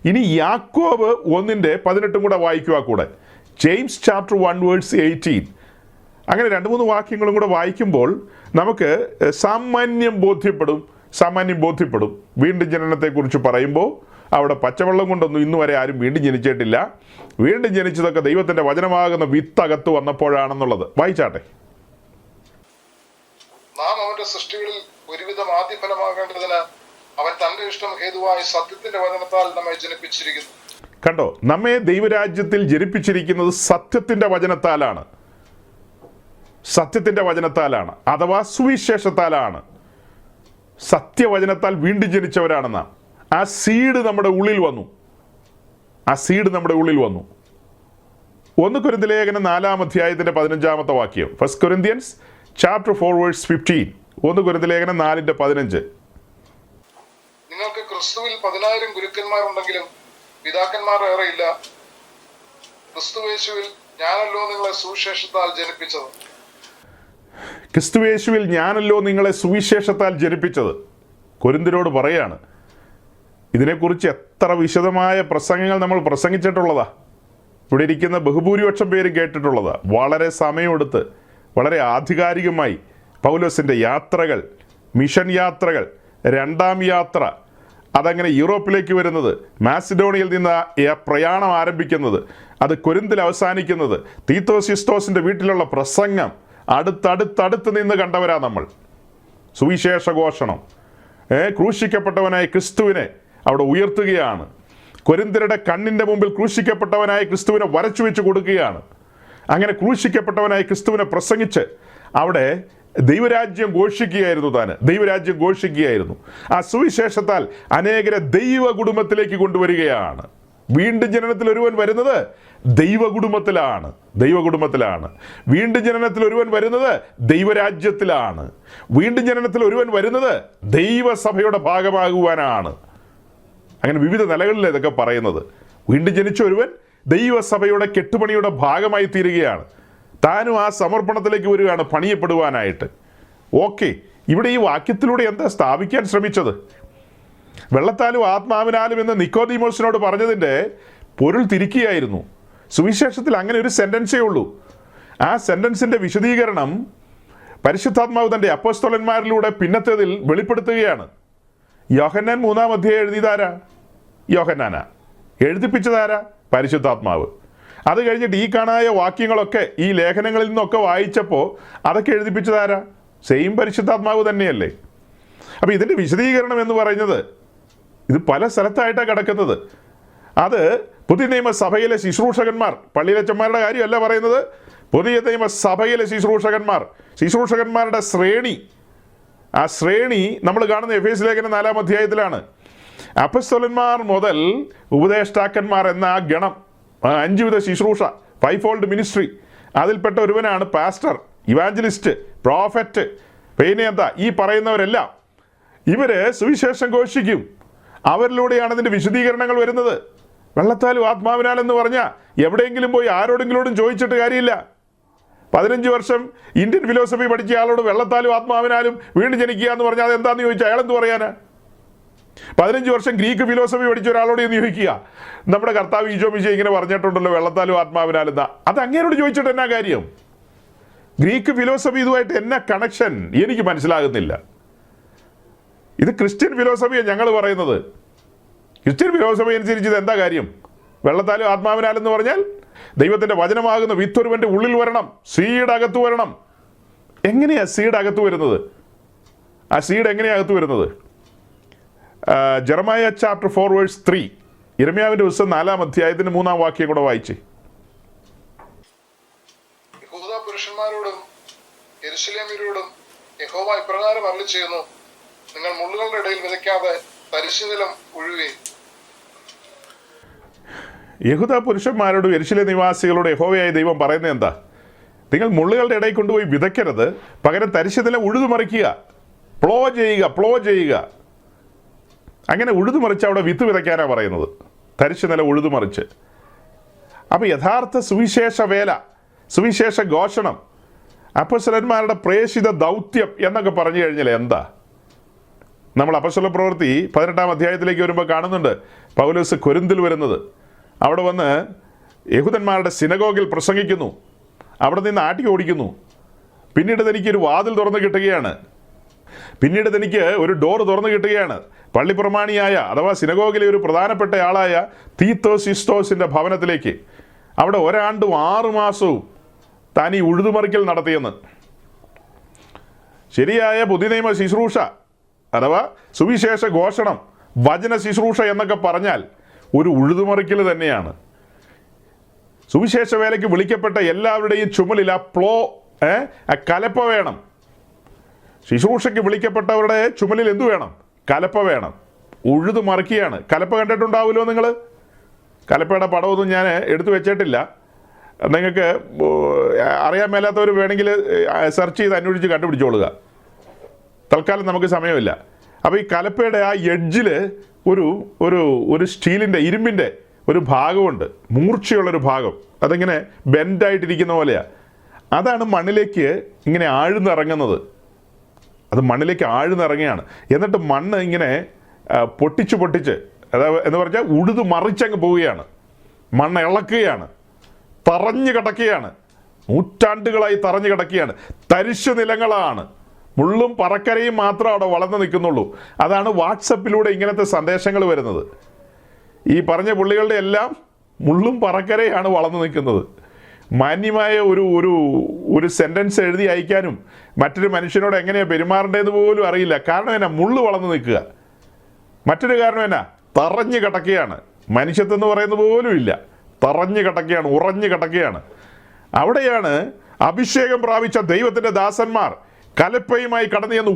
ഇനി യാക്കോബ് 1:18 കൂടെ വായിക്കുക കൂടെ. James chapter 1 verse 18. അങ്ങനെ 2-3 വാക്യങ്ങളും കൂടെ വായിക്കുമ്പോൾ നമുക്ക് സാമാന്യം ബോധ്യപ്പെടും. വീണ്ടും ജനനത്തെക്കുറിച്ച് പറയുമ്പോൾ അവിടെ പച്ചവെള്ളം കൊണ്ടൊന്നും ഇന്നു വരെ ആരും വീണ്ടും ജനിച്ചിട്ടില്ല. വീണ്ടും ജനിച്ചതൊക്കെ ദൈവത്തിൻ്റെ വചനമാകുന്ന വിത്തകത്ത് വന്നപ്പോഴാണെന്നുള്ളത്. വായിച്ചാട്ടെ. നാം അവന്റെ സൃഷ്ടികളിൽ ഒരുവിധം ആദ്യഫലമാകേണ്ടതിന് അവൻ തന്റെ ഇഷ്ടം ഹേതുവായി സത്യത്തിന്റെ വചനത്താൽ നമ്മെ ജനിപ്പിച്ചിരിക്കുന്നു. കണ്ടോ, നമ്മെ ദൈവരാജ്യത്തിൽ ജനിപ്പിച്ചിരിക്കുന്നത് സത്യത്തിൻ്റെ വചനത്താലാണ്. സത്യത്തിൻ്റെ വചനത്താലാണ്, അഥവാ സുവിശേഷത്താലാണ്. സത്യവചനത്താൽ വീണ്ടും ജനിച്ചവരാണ് നാം. ആ സീഡ് നമ്മുടെ ഉള്ളിൽ വന്നു. 1 കൊരിന്ത്യർ ലേഖനം 4-ാം അധ്യായത്തിന്റെ 15-ാമത്തെ വാക്യം. 1 Corinthians chapter 4 verse 15. 1 കൊരിന്ത്യർ ലേഖനം 4:15. നിങ്ങൾക്ക് ക്രിസ്തുവിൽ 10,000 ഗുരുക്കന്മാരുണ്ടെങ്കിലും പിതാക്കന്മാർ ഏറെയില്ല. ക്രിസ്തുയേശുവിൽ ഞാനല്ലോ നിങ്ങളെ സുവിശേഷത്താൽ ജനിപ്പിച്ചത്. ക്രിസ്തുയേശുവിൽ ഞാനല്ലോ നിങ്ങളെ സുവിശേഷത്താൽ ജനിപ്പിച്ചത്. കൊരിന്ത്യരോട് പറയാണ്. ഇതിനെക്കുറിച്ച് എത്ര വിശദമായ പ്രസംഗങ്ങൾ നമ്മൾ പ്രസംഗിച്ചിട്ടുള്ളതാ. ഇവിടെ ഇരിക്കുന്ന ബഹുഭൂരിപക്ഷം പേര് കേട്ടിട്ടുള്ളതാ. വളരെ സമയമെടുത്ത്, വളരെ ആധികാരികമായി പൗലോസിൻ്റെ യാത്രകൾ, മിഷൻ യാത്രകൾ, 2ാം യാത്ര, അതങ്ങനെ യൂറോപ്പിലേക്ക് വരുന്നത്, മാസിഡോണിയയിൽ നിന്ന് പ്രയാണം ആരംഭിക്കുന്നത്, അത് കൊരിന്തിൽ അവസാനിക്കുന്നത്, തീത്തോസിസ്തോസിൻ്റെ വീട്ടിലുള്ള പ്രസംഗം, അടുത്തടുത്ത് നിന്ന് കണ്ടവരാ നമ്മൾ. സുവിശേഷ ഘോഷണം, ക്രൂശിക്കപ്പെട്ടവനായ ക്രിസ്തുവിനെ അവിടെ ഉയർത്തുകയാണ്. കൊരിന്ത്യരുടെ കണ്ണിൻ്റെ മുമ്പിൽ ക്രൂശിക്കപ്പെട്ടവനായ ക്രിസ്തുവിനെ വരച്ചു വെച്ച് കൊടുക്കുകയാണ്. അങ്ങനെ ക്രൂശിക്കപ്പെട്ടവനായ ക്രിസ്തുവിനെ പ്രസംഗിച്ച് അവിടെ ദൈവരാജ്യം ഘോഷിക്കുകയായിരുന്നു. ആ സുവിശേഷത്താൽ അനേകരെ ദൈവ കുടുംബത്തിലേക്ക് കൊണ്ടുവരികയാണ്. വീണ്ടും ജനനത്തിൽ ഒരുവൻ വരുന്നത് ദൈവകുടുംബത്തിലാണ്. വീണ്ടും ജനനത്തിൽ ഒരുവൻ വരുന്നത് ദൈവരാജ്യത്തിലാണ്. വീണ്ടും ജനനത്തിൽ ഒരുവൻ വരുന്നത് ദൈവസഭയുടെ ഭാഗമാകുവാനാണ്. അങ്ങനെ വിവിധ നിലകളിൽ ഇതൊക്കെ പറയുന്നത്. വീണ്ടും ജനിച്ച ഒരുവൻ ദൈവസഭയുടെ കെട്ടുപണിയുടെ ഭാഗമായി തീരുകയാണ്. താനും ആ സമർപ്പണത്തിലേക്ക് വരികയാണ് പണിയപ്പെടുവാനായിട്ട്. ഓക്കെ, ഇവിടെ ഈ വാക്യത്തിലൂടെ എന്താ സ്ഥാപിക്കാൻ ശ്രമിച്ചത്? വെള്ളത്താലും ആത്മാവിനാലും എന്ന് നിക്കോദീമോസിനോട് പറഞ്ഞതിൻ്റെ പൊരുൾ തിരിക്കുകയായിരുന്നു. സുവിശേഷത്തിൽ അങ്ങനെ ഒരു സെൻറ്റൻസേ ഉള്ളൂ. ആ സെൻറ്റൻസിൻ്റെ വിശദീകരണം പരിശുദ്ധാത്മാവ് തൻ്റെ അപ്പോസ്തലന്മാരിലൂടെ പിന്നത്തേതിൽ വെളിപ്പെടുത്തുകയാണ്. യോഹന്നാൻ 3-ാം അധ്യായം എഴുതിയതാരാ? യോഹന്നാനാ. എഴുതിപ്പിച്ചതാരാ? പരിശുദ്ധാത്മാവ്. അത് കഴിഞ്ഞിട്ട് ഈ കാണായ വാക്യങ്ങളൊക്കെ ഈ ലേഖനങ്ങളിൽ നിന്നൊക്കെ വായിച്ചപ്പോൾ അതൊക്കെ എഴുതിപ്പിച്ചതാരാ? സെയിം പരിശുദ്ധാത്മാവ് തന്നെയല്ലേ? അപ്പോൾ ഇതിൻ്റെ വിശദീകരണം എന്ന് പറയുന്നത് ഇത് പല സ്ഥലത്തായിട്ടാണ് കിടക്കുന്നത്. അത് പുതിയ നിയമസഭയിലെ ശുശ്രൂഷകന്മാർ, പള്ളിയിലച്ചന്മാരുടെ കാര്യമല്ല പറയുന്നത്. പുതിയ നിയമസഭയിലെ ശുശ്രൂഷകന്മാരുടെ ശ്രേണി, ആ ശ്രേണി നമ്മൾ കാണുന്ന എഫേസ്യ ലേഖനം 4-ാം അധ്യായത്തിലാണ്. അപ്പസ്തോലന്മാർ മുതൽ ഉപദേഷ്ടാക്കന്മാർ എന്ന ആ ഗണം, 5 വിധ ശുശ്രൂഷ, 5-fold മിനിസ്ട്രി, അതിൽപ്പെട്ട ഒരുവനാണ് പാസ്റ്റർ, ഇവാഞ്ചലിസ്റ്റ്, പ്രോഫറ്റ്, പിന്നെ എന്താ ഈ പറയുന്നവരെല്ലാം. ഇവര് സുവിശേഷം ഘോഷിക്കും. അവരിലൂടെയാണ് ഇതിൻ്റെ വിശദീകരണങ്ങൾ വരുന്നത്. വെള്ളത്താലും ആത്മാവിനാലെന്ന് പറഞ്ഞാൽ എവിടെയെങ്കിലും പോയി ആരോടെങ്കിലോടും ചോദിച്ചിട്ട് കാര്യമില്ല. 15 വർഷം ഇന്ത്യൻ ഫിലോസഫി പഠിച്ച ആളോട് വെള്ളത്താലും ആത്മാവിനാലും വീണ്ടും ജനിക്കുക എന്ന് പറഞ്ഞാൽ അതെന്താന്ന് ചോദിച്ചാൽ അയാളെന്ത് പറയാനാ? 15 വർഷം ഗ്രീക്ക് ഫിലോസഫി പഠിച്ച ഒരാളോട് എന്ന് ചോദിക്കുക, നമ്മുടെ കർത്താവ് ഈശോ മിശിഹാ ഇങ്ങനെ പറഞ്ഞിട്ടുണ്ടല്ലോ വെള്ളത്താലും ആത്മാവിനാലെന്നാ, അത് അങ്ങേരോട് ചോദിച്ചിട്ട് എന്നാ കാര്യം? ഗ്രീക്ക് ഫിലോസഫി ഇതുമായിട്ട് എന്നാ കണക്ഷൻ എനിക്ക് മനസ്സിലാകുന്നില്ല. ഇത് ക്രിസ്ത്യൻ ഫിലോസഫിയാണ് ഞങ്ങൾ പറയുന്നത്. ക്രിസ്ത്യൻ ഫിലോസഫി അനുസരിച്ച് ഇത് എന്താ കാര്യം? വെള്ളത്താലും ആത്മാവിനാലെന്ന് പറഞ്ഞാൽ ദൈവത്തിൻ്റെ വചനമാകുന്ന വിത്തൊരുവൻ്റെ ഉള്ളിൽ വരണം, സീഡ് അകത്ത് വരണം. എങ്ങനെയാ സീഡ് അകത്ത് വരുന്നത്? ആ സീഡ് എങ്ങനെയാ അകത്ത് വരുന്നത്? ജെറമായ ചാപ്റ്റർ 4 verse 3, യിരെമ്യാവിൻ്റെ പുസ്തകം 4-ാം അധ്യായത്തിന് 3-ാം വാക്യം കൂടെ വായിച്ചേ. യഹൂദ പുരുഷന്മാരോടും യെരൂശലേമ്യരോടും യഹോവ ഇപ്രകാരം അരുളിച്ചെയ്യുന്നു, നിങ്ങൾ മുള്ളുകളുടെ ഇടയിൽ വിതയ്ക്കാതെ തരിശുനിലം ഉഴുവേ. യഹൂദ പുരുഷന്മാരോടും യെരൂശലേം നിവാസികളോട് യഹോവയായ ദൈവം പറയുന്നത് എന്താ? നിങ്ങൾ മുള്ളുകളുടെ ഇടയിൽ കൊണ്ടുപോയി വിതയ്ക്കരുത്, പകരം തരിശുനിലം ഉഴുതുമറിക്കുക, പ്ലോ ചെയ്യുക. അങ്ങനെ ഉഴുതുമറിച്ച് അവിടെ വിത്ത് വിതയ്ക്കാനാണ് പറയുന്നത്. തരിശുനിലം ഉഴുതുമറിച്ച്. അപ്പോൾ യഥാർത്ഥ സുവിശേഷ വേല, സുവിശേഷ ഘോഷണം, അപ്പോസ്തലന്മാരുടെ പ്രേഷിത ദൗത്യം എന്നൊക്കെ പറഞ്ഞു കഴിഞ്ഞാൽ എന്താ? നമ്മൾ അപ്പോസ്തല പ്രവൃത്തി 18-ാം അധ്യായത്തിലേക്ക് വരുമ്പോൾ കാണുന്നുണ്ട് പൗലോസ് കൊരിന്തിൽ വരുന്നത്. അവിടെ വന്ന് യഹൂദന്മാരുടെ സിനഗോഗിൽ പ്രസംഗിക്കുന്നു, അവിടെ നിന്ന് ആട്ടി ഓടിക്കുന്നു. പിന്നീട് തനിക്കൊരു വാതിൽ തുറന്നു കിട്ടുകയാണ്, പിന്നീട് തനിക്ക് ഒരു ഡോർ തുറന്നു കിട്ടുകയാണ്. പള്ളിപ്രമാണിയായ അഥവാ സിനഗോഗിലെ ഒരു പ്രധാനപ്പെട്ട ആളായ തീത്തോസിസ്തോസിൻ്റെ ഭവനത്തിലേക്ക്. അവിടെ 1 ആണ്ടും 6 മാസവും താൻ ഈ ഉഴുതുമറിക്കൽ നടത്തിയെന്ന്. ശരിയായ പുതിയ നിയമ ശുശ്രൂഷ അഥവാ സുവിശേഷ ഘോഷണം, വചന ശുശ്രൂഷ എന്നൊക്കെ പറഞ്ഞാൽ ഒരു ഉഴുതുമറിക്കൽ തന്നെയാണ്. സുവിശേഷ വേലയ്ക്ക് വിളിക്കപ്പെട്ട എല്ലാവരുടെയും ചുമലിൽ ആ കലപ്പ വേണം. ശുശ്രൂഷയ്ക്ക് വിളിക്കപ്പെട്ടവരുടെ ചുമലിൽ എന്തു വേണം? കലപ്പ വേണം. ഉഴുതുമറിക്കുകയാണ്. കലപ്പ കണ്ടിട്ടുണ്ടാവുമല്ലോ നിങ്ങൾ. കലപ്പയുടെ പടമൊന്നും ഞാൻ എടുത്തു വെച്ചിട്ടില്ല. നിങ്ങൾക്ക് അറിയാൻ മേലാത്തവർ വേണമെങ്കിൽ സെർച്ച് ചെയ്ത് അന്വേഷിച്ച് കണ്ടുപിടിച്ചോളുക. തൽക്കാലം നമുക്ക് സമയമില്ല. അപ്പോൾ ഈ കലപ്പയുടെ ആ എഡ്ജിൽ ഒരു സ്റ്റീലിൻ്റെ, ഇരുമ്പിൻ്റെ ഒരു ഭാഗമുണ്ട്, മൂർച്ചയുള്ളൊരു ഭാഗം. അതിങ്ങനെ ബെൻഡായിട്ടിരിക്കുന്ന പോലെയാണ്. അതാണ് മണ്ണിലേക്ക് ഇങ്ങനെ ആഴ്ന്നിറങ്ങുന്നത്. അത് മണ്ണിലേക്ക് ആഴ്ന്നിറങ്ങുകയാണ്. എന്നിട്ട് മണ്ണ് ഇങ്ങനെ പൊട്ടിച്ച് എന്ന് പറഞ്ഞാൽ ഉഴുതു മറിച്ചങ്ങ് പോവുകയാണ്. മണ്ണ് ഇളക്കുകയാണ്, തറഞ്ഞു കിടക്കുകയാണ്, നൂറ്റാണ്ടുകളായി തറഞ്ഞു കിടക്കുകയാണ്. തരിശു നിലങ്ങളാണ്, മുള്ളും പറക്കരയും മാത്രം അവിടെ വളർന്നു നിൽക്കുന്നുള്ളൂ. അതാണ് വാട്സപ്പിലൂടെ ഇങ്ങനത്തെ സന്ദേശങ്ങൾ വരുന്നത്. ഈ പറഞ്ഞ പുള്ളികളുടെ എല്ലാം മുള്ളും പറക്കരയാണ് വളർന്നു നിൽക്കുന്നത്. മാന്യമായ ഒരു സെൻറ്റൻസ് എഴുതി അയക്കാനും മറ്റൊരു മനുഷ്യനോട് എങ്ങനെയാണ് പെരുമാറേണ്ടതെന്ന് പോലും അറിയില്ല. കാരണം എന്നാ? മുള്ളു വളർന്നു നിൽക്കുക. മറ്റൊരു കാരണം എന്നാ? തറഞ്ഞു കിടക്കുകയാണ്. മനുഷ്യത്വം എന്ന് പറയുന്നത് പോലും ഇല്ല. തറഞ്ഞു കിടക്കുകയാണ്, ഉറഞ്ഞു കിടക്കുകയാണ്. അവിടെയാണ് അഭിഷേകം പ്രാപിച്ച ദൈവത്തിൻ്റെ ദാസന്മാർ കലപ്പയുമായി കടന്നു ചെന്ന്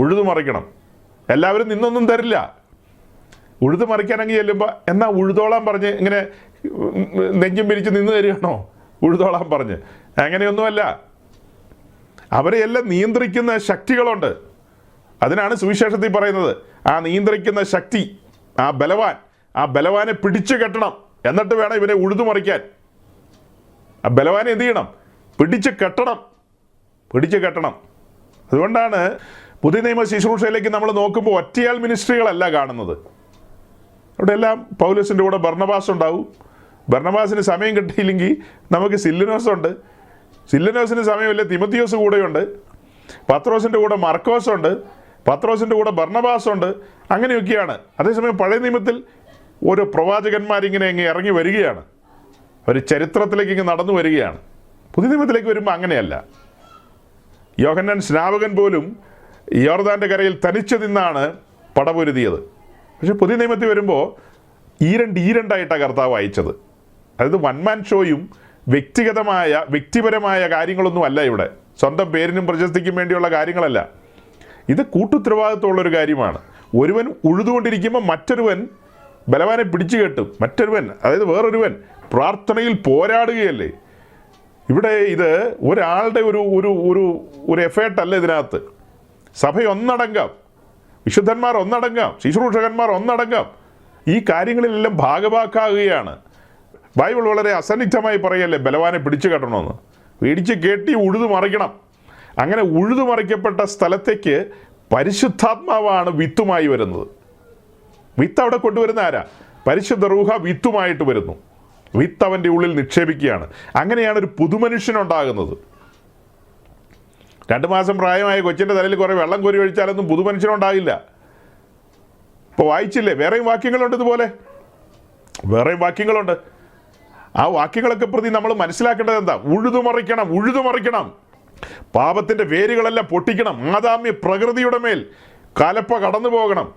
ഉഴുതുമറിക്കണം. എല്ലാവരും നിന്നൊന്നും തരില്ല. ഉഴുതുമറിക്കാനെങ്കിൽ ചെല്ലുമ്പോൾ എന്നാ ഉഴുതോളാൻ പറഞ്ഞ് ഇങ്ങനെ നെഞ്ചും പിരിച്ച് നിന്ന് തരികയാണോ? ഉഴുതോളാൻ പറഞ്ഞ് അങ്ങനെയൊന്നുമല്ല. അവരെയെല്ലാം നിയന്ത്രിക്കുന്ന ശക്തികളുണ്ട്. അതിനാണ് സുവിശേഷത്തിൽ പറയുന്നത്, ആ നിയന്ത്രിക്കുന്ന ശക്തി, ആ ബലവാനെ പിടിച്ചു കെട്ടണം. എന്നിട്ട് വേണം ഇവനെ ഉഴുതുമറിക്കാൻ. ആ ബലവാനെ എന്ത് ചെയ്യണം? പിടിച്ചു കെട്ടണം. അതുകൊണ്ടാണ് പുതിയ നിയമ ശുശ്രൂഷയിലേക്ക് നമ്മൾ നോക്കുമ്പോൾ ഒറ്റയാൾ മിനിസ്ട്രികളല്ല കാണുന്നത്. അവിടെ എല്ലാം പൗലോസിൻ്റെ കൂടെ ബർന്നബാസ് ഉണ്ടാവും. ബർന്നബാസിന് സമയം കിട്ടിയില്ലെങ്കിൽ നമുക്ക് സില്ലനോസുണ്ട്. സില്ലനോസിന് സമയമില്ല, തിമത്തിയോസ് കൂടെയുണ്ട്. പത്രോസിൻ്റെ കൂടെ മർക്കോസുണ്ട്. പത്രോസിൻ്റെ കൂടെ ബർന്നബാസുണ്ട്. അങ്ങനെയൊക്കെയാണ്. അതേസമയം പഴയ നിയമത്തിൽ ഓരോ പ്രവാചകന്മാരിങ്ങനെ ഇറങ്ങി വരികയാണ്. അവർ ചരിത്രത്തിലേക്ക് ഇങ്ങനെ നടന്നു വരികയാണ്. പുതിയ നിയമത്തിലേക്ക് വരുമ്പോൾ അങ്ങനെയല്ല. യോഹന്നാൻ സ്നാപകൻ പോലും യോർദാൻ്റെ കരയിൽ തനിച്ചു നിന്നാണ് പടപൊരുതിയത്. പക്ഷെ പുതിയ നിയമത്തിൽ വരുമ്പോൾ ഈരണ്ടായിട്ടാണ് കർത്താവ് അയച്ചത്. അതായത് വൺമാൻ ഷോയും വ്യക്തിപരമായ കാര്യങ്ങളൊന്നും അല്ല ഇവിടെ. സ്വന്തം പേരിനും പ്രശസ്തിക്കും വേണ്ടിയുള്ള കാര്യങ്ങളല്ല. ഇത് കൂട്ടുത്തരവാദിത്വമുള്ളൊരു കാര്യമാണ്. ഒരുവൻ ഉഴുതുകൊണ്ടിരിക്കുമ്പോൾ മറ്റൊരുവൻ ബലവാനെ പിടിച്ചു കെട്ടും. മറ്റൊരുവൻ, അതായത് വേറൊരുവൻ പ്രാർത്ഥനയിൽ പോരാടുകയല്ലേ. ഇവിടെ ഇത് ഒരാളുടെ ഒരു എഫേർട്ടല്ല ഇതിനകത്ത്. സഭ ഒന്നടങ്കം, വിശുദ്ധന്മാർ ഒന്നടങ്കം, ശുശ്രൂഷകന്മാർ ഒന്നടങ്കം ഈ കാര്യങ്ങളിലെല്ലാം ഭാഗഭാക്കാകുകയാണ്. ബൈബിൾ വളരെ അസന്നിഗ്ധമായി പറയല്ലേ ബലവാനെ പിടിച്ചു കെട്ടണമെന്ന്. പിടിച്ച് കെട്ടി ഉഴുതുമറിക്കണം. അങ്ങനെ ഉഴുതുമറിക്കപ്പെട്ട സ്ഥലത്തേക്ക് പരിശുദ്ധാത്മാവാണ് വിത്തുമായി വരുന്നത്. വിത്ത് അവിടെ കൊണ്ടുവരുന്ന ആരാ? പരിശുദ്ധ റൂഹ വിത്തുമായിട്ട് വരുന്നു. വിത്ത് അവൻ്റെ ഉള്ളിൽ നിക്ഷേപിക്കുകയാണ്. അങ്ങനെയാണ് ഒരു പുതുമനുഷ്യനുണ്ടാകുന്നത്. 2 മാസം പ്രായമായ കൊച്ചിൻ്റെ തലയിൽ കുറേ വെള്ളം കോരി ഒഴിച്ചാലൊന്നും പുതുമനുഷ്യനുണ്ടാകില്ല. ഇപ്പോൾ വായിച്ചില്ലേ, വേറെയും വാക്യങ്ങളുണ്ട് ഇതുപോലെ. വേറെയും വാക്യങ്ങളുണ്ട്. ആ വാക്യങ്ങളൊക്കെ പ്രതി നമ്മൾ മനസ്സിലാക്കേണ്ടത് എന്താ? ഉഴുതുമറിക്കണം. പാപത്തിൻ്റെ വേരുകളെല്ലാം പൊട്ടിക്കണം. ആദാമ്യ പ്രകൃതിയുടെ മേൽ കലപ്പ കടന്നു പോകണം.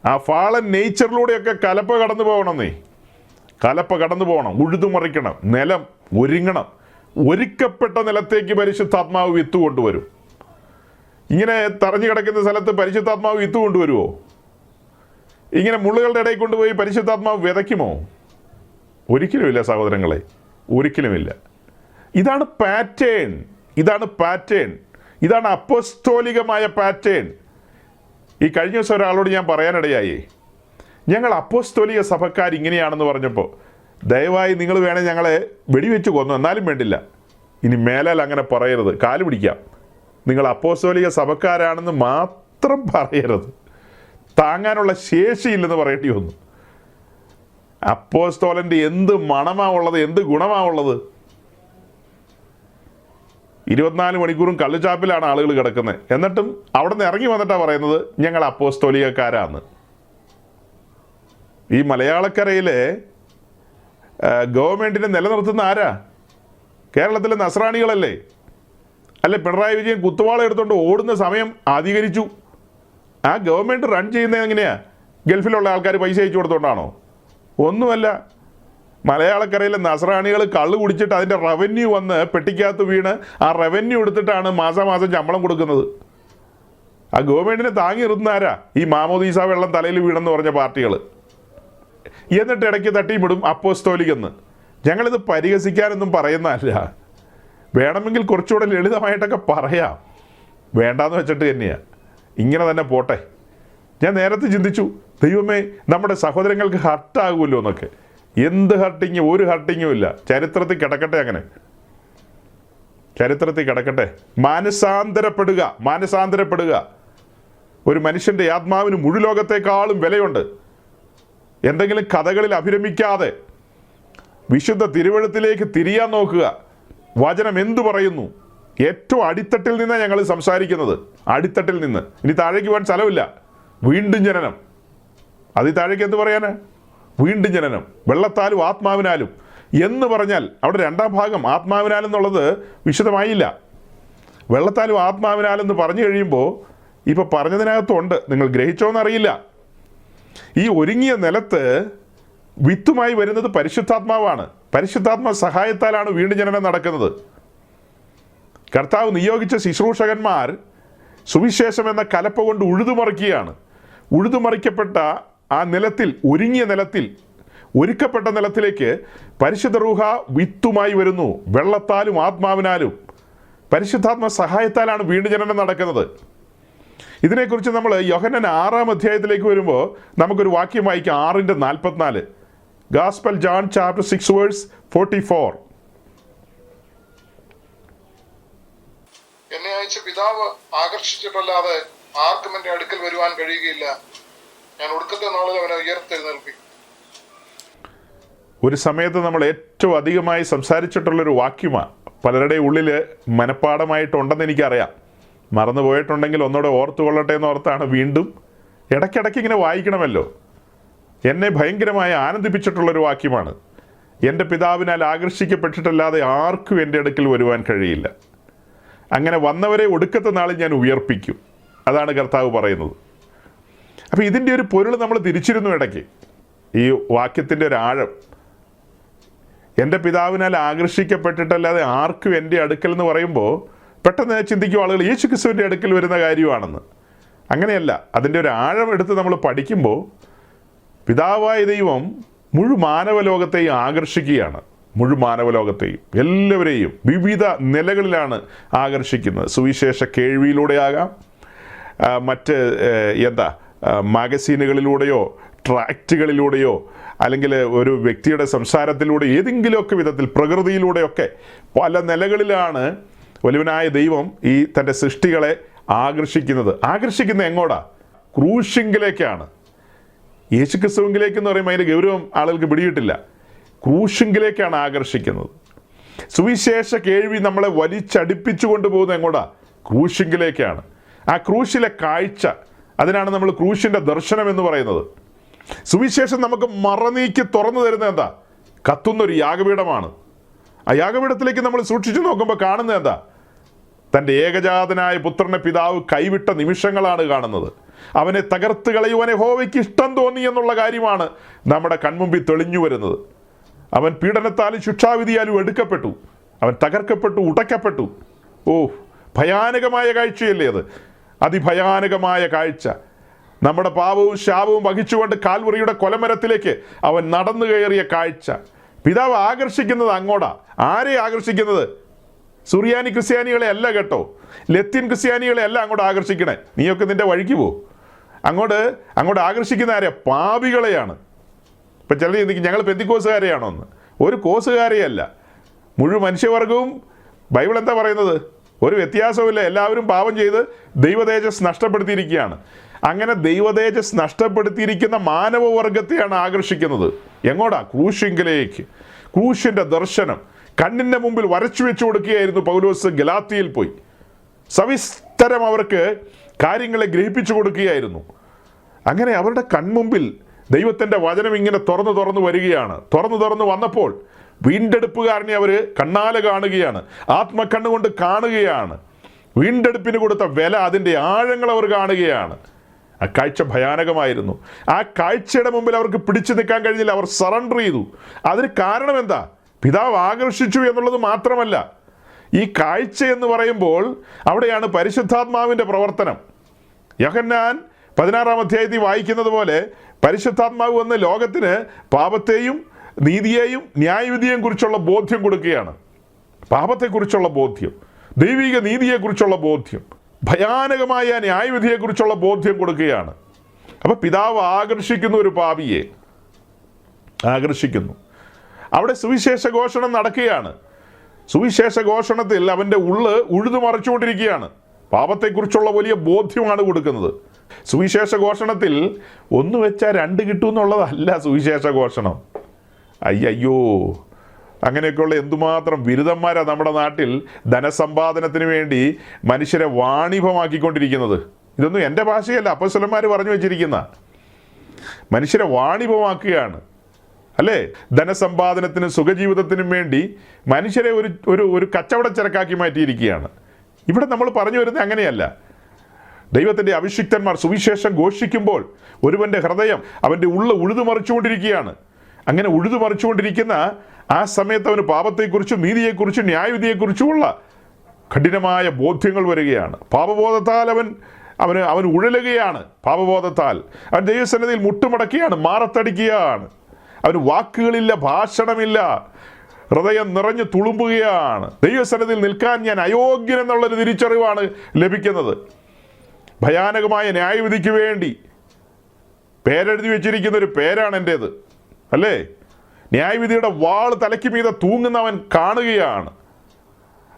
ആ ഫാളൻ നേച്ചറിലൂടെയൊക്കെ കലപ്പ കടന്നു പോകണം. ഉഴുതുമറിക്കണം. നിലം ഒരുങ്ങണം. ഒരുക്കപ്പെട്ട നിലത്തേക്ക് പരിശുദ്ധാത്മാവ് വിത്ത് കൊണ്ടുവരും. ഇങ്ങനെ തറഞ്ഞു കിടക്കുന്ന സ്ഥലത്ത് പരിശുദ്ധാത്മാവ് വിത്ത് കൊണ്ടുവരുമോ? ഇങ്ങനെ മുള്ളുകളുടെ ഇടയിൽ കൊണ്ടുപോയി പരിശുദ്ധാത്മാവ് വിതയ്ക്കുമോ? ഒരിക്കലുമില്ല സഹോദരങ്ങളെ, ഒരിക്കലുമില്ല. ഇതാണ് പാറ്റേൺ. ഇതാണ് അപ്പോസ്തോലികമായ പാറ്റേൺ. ഈ കഴിഞ്ഞ ദിവസം ഒരാളോട് ഞാൻ പറയാനിടയായി, ഞങ്ങൾ അപ്പോസ്തോലിക സഭക്കാർ ഇങ്ങനെയാണെന്ന് പറഞ്ഞപ്പോൾ, ദയവായി നിങ്ങൾ വേണേൽ ഞങ്ങളെ വെടിവെച്ച് കൊന്നു, എന്നാലും വേണ്ടില്ല, ഇനി മേലാൽ അങ്ങനെ പറയരുത്, കാല് പിടിക്കാം. നിങ്ങൾ അപ്പോസ്തോലിക സഭക്കാരാണെന്ന് മാത്രം പറയരുത്. താങ്ങാനുള്ള ശേഷിയില്ലെന്ന് പറയേണ്ടി വന്നു. അപ്പോസ്തോലൻ്റെ എന്ത് മണമാ ഉള്ളത്, എന്ത് ഗുണമാ ഉള്ളത്? 24 മണിക്കൂറും കള്ളുചാപ്പിലാണ് ആളുകൾ കിടക്കുന്നത്. എന്നിട്ടും അവിടെ നിന്ന് ഇറങ്ങി വന്നിട്ടാണ് പറയുന്നത് ഞങ്ങൾ അപ്പോസ്തോലികക്കാരാന്ന്. ഈ മലയാളക്കരയിലെ ഗവൺമെൻറ്റിനെ നിലനിർത്തുന്ന ആരാ? കേരളത്തിലെ നസ്രാണികളല്ലേ? അല്ലെ പിണറായി വിജയൻ കുത്തുവാള എടുത്തുകൊണ്ട് ഓടുന്ന സമയം അധികരിച്ചു. ആ ഗവൺമെൻറ് റൺ ചെയ്യുന്നത് എങ്ങനെയാ? ഗൾഫിലുള്ള ആൾക്കാർ പൈസ അയച്ചു കൊടുത്തോണ്ടാണോ? ഒന്നുമല്ല. മലയാളക്കരയിലെ നസ്രാണികൾ കള്ള് കുടിച്ചിട്ട് അതിൻ്റെ റവന്യൂ വന്ന് പെട്ടിക്കകത്ത് വീണ് ആ റവന്യൂ എടുത്തിട്ടാണ് മാസം ശമ്പളം കൊടുക്കുന്നത്. ആ ഗവൺമെൻറ്റിനെ താങ്ങി നിർത്തുന്നാരാ? ഈ മാമോദീസ വെള്ളം തലയിൽ വീണെന്ന് പറഞ്ഞ പാർട്ടികൾ. എന്നിട്ട് ഇടയ്ക്ക് തട്ടിവിടും അപ്പോസ്തോലികെന്ന്. ഞങ്ങളിത് പരിഹസിക്കാനൊന്നും പറയുന്നതല്ല. വേണമെങ്കിൽ കുറച്ചുകൂടെ ലളിതമായിട്ടൊക്കെ പറയാം. വേണ്ടാന്ന് വെച്ചിട്ട് തന്നെയാണ്. ഇങ്ങനെ തന്നെ പോട്ടെ. ഞാൻ നേരത്തെ ചിന്തിച്ചു, ദൈവമേ നമ്മുടെ സഹോദരങ്ങൾക്ക് ഹർട്ടാകുമല്ലോ എന്നൊക്കെ. എന്ത് ഹർട്ടിങ്? ഒരു ഹർട്ടിങ്ങും ഇല്ല. ചരിത്രത്തിൽ കിടക്കട്ടെ. അങ്ങനെ ചരിത്രത്തിൽ കിടക്കട്ടെ. മാനസാന്തരപ്പെടുക. ഒരു മനുഷ്യൻ്റെ ആത്മാവിന് മുഴുലോകത്തെക്കാളും വിലയുണ്ട്. എന്തെങ്കിലും കഥകളിൽ അഭിരമിക്കാതെ വിശുദ്ധ തിരുവെഴുത്തിലേക്ക് തിരിയാൻ നോക്കുക. വചനം എന്തു പറയുന്നു? ഏറ്റവും അടിത്തട്ടിൽ നിന്നാണ് ഞങ്ങൾ സംസാരിക്കുന്നത്. അടിത്തട്ടിൽ നിന്ന്. ഇനി താഴേക്ക് പോകാൻ സ്ഥലമില്ല. വീണ്ടും ജനനം. അതിൽ താഴേക്ക് എന്ത് പറയാനാ? വീണ്ടും ജനനം. വെള്ളത്താലും ആത്മാവിനാലും എന്ന് പറഞ്ഞാൽ അവിടെ രണ്ടാം ഭാഗം ആത്മാവിനാലെന്നുള്ളത് വിശദമായില്ല. വെള്ളത്താലും ആത്മാവിനാലെന്ന് പറഞ്ഞു കഴിയുമ്പോൾ ഇപ്പോൾ പറഞ്ഞതിനകത്തുണ്ട്. നിങ്ങൾ ഗ്രഹിച്ചോന്നറിയില്ല. ഈ ഒരുങ്ങിയ നിലത്ത് വിത്തുമായി വരുന്നത് പരിശുദ്ധാത്മാവാണ്. പരിശുദ്ധാത്മ സഹായത്താലാണ് വീണ്ടും ജനനം നടക്കുന്നത്. കർത്താവ് നിയോഗിച്ച ശുശ്രൂഷകന്മാർ സുവിശേഷം എന്ന കലപ്പ കൊണ്ട് ഉഴുതുമറിക്കുകയാണ്. ഉഴുതുമറിക്കപ്പെട്ട ആ നിലത്തിൽ, ഒരുങ്ങിയ നിലത്തിൽ, ഒരുക്കപ്പെട്ട നിലത്തിലേക്ക് പരിശുദ്ധ റൂഹ വിത്തുമായി വരുന്നു. വെള്ളത്താലും ആത്മാവിനാലും പരിശുദ്ധാത്മ സഹായത്താലാണ് വീണ്ടും ജനനം നടക്കുന്നത്. ഇതിനെക്കുറിച്ച് നമ്മൾ യോഹന്നാൻ 6-ാം അധ്യായത്തിലേക്ക് വരുമ്പോൾ നമുക്കൊരു വാക്യം വായിക്കാം. 6:44. Gospel John chapter 6 verse 44. എന്നെ അയച്ച പിതാവ് ആകർഷിച്ചിട്ടല്ലാതെ ആർക്കും എന്റെ അടുക്കൽ വരുവാൻ കഴിയുകയില്ല. ഞാൻ ഒടുക്കത്തെ നാളിൽ അവനെ ഉയർത്തെഴുന്നേൽപ്പിക്കും. ഒരു സമയത്ത് നമ്മൾ ഏറ്റവും അധികമായി സംസാരിച്ചിട്ടുള്ളൊരു വാക്യമാണ്. പലരുടെ ഉള്ളിൽ മനഃപ്പാടമായിട്ടുണ്ടെന്ന് എനിക്കറിയാം. മറന്നു പോയിട്ടുണ്ടെങ്കിൽ ഒന്നുകൂടെ ഓർത്തുകൊള്ളട്ടെ എന്ന് ഓർത്താണ് വീണ്ടും ഇടയ്ക്കിടയ്ക്ക് ഇങ്ങനെ വായിക്കണമല്ലോ. എന്നെ ഭയങ്കരമായി ആനന്ദിപ്പിച്ചിട്ടുള്ളൊരു വാക്യമാണ്. എൻ്റെ പിതാവിനാൽ ആകർഷിക്കപ്പെട്ടിട്ടല്ലാതെ ആർക്കും എൻ്റെ അടുക്കൽ വരുവാൻ കഴിയില്ല. അങ്ങനെ വന്നവരെ ഒടുക്കത്തെ നാളിൽ ഞാൻ ഉയർപ്പിക്കും. അതാണ് കർത്താവ് പറയുന്നത്. അപ്പോൾ ഇതിൻ്റെ ഒരു പൊരുൾ നമ്മൾ തിരിച്ചിരുന്നു ഇടയ്ക്ക്. ഈ വാക്യത്തിൻ്റെ ഒരു ആഴം, എൻ്റെ പിതാവിനാൽ ആകർഷിക്കപ്പെട്ടിട്ടല്ലാതെ ആർക്കും എൻ്റെ അടുക്കൽ എന്ന് പറയുമ്പോൾ പെട്ടെന്ന് ചിന്തിക്കും ആളുകൾ യേശു ക്രിസ്തുവിൻ്റെ അടുക്കൽ വരുന്ന കാര്യമാണെന്ന്. അങ്ങനെയല്ല. അതിൻ്റെ ഒരു ആഴം എടുത്ത് നമ്മൾ പഠിക്കുമ്പോൾ പിതാവായ ദൈവം മാനവലോകത്തെയും ആകർഷിക്കുകയാണ്. മാനവലോകത്തെയും എല്ലാവരെയും വിവിധ നിലകളിലാണ് ആകർഷിക്കുന്നത്. സുവിശേഷ കേൾവിയിലൂടെ ആകാം, മറ്റ് മാഗസീനുകളിലൂടെയോ ട്രാക്റ്റുകളിലൂടെയോ അല്ലെങ്കിൽ ഒരു വ്യക്തിയുടെ സംസാരത്തിലൂടെ ഏതെങ്കിലുമൊക്കെ വിധത്തിൽ പ്രകൃതിയിലൂടെയൊക്കെ പല നിലകളിലാണ് വലുവനായ ദൈവം ഈ തൻ്റെ സൃഷ്ടികളെ ആകർഷിക്കുന്നത് എങ്ങോട്ടാ? ക്രൂശിങ്കിലേക്കാണ്. യേശു ക്രിസ്തുവിലേക്ക് പറയുമ്പോൾ അതിൻ്റെ ഗൗരവം ആളുകൾക്ക് പിടിയിട്ടില്ല. ക്രൂശിങ്കിലേക്കാണ് ആകർഷിക്കുന്നത്. സുവിശേഷ കേൾവി നമ്മളെ വലിച്ചടിപ്പിച്ചു കൊണ്ടുപോകുന്നത് എങ്ങോട്ടാ? ക്രൂശിങ്കിലേക്കാണ്. ആ ക്രൂശിലെ കാഴ്ച, അതിനാണ് നമ്മൾ ക്രൂശിൻ്റെ ദർശനം എന്ന് പറയുന്നത്. സുവിശേഷം നമുക്ക് മറനീക്കി തുറന്നു തരുന്നത് എന്താ? കത്തുന്നൊരു യാഗപീഠമാണ്. ആ യാഗപീഠത്തിലേക്ക് നമ്മൾ സൂക്ഷിച്ചു നോക്കുമ്പോൾ കാണുന്നത് എന്താ? തൻ്റെ ഏകജാതനായ പുത്രനെ പിതാവ് കൈവിട്ട നിമിഷങ്ങളാണ് കാണുന്നത്. അവനെ തകർത്ത് കളയുവാൻ യഹോവയ്ക്ക് ഇഷ്ടം തോന്നി എന്നുള്ള കാര്യമാണ് നമ്മുടെ കൺമുമ്പിൽ തെളിഞ്ഞു വരുന്നത്. അവൻ പീഡനത്താലും ശിക്ഷാവിധിയാലും എടുക്കപ്പെട്ടു. അവൻ തകർക്കപ്പെട്ടു, ഉടയ്ക്കപ്പെട്ടു. ഭയാനകമായ കാഴ്ചയല്ലേ അത്? അതിഭയാനകമായ കാഴ്ച. നമ്മുടെ പാപവും ശാപവും വഹിച്ചുകൊണ്ട് കാൽവറിയുടെ കൊലമരത്തിലേക്ക് അവൻ നടന്നു കയറിയ കാഴ്ച. പിതാവ് ആകർഷിക്കുന്നത് അങ്ങോട്ടാ. ആരെ ആകർഷിക്കുന്നത്? സുറിയാനി ക്രിസ്ത്യാനികളെ അല്ല കേട്ടോ, ലത്തീൻ ക്രിസ്ത്യാനികളെ അല്ല അങ്ങോട്ട് ആകർഷിക്കണേ. നീയൊക്കെ നിന്റെ വഴിക്ക് പോ. അങ്ങോട്ട് ആകർഷിക്കുന്ന ആരെയാ? പാപികളെയാണ്. ഇപ്പം ചിലർ ചിന്തിക്കും ഞങ്ങൾ പെന്തിക്കോസുകാരെയാണോ എന്ന്. ഒരു കോസുകാരെയല്ല, മനുഷ്യവർഗവും. ബൈബിൾ എന്താ പറയുന്നത്? ഒരു വ്യത്യാസവുമില്ല. എല്ലാവരും പാപം ചെയ്ത് ദൈവതേജസ് നഷ്ടപ്പെടുത്തിയിരിക്കുകയാണ്. അങ്ങനെ ദൈവതേജസ് നഷ്ടപ്പെടുത്തിയിരിക്കുന്ന മാനവവർഗത്തെയാണ് ആകർഷിക്കുന്നത്. എങ്ങോട്ടാ? ക്രൂശിങ്കിലേക്ക്. ക്രൂശിൻ്റെ ദർശനം. കണ്ണിൻ്റെ മുമ്പിൽ വരച്ചു വെച്ചു കൊടുക്കുകയായിരുന്നു പൗലോസ് ഗലാത്യയിൽ പോയി. സവിസ്തരം അവർക്ക് കാര്യങ്ങളെ ഗ്രഹിപ്പിച്ചു കൊടുക്കുകയായിരുന്നു. അങ്ങനെ അവരുടെ കൺമുമ്പിൽ ദൈവത്തിൻ്റെ വചനം ഇങ്ങനെ തുറന്നു വരികയാണ്. തുറന്നു വന്നപ്പോൾ വീണ്ടെടുപ്പുകാരനെ അവർ കണ്ണാലെ കാണുകയാണ്, ആത്മക്കണ്ണുകൊണ്ട് കാണുകയാണ്. വീണ്ടെടുപ്പിന് കൊടുത്ത വില, അതിൻ്റെ ആഴങ്ങൾ അവർ കാണുകയാണ്. ആ കാഴ്ച ഭയാനകമായിരുന്നു. ആ കാഴ്ചയുടെ മുമ്പിൽ അവർക്ക് പിടിച്ചു നിൽക്കാൻ കഴിഞ്ഞില്ല. അവർ സറണ്ടർ ചെയ്തു. അതിന് കാരണം എന്താ? പിതാവ് ആകർഷിച്ചു എന്നുള്ളത് മാത്രമല്ല, ഈ കാഴ്ച എന്ന് പറയുമ്പോൾ അവിടെയാണ് പരിശുദ്ധാത്മാവിൻ്റെ പ്രവർത്തനം. യോഹന്നാൻ 16-ാം അധ്യായത്തിൽ വായിക്കുന്നത് പോലെ പരിശുദ്ധാത്മാവ് വന്ന് ലോകത്തിന് പാപത്തെയും നീതിയെയും ന്യായവിധിയെയും കുറിച്ചുള്ള ബോധ്യം കൊടുക്കുകയാണ്. പാപത്തെക്കുറിച്ചുള്ള ബോധ്യം, ദൈവിക നീതിയെക്കുറിച്ചുള്ള ബോധ്യം, ഭയാനകമായ ന്യായവിധിയെക്കുറിച്ചുള്ള ബോധ്യം കൊടുക്കുകയാണ്. അപ്പോൾ പിതാവ് ആകർഷിക്കുന്ന ഒരു പാപിയെ ആകർഷിക്കുന്നു. അവിടെ സുവിശേഷ ഘോഷണം നടക്കുകയാണ്. സുവിശേഷ ഘോഷണത്തിൽ അവൻ്റെ ഉഴുതുമറിച്ചുകൊണ്ടിരിക്കുകയാണ്. പാപത്തെക്കുറിച്ചുള്ള വലിയ ബോധ്യമാണ് കൊടുക്കുന്നത്. സുവിശേഷ ഘോഷണത്തിൽ ഒന്ന് വെച്ചാൽ രണ്ട് കിട്ടുമെന്നുള്ളതല്ല സുവിശേഷ ഘോഷണം. അയ്യോ, അങ്ങനെയൊക്കെയുള്ള എന്തുമാത്രം ബിരുദന്മാരാണ് നമ്മുടെ നാട്ടിൽ ധനസമ്പാദനത്തിന് വേണ്ടി മനുഷ്യരെ വാണിഭമാക്കിക്കൊണ്ടിരിക്കുന്നത്. ഇതൊന്നും എൻ്റെ ഭാഷയല്ല, അപ്പോസ്തലന്മാർ പറഞ്ഞു വെച്ചിരിക്കുന്ന. മനുഷ്യരെ വാണിഭമാക്കുകയാണ് അല്ലേ? ധനസമ്പാദനത്തിനും സുഖജീവിതത്തിനും വേണ്ടി മനുഷ്യരെ ഒരു കച്ചവടച്ചരക്കാക്കി മാറ്റിയിരിക്കുകയാണ്. ഇവിടെ നമ്മൾ പറഞ്ഞു വരുന്നത് അങ്ങനെയല്ല. ദൈവത്തിൻ്റെ അഭിഷിക്തന്മാർ സുവിശേഷം ഘോഷിക്കുമ്പോൾ ഒരുവൻ്റെ ഹൃദയം, അവൻ്റെ ഉഴുതുമറിച്ചുകൊണ്ടിരിക്കുകയാണ്. അങ്ങനെ ഉഴുതുമറിച്ചുകൊണ്ടിരിക്കുന്ന ആ സമയത്ത് അവന് പാപത്തെക്കുറിച്ചും നീതിയെക്കുറിച്ചും ന്യായവിധിയെക്കുറിച്ചുമുള്ള കഠിനമായ ബോധ്യങ്ങൾ വരികയാണ്. പാപബോധത്താൽ അവൻ ഉഴലുകയാണ്. പാപബോധത്താൽ അവൻ ദൈവസന്നിധിയിൽ മുട്ടുമടക്കുകയാണ്, മാറത്തടിക്കുകയാണ്. അവന് വാക്കുകളില്ല, ഭാഷണമില്ല, ഹൃദയം നിറഞ്ഞു തുളുമ്പുകയാണ്. ദൈവസന്നിധിയിൽ നിൽക്കാൻ ഞാൻ അയോഗ്യൻ എന്നുള്ളൊരു തിരിച്ചറിവാണ് ലഭിക്കുന്നത്. ഭയാനകമായ ന്യായവിധിക്ക് വേണ്ടി പേരെഴുതി വെച്ചിരിക്കുന്ന ഒരു പേരാണ് എൻ്റേത് അല്ലേ? ന്യായവിധിയുടെ വാൾ തലയ്ക്ക് മീതെ തൂങ്ങുന്നവൻ കാണുകയാണ്.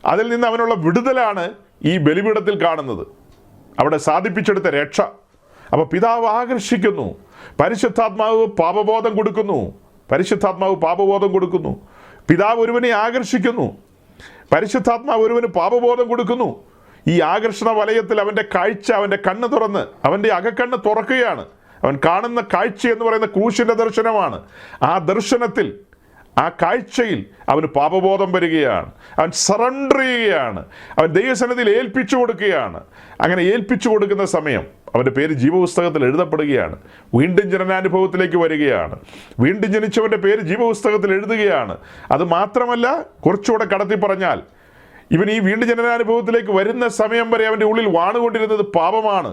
അതിൽ നിന്ന് അവനുള്ള വിടുതലാണ് ഈ ബലിപീഠത്തിൽ കാണുന്നത്, അവിടെ സാധിപ്പിച്ചെടുത്ത രക്ഷ. അപ്പോൾ പിതാവ് ആകർഷിക്കുന്നു, പരിശുദ്ധാത്മാവ് പാപബോധം കൊടുക്കുന്നു. പിതാവ് ഒരുവനെ ആകർഷിക്കുന്നു, പരിശുദ്ധാത്മാവ് ഒരുവന് പാപബോധം കൊടുക്കുന്നു. ഈ ആകർഷണ വലയത്തിൽ അവൻ്റെ കാഴ്ച, അവൻ്റെ കണ്ണ് തുറന്ന്, അവൻ്റെ അകക്കണ്ണ് തുറക്കുകയാണ്. അവൻ കാണുന്ന കാഴ്ച എന്ന് പറയുന്ന ക്രൂശിൻ്റെ ദർശനമാണ്. ആ ദർശനത്തിൽ, ആ കാഴ്ചയിൽ അവന് പാപബോധം വരികയാണ്. അവൻ സറണ്ടർ ചെയ്യുകയാണ്. അവൻ ദൈവസന്നിധിയിൽ ഏൽപ്പിച്ചു കൊടുക്കുകയാണ്. അങ്ങനെ ഏൽപ്പിച്ചു കൊടുക്കുന്ന സമയം അവൻ്റെ പേര് ജീവപുസ്തകത്തിൽ എഴുതപ്പെടുകയാണ്. വീണ്ടും ജനനാനുഭവത്തിലേക്ക് വരികയാണ്. വീണ്ടും ജനിച്ചവൻ്റെ പേര് ജീവപുസ്തകത്തിൽ എഴുതുകയാണ്. അത് മാത്രമല്ല, കുറച്ചുകൂടെ കടത്തി പറഞ്ഞാൽ, ഇവൻ ഈ വീണ്ടും ജനനാനുഭവത്തിലേക്ക് വരുന്ന സമയം വരെ അവൻ്റെ ഉള്ളിൽ വാണുകൊണ്ടിരുന്നത് പാപമാണ്.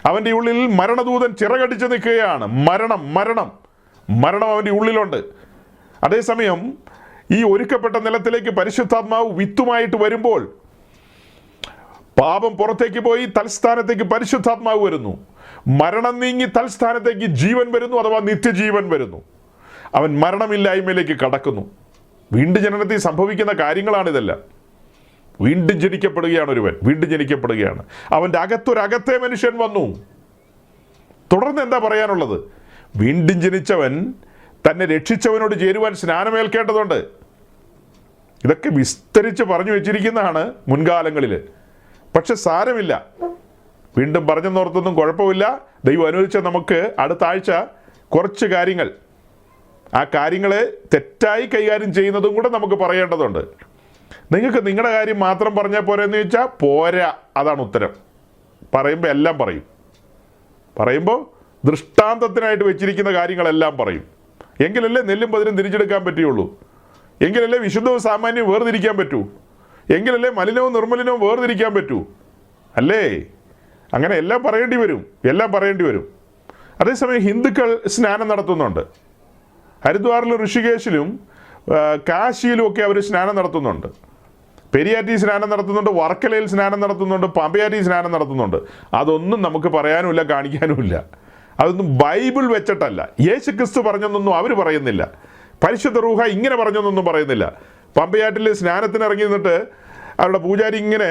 അവൻ്റെ ഉള്ളിൽ മരണദൂതൻ ചിറകടിച്ച് നിൽക്കുകയാണ്. മരണം അവൻ്റെ ഉള്ളിലുണ്ട്. അതേസമയം ഈ ഒരുക്കപ്പെട്ട നിലത്തിലേക്ക് പരിശുദ്ധാത്മാവ് വിത്തുമായിട്ട് വരുമ്പോൾ പാപം പുറത്തേക്ക് പോയി തൽസ്ഥാനത്തേക്ക് പരിശുദ്ധാത്മാവ് വരുന്നു. മരണം നീങ്ങി തൽസ്ഥാനത്തേക്ക് ജീവൻ വരുന്നു, അഥവാ നിത്യജീവൻ വരുന്നു. അവൻ മരണമില്ലായ്മയിലേക്ക് കടക്കുന്നു. വീണ്ടും ജനനത്തിൽ സംഭവിക്കുന്ന കാര്യങ്ങളാണിതെല്ലാം. വീണ്ടും ജനിക്കപ്പെടുകയാണ് ഒരുവൻ, വീണ്ടും ജനിക്കപ്പെടുകയാണ്. അവൻ്റെ അകത്തെ മനുഷ്യൻ വന്നു. തുടർന്ന് എന്താ പറയാനുള്ളത്? വീണ്ടും ജനിച്ചവൻ തന്നെ രക്ഷിച്ചവനോട് ചേരുവാൻ സ്നാനമേൽക്കേണ്ടതുണ്ട്. ഇതൊക്കെ വിസ്തരിച്ച് പറഞ്ഞു വെച്ചിരിക്കുന്നതാണ് മുൻകാലങ്ങളിൽ. പക്ഷെ സാരമില്ല, വീണ്ടും പറഞ്ഞെന്നോർത്തൊന്നും കുഴപ്പമില്ല. ദൈവം അനുവദിച്ച നമുക്ക് അടുത്ത ആഴ്ച കുറച്ച് കാര്യങ്ങൾ, ആ കാര്യങ്ങളെ തെറ്റായി കൈകാര്യം ചെയ്യുന്നതും കൂടെ നമുക്ക് പറയേണ്ടതുണ്ട്. നിങ്ങൾക്ക് നിങ്ങളുടെ കാര്യം മാത്രം പറഞ്ഞാൽ പോരെ എന്ന് ചോദിച്ചാൽ പോരാ, അതാണ് ഉത്തരം. പറയുമ്പോൾ എല്ലാം പറയും. പറയുമ്പോൾ ദൃഷ്ടാന്തത്തിനായിട്ട് വെച്ചിരിക്കുന്ന കാര്യങ്ങളെല്ലാം പറയും. എങ്കിലല്ലേ നെല്ലും പതിരും തിരിച്ചെടുക്കാൻ പറ്റുകയുള്ളൂ. എങ്കിലല്ലേ വിശുദ്ധവും സാമാന്യവും വേർതിരിക്കാൻ പറ്റൂ. എങ്കിലല്ലേ മലിനവും നിർമ്മലിനവും വേർതിരിക്കാൻ പറ്റൂ. അല്ലേ? അങ്ങനെ എല്ലാം പറയേണ്ടി വരും. അതേസമയം ഹിന്ദുക്കൾ സ്നാനം നടത്തുന്നുണ്ട്. ഹരിദ്വാറിലും ഋഷികേശിലും കാശിയിലും ഒക്കെ അവർ സ്നാനം നടത്തുന്നുണ്ട്. പെരിയാറ്റി സ്നാനം നടത്തുന്നുണ്ട്, വർക്കലയിൽ സ്നാനം നടത്തുന്നുണ്ട്, പമ്പയാറ്റി സ്നാനം നടത്തുന്നുണ്ട്. അതൊന്നും നമുക്ക് പറയാനുമില്ല, കാണിക്കാനുമില്ല. അതൊന്നും ബൈബിൾ വെച്ചിട്ടല്ല. യേശു ക്രിസ്തു പറഞ്ഞൊന്നും അവർ പറയുന്നില്ല. പരിശുദ്ധ റൂഹ ഇങ്ങനെ പറഞ്ഞൊന്നും പറയുന്നില്ല. പമ്പയാറ്റിൽ സ്നാനത്തിന് ഇറങ്ങി നിന്നിട്ട് അവരുടെ പൂജാരി ഇങ്ങനെ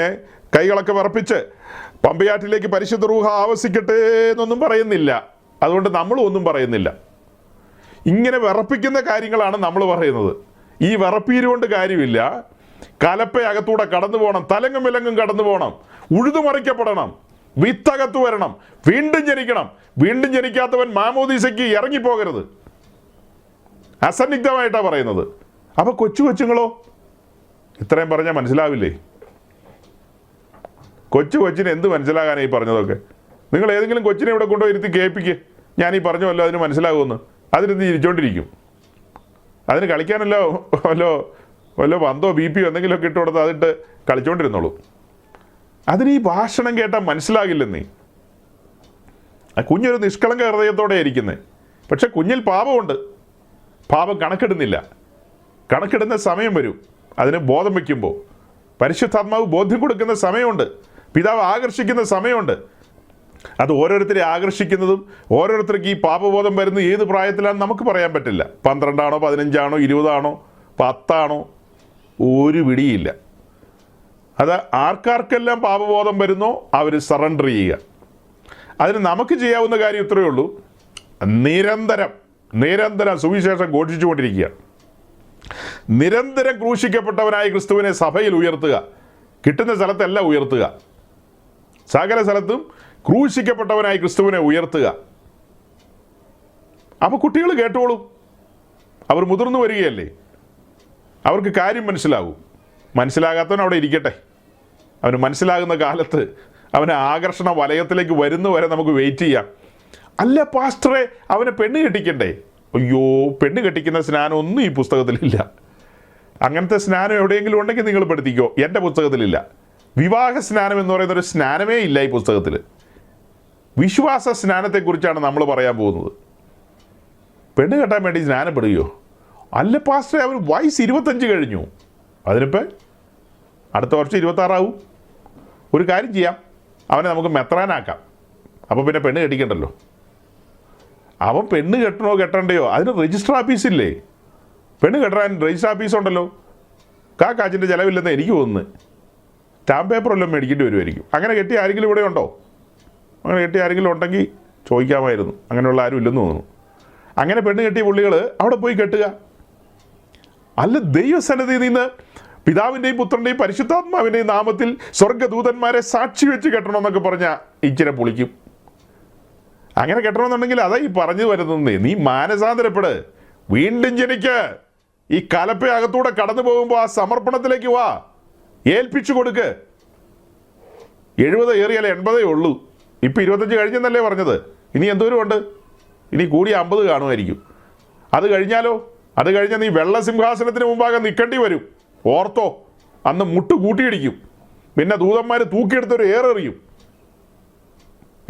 കൈകളൊക്കെ വിറപ്പിച്ച് പമ്പയാറ്റിലേക്ക് പരിശുദ്ധ റൂഹ ആവസിക്കട്ടെ എന്നൊന്നും പറയുന്നില്ല. അതുകൊണ്ട് നമ്മളും ഒന്നും പറയുന്നില്ല. ഇങ്ങനെ വിറപ്പിക്കുന്ന കാര്യങ്ങളാണ് നമ്മൾ പറയുന്നത്. ഈ വിറപ്പീരുകൊണ്ട് കാര്യമില്ല. കലപ്പയകത്തൂടെ കടന്നു പോകണം, തലങ്ങും വിലങ്ങും കടന്നു പോകണം, ഉഴുതുമറിക്കപ്പെടണം, വിത്തകത്ത് വരണം, വീണ്ടും ജനിക്കണം. വീണ്ടും ജനിക്കാത്തവൻ മാമോദീസയ്ക്ക് ഇറങ്ങിപ്പോകരുത്. അസന്നിഗ്ധമായിട്ടാണ് പറയുന്നത്. അപ്പോൾ കൊച്ചുങ്ങളോ ഇത്രയും പറഞ്ഞാൽ മനസ്സിലാവില്ലേ? കൊച്ചിന് എന്ത് മനസ്സിലാകാനാണ് ഈ പറഞ്ഞതൊക്കെ? നിങ്ങൾ ഏതെങ്കിലും കൊച്ചിനെ ഇവിടെ കൊണ്ടുപോയി ഇരുത്തി കേൾപ്പിക്കുക, ഞാൻ ഈ പറഞ്ഞല്ലോ അതിന് മനസ്സിലാകുമെന്ന്. അതിനിന്ന് ചിരിച്ചോണ്ടിരിക്കും. അതിന് കളിക്കാനല്ലോ വല്ലോ പന്തോ ബിപിയോ എന്തെങ്കിലുമൊക്കെ ഇട്ട് കൊടുത്ത് അതിട്ട് കളിച്ചോണ്ടിരുന്നോളൂ. അതിന് ഈ ഭാഷണം കേട്ടാൽ മനസ്സിലാകില്ലെന്നേ. കുഞ്ഞൊരു നിഷ്കളങ്ക ഹൃദയത്തോടെ ഇരിക്കുന്നത്. പക്ഷെ കുഞ്ഞിൽ പാപമുണ്ട്. പാപം കണക്കിടുന്നില്ല. കണക്കിടുന്ന സമയം വരും. അതിന് ബോധം വയ്ക്കുമ്പോൾ പരിശുദ്ധാത്മാവ് ബോധ്യം കൊടുക്കുന്ന സമയമുണ്ട്. പിതാവ് ആകർഷിക്കുന്ന സമയമുണ്ട്. അത് ഓരോരുത്തരെ ആകർഷിക്കുന്നതും ഓരോരുത്തർക്ക് ഈ പാപബോധം വരുന്നത് ഏത് പ്രായത്തിലാണെന്ന് നമുക്ക് പറയാൻ പറ്റില്ല. 12 ആണോ 15 ആണോ 20 ആണോ 10 ആണോ ഒരു പിടിയില്ല. അത് ആർക്കാർക്കെല്ലാം പാപബോധം വരുന്നോ അവർ സറണ്ടർ ചെയ്യുക. അതിന് നമുക്ക് ചെയ്യാവുന്ന കാര്യം ഇത്രയേ ഉള്ളൂ. നിരന്തരം സുവിശേഷം ഘോഷിച്ചുകൊണ്ടിരിക്കുക. നിരന്തരം ക്രൂശിക്കപ്പെട്ടവനായ ക്രിസ്തുവിനെ സഭയിൽ ഉയർത്തുക. കിട്ടുന്ന സ്ഥലത്തെല്ലാം ഉയർത്തുക. സകല സ്ഥലത്തും ക്രൂശിക്കപ്പെട്ടവനായി ക്രിസ്തുവിനെ ഉയർത്തുക. അപ്പോൾ കുട്ടികൾ കേട്ടോളും. അവർ മുതിർന്നു വരികയല്ലേ, അവർക്ക് കാര്യം മനസ്സിലാകും. മനസ്സിലാകാത്തവൻ അവിടെ ഇരിക്കട്ടെ. അവന് മനസ്സിലാകുന്ന കാലത്ത് അവനെ ആകർഷണ വലയത്തിലേക്ക് വരുന്നവരെ നമുക്ക് വെയിറ്റ് ചെയ്യാം. അല്ല പാസ്റ്ററെ, അവനെ പെണ്ണ് കെട്ടിക്കണ്ടേ? അയ്യോ, പെണ്ണ് കെട്ടിക്കുന്ന സ്നാനം ഒന്നും ഈ പുസ്തകത്തിലില്ല. അങ്ങനത്തെ സ്നാനം എവിടെയെങ്കിലും ഉണ്ടെങ്കിൽ നിങ്ങൾ പഠിപ്പിക്കോ. എൻ്റെ പുസ്തകത്തിലില്ല. വിവാഹ സ്നാനം എന്ന് പറയുന്നൊരു സ്നാനമേ ഇല്ല ഈ പുസ്തകത്തിൽ. വിശ്വാസ സ്നാനത്തെക്കുറിച്ചാണ് നമ്മൾ പറയാൻ പോകുന്നത്. പെണ്ണ് കെട്ടാൻ വേണ്ടി സ്നാനപ്പെടുകയോ? അല്ല പാസ്റ്ററെ, അവൻ വയസ്സ് 25 കഴിഞ്ഞു. അതിനിപ്പോൾ അടുത്ത വർഷം 26 ആവും. ഒരു കാര്യം ചെയ്യാം, അവനെ നമുക്ക് മെത്രാനാക്കാം. അപ്പോൾ പിന്നെ പെണ്ണ് കെട്ടിക്കണ്ടല്ലോ. അവൻ പെണ്ണ് കെട്ടണോ കെട്ടണ്ടയോ അതിന് രജിസ്റ്റർ ഓഫീസില്ലേ? പെണ്ണ് കെട്ടാൻ രജിസ്റ്റർ ഓഫീസ് ഉണ്ടല്ലോ. കാച്ചിൻ്റെ ചിലവില്ലെന്ന് എനിക്ക് തോന്നുന്നു. സ്റ്റാമ്പ് പേപ്പർ വല്ലതും മേടിക്കേണ്ടി വരുമായിരിക്കും. അങ്ങനെ കെട്ടിയ ആരെങ്കിലും ഇവിടെ ഉണ്ടോ? അങ്ങനെ കെട്ടിയ ആരെങ്കിലും ഉണ്ടെങ്കിൽ ചോദിക്കാമായിരുന്നു. അങ്ങനെയുള്ള ആരും ഇല്ലെന്ന് തോന്നുന്നു. അങ്ങനെ പെണ്ണ് കെട്ടിയ പുള്ളികൾ അവിടെ പോയി കെട്ടുക. അല്ല, ദൈവസന്നിധിയിൽ നിന്ന് പിതാവിൻ്റെയും പുത്രൻ്റെയും പരിശുദ്ധാത്മാവിൻ്റെയും നാമത്തിൽ സ്വർഗ്ഗദൂതന്മാരെ സാക്ഷി വെച്ച് കെട്ടണമെന്നൊക്കെ പറഞ്ഞാൽ ഇച്ചിരി പൊളിക്കും. അങ്ങനെ കെട്ടണമെന്നുണ്ടെങ്കിൽ അതാ ഈ പറഞ്ഞു വരുന്നത്. നീ മാനസാന്തരപ്പെട്, വീണ്ടും ജനിക്ക്. ഈ കലപ്പയകത്തൂടെ കടന്നു പോകുമ്പോൾ ആ സമർപ്പണത്തിലേക്ക് വാ, ഏൽപ്പിച്ചു കൊടുക്ക്. 70 ഏറിയാൽ 80 ഉള്ളൂ. ഇപ്പം 25 കഴിഞ്ഞെന്നല്ലേ പറഞ്ഞത്. ഇനി എന്തോരം ഉണ്ട്? ഇനി കൂടി 50 കാണുമായിരിക്കും. അത് കഴിഞ്ഞാലോ? അത് കഴിഞ്ഞാൽ നീ വെള്ളസിംഹാസനത്തിന് മുമ്പാകെ നിൽക്കേണ്ടി വരും. ഓർത്തോ, അന്ന് മുട്ട് കൂട്ടിയിടിക്കും. പിന്നെ ദൂതന്മാർ തൂക്കിയെടുത്തൊരു ഏറെറിയും.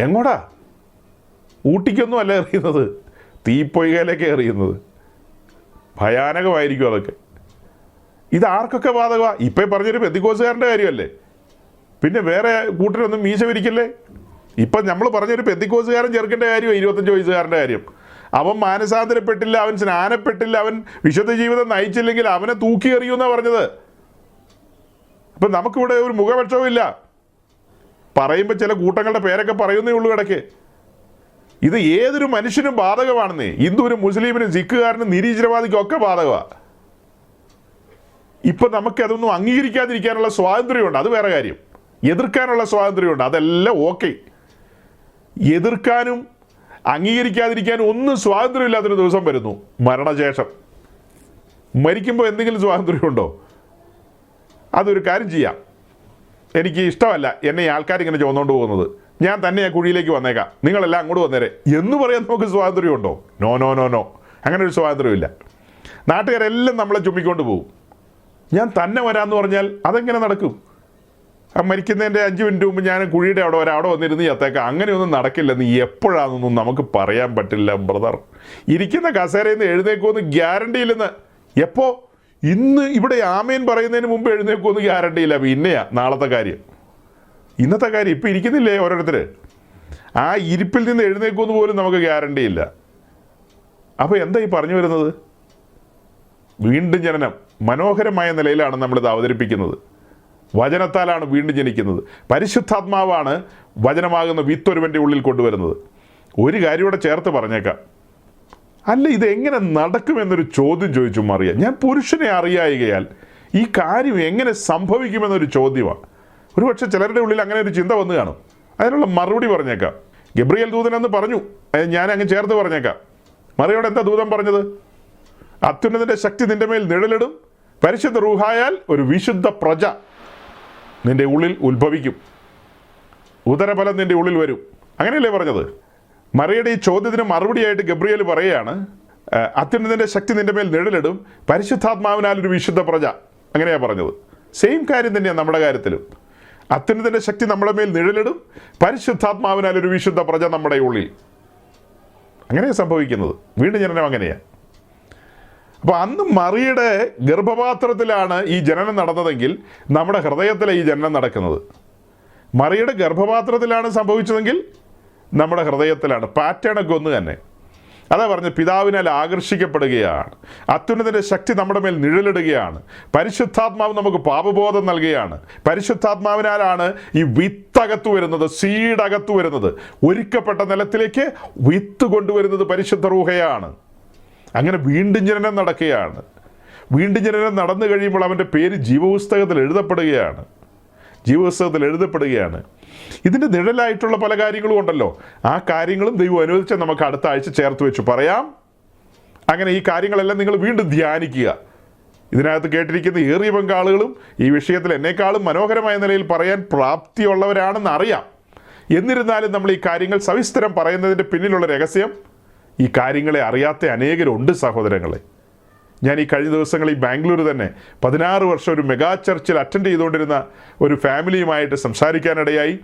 എങ്ങോട്ടാ? ഊട്ടിക്കൊന്നും അല്ല എറിയുന്നത്, തീപ്പൊയ്കയിലേക്ക് എറിയുന്നത്. ഭയാനകമായിരിക്കും അതൊക്കെ. ഇത് ആർക്കൊക്കെ ബാധകമാണ്? ഇപ്പം പറഞ്ഞൊരു പെന്തിക്കോസുകാരൻ്റെ കാര്യമല്ലേ. പിന്നെ വേറെ കൂട്ടരൊന്നും മീശ വിരിക്കല്ലേ. ഇപ്പം നമ്മൾ പറഞ്ഞൊരു പെന്തിക്കോസുകാരൻ ചെറുക്കൻ്റെ കാര്യം, 25 വയസ്സുകാരൻ്റെ കാര്യം. അവൻ മാനസാന്തരപ്പെട്ടില്ല, അവൻ സ്നാനപ്പെട്ടില്ല, അവൻ വിശുദ്ധ ജീവിതം നയിച്ചില്ലെങ്കിൽ അവനെ തൂക്കി എറിയുമെന്നാണ് പറഞ്ഞത്. അപ്പം നമുക്കിവിടെ ഒരു മുഖപക്ഷവും ഇല്ല. പറയുമ്പോൾ ചില കൂട്ടങ്ങളുടെ പേരൊക്കെ പറയുന്നേ ഉള്ളൂ ഇടയ്ക്ക്. ഇത് ഏതൊരു മനുഷ്യനും ബാധകമാണെന്നേ. ഹിന്ദുവിനും മുസ്ലിമിനും സിഖുകാരനും നിരീശ്വരവാദിക്കും ഒക്കെ ബാധകമാണ്. ഇപ്പം നമുക്കതൊന്നും അംഗീകരിക്കാതിരിക്കാനുള്ള സ്വാതന്ത്ര്യമുണ്ട്, അത് വേറെ കാര്യം. എതിർക്കാനുള്ള സ്വാതന്ത്ര്യമുണ്ട്, അതെല്ലാം ഓക്കെ. എതിർക്കാനും അംഗീകരിക്കാതിരിക്കാനും ഒന്നും സ്വാതന്ത്ര്യമില്ലാത്തൊരു ദിവസം വരുന്നു, മരണശേഷം. മരിക്കുമ്പോൾ എന്തെങ്കിലും സ്വാതന്ത്ര്യമുണ്ടോ? അതൊരു കാര്യം ചെയ്യാം, എനിക്ക് ഇഷ്ടമല്ല എന്നെ ഈ ആൾക്കാരിങ്ങനെ ചുവന്നുകൊണ്ട് പോകുന്നത്, ഞാൻ തന്നെ ആ കുഴിയിലേക്ക് വന്നേക്കാം, നിങ്ങളെല്ലാം അങ്ങോട്ട് വന്നേരെ എന്ന് പറയാൻ നമുക്ക് സ്വാതന്ത്ര്യമുണ്ടോ? നോ നോ നോ നോ, അങ്ങനെ ഒരു സ്വാതന്ത്ര്യമില്ല. നാട്ടുകാരെല്ലാം നമ്മളെ ചുമ്മിക്കൊണ്ട് പോകും. ഞാൻ തന്നെ വരാമെന്ന് പറഞ്ഞാൽ അതെങ്ങനെ നടക്കും? ആ മരിക്കുന്നതിൻ്റെ 5 മിനിറ്റ് മുമ്പ് ഞാൻ കുഴിയുടെ അവിടെ വന്നിരുന്ന് ചത്തേക്കാം. അങ്ങനെയൊന്നും നടക്കില്ല. നീ എപ്പോഴാണെന്നൊന്നും നമുക്ക് പറയാൻ പറ്റില്ല ബ്രദർ. ഇരിക്കുന്ന കസേരയിൽ നിന്ന് എഴുന്നേക്കുമെന്ന് ഗ്യാരണ്ടി ഇല്ലെന്ന്. എപ്പോൾ? ഇന്ന് ഇവിടെ ആമേൻ പറയുന്നതിന് മുമ്പ് എഴുന്നേക്കുമെന്ന് ഗ്യാരണ്ടി ഇല്ല. പിന്നെയാ നാളത്തെ കാര്യം. ഇന്നത്തെ കാര്യം ഇപ്പം ഇരിക്കുന്നില്ലേ ഓരോരുത്തർ, ആ ഇരിപ്പിൽ നിന്ന് എഴുന്നേക്കുമെന്ന് പോലും നമുക്ക് ഗ്യാരണ്ടി ഇല്ല. അപ്പോൾ എന്താ ഈ പറഞ്ഞു വരുന്നത്? വീണ്ടും ജനനം മനോഹരമായ നിലയിലാണ് നമ്മളിത് അവതരിപ്പിക്കുന്നത്. വചനത്താലാണ് വീണ്ടും ജനിക്കുന്നത്. പരിശുദ്ധാത്മാവാണ് വചനമാകുന്ന വിത്തൊരുവൻ്റെ ഉള്ളിൽ കൊണ്ടുവരുന്നത്. ഒരു കാര്യം കൂടെ ചേർത്ത് പറഞ്ഞേക്കാം. അല്ല, ഇതെങ്ങനെ നടക്കുമെന്നൊരു ചോദ്യം ചോദിച്ചു മറിയ. ഞാൻ പുരുഷനെ അറിയായികയാൽ ഈ കാര്യം എങ്ങനെ സംഭവിക്കുമെന്നൊരു ചോദ്യമാണ്. ഒരുപക്ഷെ ചിലരുടെ ഉള്ളിൽ അങ്ങനെ ഒരു ചിന്ത വന്നു കാണും. അതിനുള്ള മറുപടി പറഞ്ഞേക്കാം. ഗബ്രിയേൽ ദൂതനെന്ന് പറഞ്ഞു, ഞാൻ അങ്ങ് ചേർത്ത് പറഞ്ഞേക്കാം. മറിയോട് എന്താ ദൂതൻ പറഞ്ഞത്? അത്യുന്നതൻ്റെ ശക്തി നിന്റെ മേൽ നിഴലിടും, പരിശുദ്ധ റൂഹായാൽ ഒരു വിശുദ്ധ പ്രജ നിന്റെ ഉള്ളിൽ ഉത്ഭവിക്കും, ഉദരഫലം നിന്റെ ഉള്ളിൽ വരും. അങ്ങനെയല്ലേ പറഞ്ഞത്? മറിയുടെ ഈ ചോദ്യത്തിന് മറുപടിയായിട്ട് ഗബ്രിയേൽ പറയുകയാണ്, അത്യുന്നതൻ്റെ ശക്തി നിന്റെ മേൽ നിഴലിടും, പരിശുദ്ധാത്മാവിനാൽ ഒരു വിശുദ്ധ പ്രജ. അങ്ങനെയാണ് പറഞ്ഞത്. സെയിം കാര്യം തന്നെയാണ് നമ്മുടെ കാര്യത്തിലും. അത്യുന്നതൻ്റെ ശക്തി നമ്മുടെ മേൽ നിഴലിടും, പരിശുദ്ധാത്മാവിനാൽ ഒരു വിശുദ്ധ പ്രജ നമ്മുടെ ഉള്ളിൽ. അങ്ങനെയാണ് സംഭവിക്കുന്നത്. വീണ്ടും ജനനം അങ്ങനെയാണ്. അപ്പോൾ അന്ന് മറിയുടെ ഗർഭപാത്രത്തിലാണ് ഈ ജനനം നടന്നതെങ്കിൽ നമ്മുടെ ഹൃദയത്തിലെ ഈ ജനനം നടക്കുന്നത്. മറിയുടെ ഗർഭപാത്രത്തിലാണ് സംഭവിച്ചതെങ്കിൽ നമ്മുടെ ഹൃദയത്തിലാണ്. പാറ്റേണൊക്കെ ഒന്ന് തന്നെ. അതാ പറഞ്ഞത്, പിതാവിനാൽ ആകർഷിക്കപ്പെടുകയാണ്, അത്യുന്നതൻ്റെ ശക്തി നമ്മുടെ മേൽ നിഴലിടുകയാണ്, പരിശുദ്ധാത്മാവ് നമുക്ക് പാപബോധം നൽകുകയാണ്. പരിശുദ്ധാത്മാവിനാലാണ് ഈ വിത്തകത്തു വരുന്നത്, സീഡകത്തു വരുന്നത്. ഒരുക്കപ്പെട്ട നിലത്തിലേക്ക് വിത്ത് കൊണ്ടുവരുന്നത് പരിശുദ്ധ റൂഹയാണ്. അങ്ങനെ വീണ്ടും ജനനം നടക്കുകയാണ്. വീണ്ടും ജനനം നടന്നു കഴിയുമ്പോൾ അവൻ്റെ പേര് ജീവപുസ്തകത്തിൽ എഴുതപ്പെടുകയാണ്. ജീവപുസ്തകത്തിൽ എഴുതപ്പെടുകയാണ്. ഇതിൻ്റെ നിഴലായിട്ടുള്ള പല കാര്യങ്ങളും ഉണ്ടല്ലോ. ആ കാര്യങ്ങളും ദൈവം അനുവദിച്ച് നമുക്ക് അടുത്ത ആഴ്ച ചേർത്ത് വെച്ച് പറയാം. അങ്ങനെ ഈ കാര്യങ്ങളെല്ലാം നിങ്ങൾ വീണ്ടും ധ്യാനിക്കുക. ഇതിനകത്ത് കേട്ടിരിക്കുന്ന ഏറിയ പങ്കാളുകളും ഈ വിഷയത്തിൽ എന്നെക്കാളും മനോഹരമായ നിലയിൽ പറയാൻ പ്രാപ്തിയുള്ളവരാണെന്ന് അറിയാം. എന്നിരുന്നാലും നമ്മൾ ഈ കാര്യങ്ങൾ സവിസ്തരം പറയുന്നതിൻ്റെ പിന്നിലുള്ള രഹസ്യം, ഈ കാര്യങ്ങളെ അറിയാത്ത അനേകരുണ്ട് സഹോദരങ്ങളെ. ഞാൻ ഈ കഴിഞ്ഞ ദിവസങ്ങളിൽ ബാംഗ്ലൂർ തന്നെ 16 വർഷം ഒരു മെഗാ ചർച്ചിൽ അറ്റൻഡ് ചെയ്തുകൊണ്ടിരുന്ന ഒരു ഫാമിലിയുമായിട്ട് സംസാരിക്കാനിടയായി.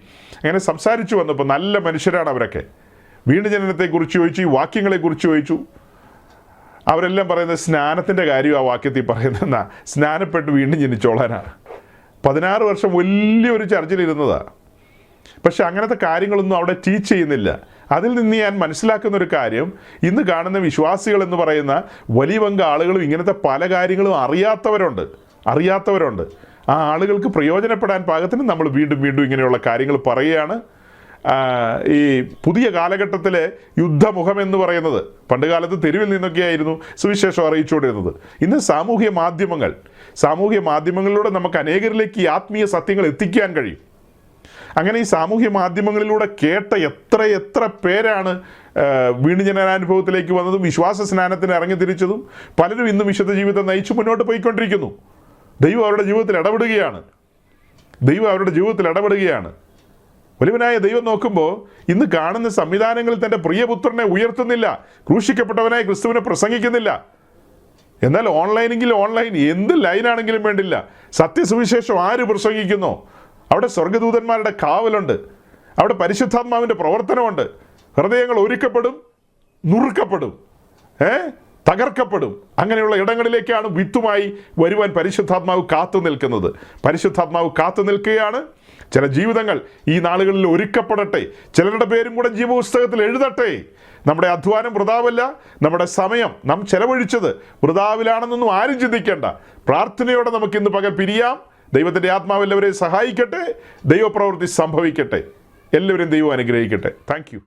അങ്ങനെ സംസാരിച്ചു വന്നപ്പോൾ നല്ല മനുഷ്യരാണ് അവരൊക്കെ. വീണ്ടും ജനനത്തെക്കുറിച്ച് ചോദിച്ചു, ഈ വാക്യങ്ങളെക്കുറിച്ച് ചോദിച്ചു. അവരെല്ലാം പറയുന്നത് സ്നാനത്തിൻ്റെ കാര്യം ആ വാക്യത്തിൽ പറയുന്നതെന്നാ. സ്നാനപ്പെട്ട് വീണ്ടും ജനിച്ചോളാനാണ്. 16 വർഷം വലിയൊരു ചർച്ചിലിരുന്നതാണ്. പക്ഷെ അങ്ങനത്തെ കാര്യങ്ങളൊന്നും അവിടെ ടീച്ച് ചെയ്യുന്നില്ല. അതിൽ നിന്ന് ഞാൻ മനസ്സിലാക്കുന്ന ഒരു കാര്യം, ഇന്ന് കാണുന്ന വിശ്വാസികൾ എന്ന് പറയുന്ന വലിയ പങ്ക് ആളുകളും ഇങ്ങനത്തെ പല കാര്യങ്ങളും അറിയാത്തവരുണ്ട്. ആ ആളുകൾക്ക് പ്രയോജനപ്പെടാൻ പാകത്തിന് നമ്മൾ വീണ്ടും വീണ്ടും ഇങ്ങനെയുള്ള കാര്യങ്ങൾ പറയുകയാണ്. ഈ പുതിയ കാലഘട്ടത്തിലെ യുദ്ധമുഖം എന്ന് പറയുന്നത് പണ്ട് കാലത്ത് തെരുവിൽ നിന്നൊക്കെയായിരുന്നു സുവിശേഷം അറിയിച്ചുകൊണ്ടിരുന്നത്. ഇന്ന് സാമൂഹ്യ മാധ്യമങ്ങളിലൂടെ നമുക്ക് അനേകരിലേക്ക് ഈ ആത്മീയ സത്യങ്ങൾ എത്തിക്കാൻ കഴിയും. അങ്ങനെ ഈ സാമൂഹ്യ മാധ്യമങ്ങളിലൂടെ കേട്ട എത്ര പേരാണ് വീണ്ടും ജനനാനുഭവത്തിലേക്ക് വന്നതും വിശ്വാസ സ്നാനത്തിന് ഇറങ്ങി തിരിച്ചതും. പലരും ഇന്നും വിശുദ്ധ ജീവിതം നയിച്ചു മുന്നോട്ട് പോയിക്കൊണ്ടിരിക്കുന്നു. ദൈവം അവരുടെ ജീവിതത്തിൽ ഇടപെടുകയാണ്. വലിയവനായ ദൈവം നോക്കുമ്പോൾ ഇന്ന് കാണുന്ന സംവിധാനങ്ങളിൽ തൻ്റെ പ്രിയപുത്രനെ ഉയർത്തുന്നില്ല, ക്രൂശിക്കപ്പെട്ടവനായ ക്രിസ്തുവിനെ പ്രസംഗിക്കുന്നില്ല. എന്നാൽ ഓൺലൈനെങ്കിൽ ഓൺലൈൻ, എന്ത് ലൈനാണെങ്കിലും വേണ്ടില്ല, സത്യസുവിശേഷം ആര് പ്രസംഗിക്കുന്നോ അവിടെ സ്വർഗദൂതന്മാരുടെ കാവലുണ്ട്, അവിടെ പരിശുദ്ധാത്മാവിൻ്റെ പ്രവർത്തനമുണ്ട്. ഹൃദയങ്ങൾ ഒരുക്കപ്പെടും, നുറുക്കപ്പെടും, തകർക്കപ്പെടും. അങ്ങനെയുള്ള ഇടങ്ങളിലേക്കാണ് വിത്തുമായി വരുവാൻ പരിശുദ്ധാത്മാവ് കാത്തു നിൽക്കുകയാണ്. ചില ജീവിതങ്ങൾ ഈ നാളുകളിൽ ഒരുക്കപ്പെടട്ടെ. ചിലരുടെ പേരും കൂടെ ജീവപുസ്തകത്തിൽ എഴുതട്ടെ. നമ്മുടെ അധ്വാനം വൃഥാവല്ല, നമ്മുടെ സമയം നാം ചെലവഴിച്ചത് വൃഥാവിലാണെന്നൊന്നും ആരും ചിന്തിക്കേണ്ട. പ്രാർത്ഥനയോടെ നമുക്ക് ഇന്ന് പകൽ പിരിയാം. ദൈവത്തിൻ്റെ ആത്മാവ് എല്ലാവരെയും സഹായിക്കട്ടെ. ദൈവപ്രവൃത്തി സംഭവിക്കട്ടെ. എല്ലാവരും ദൈവം അനുഗ്രഹിക്കട്ടെ. Thank you.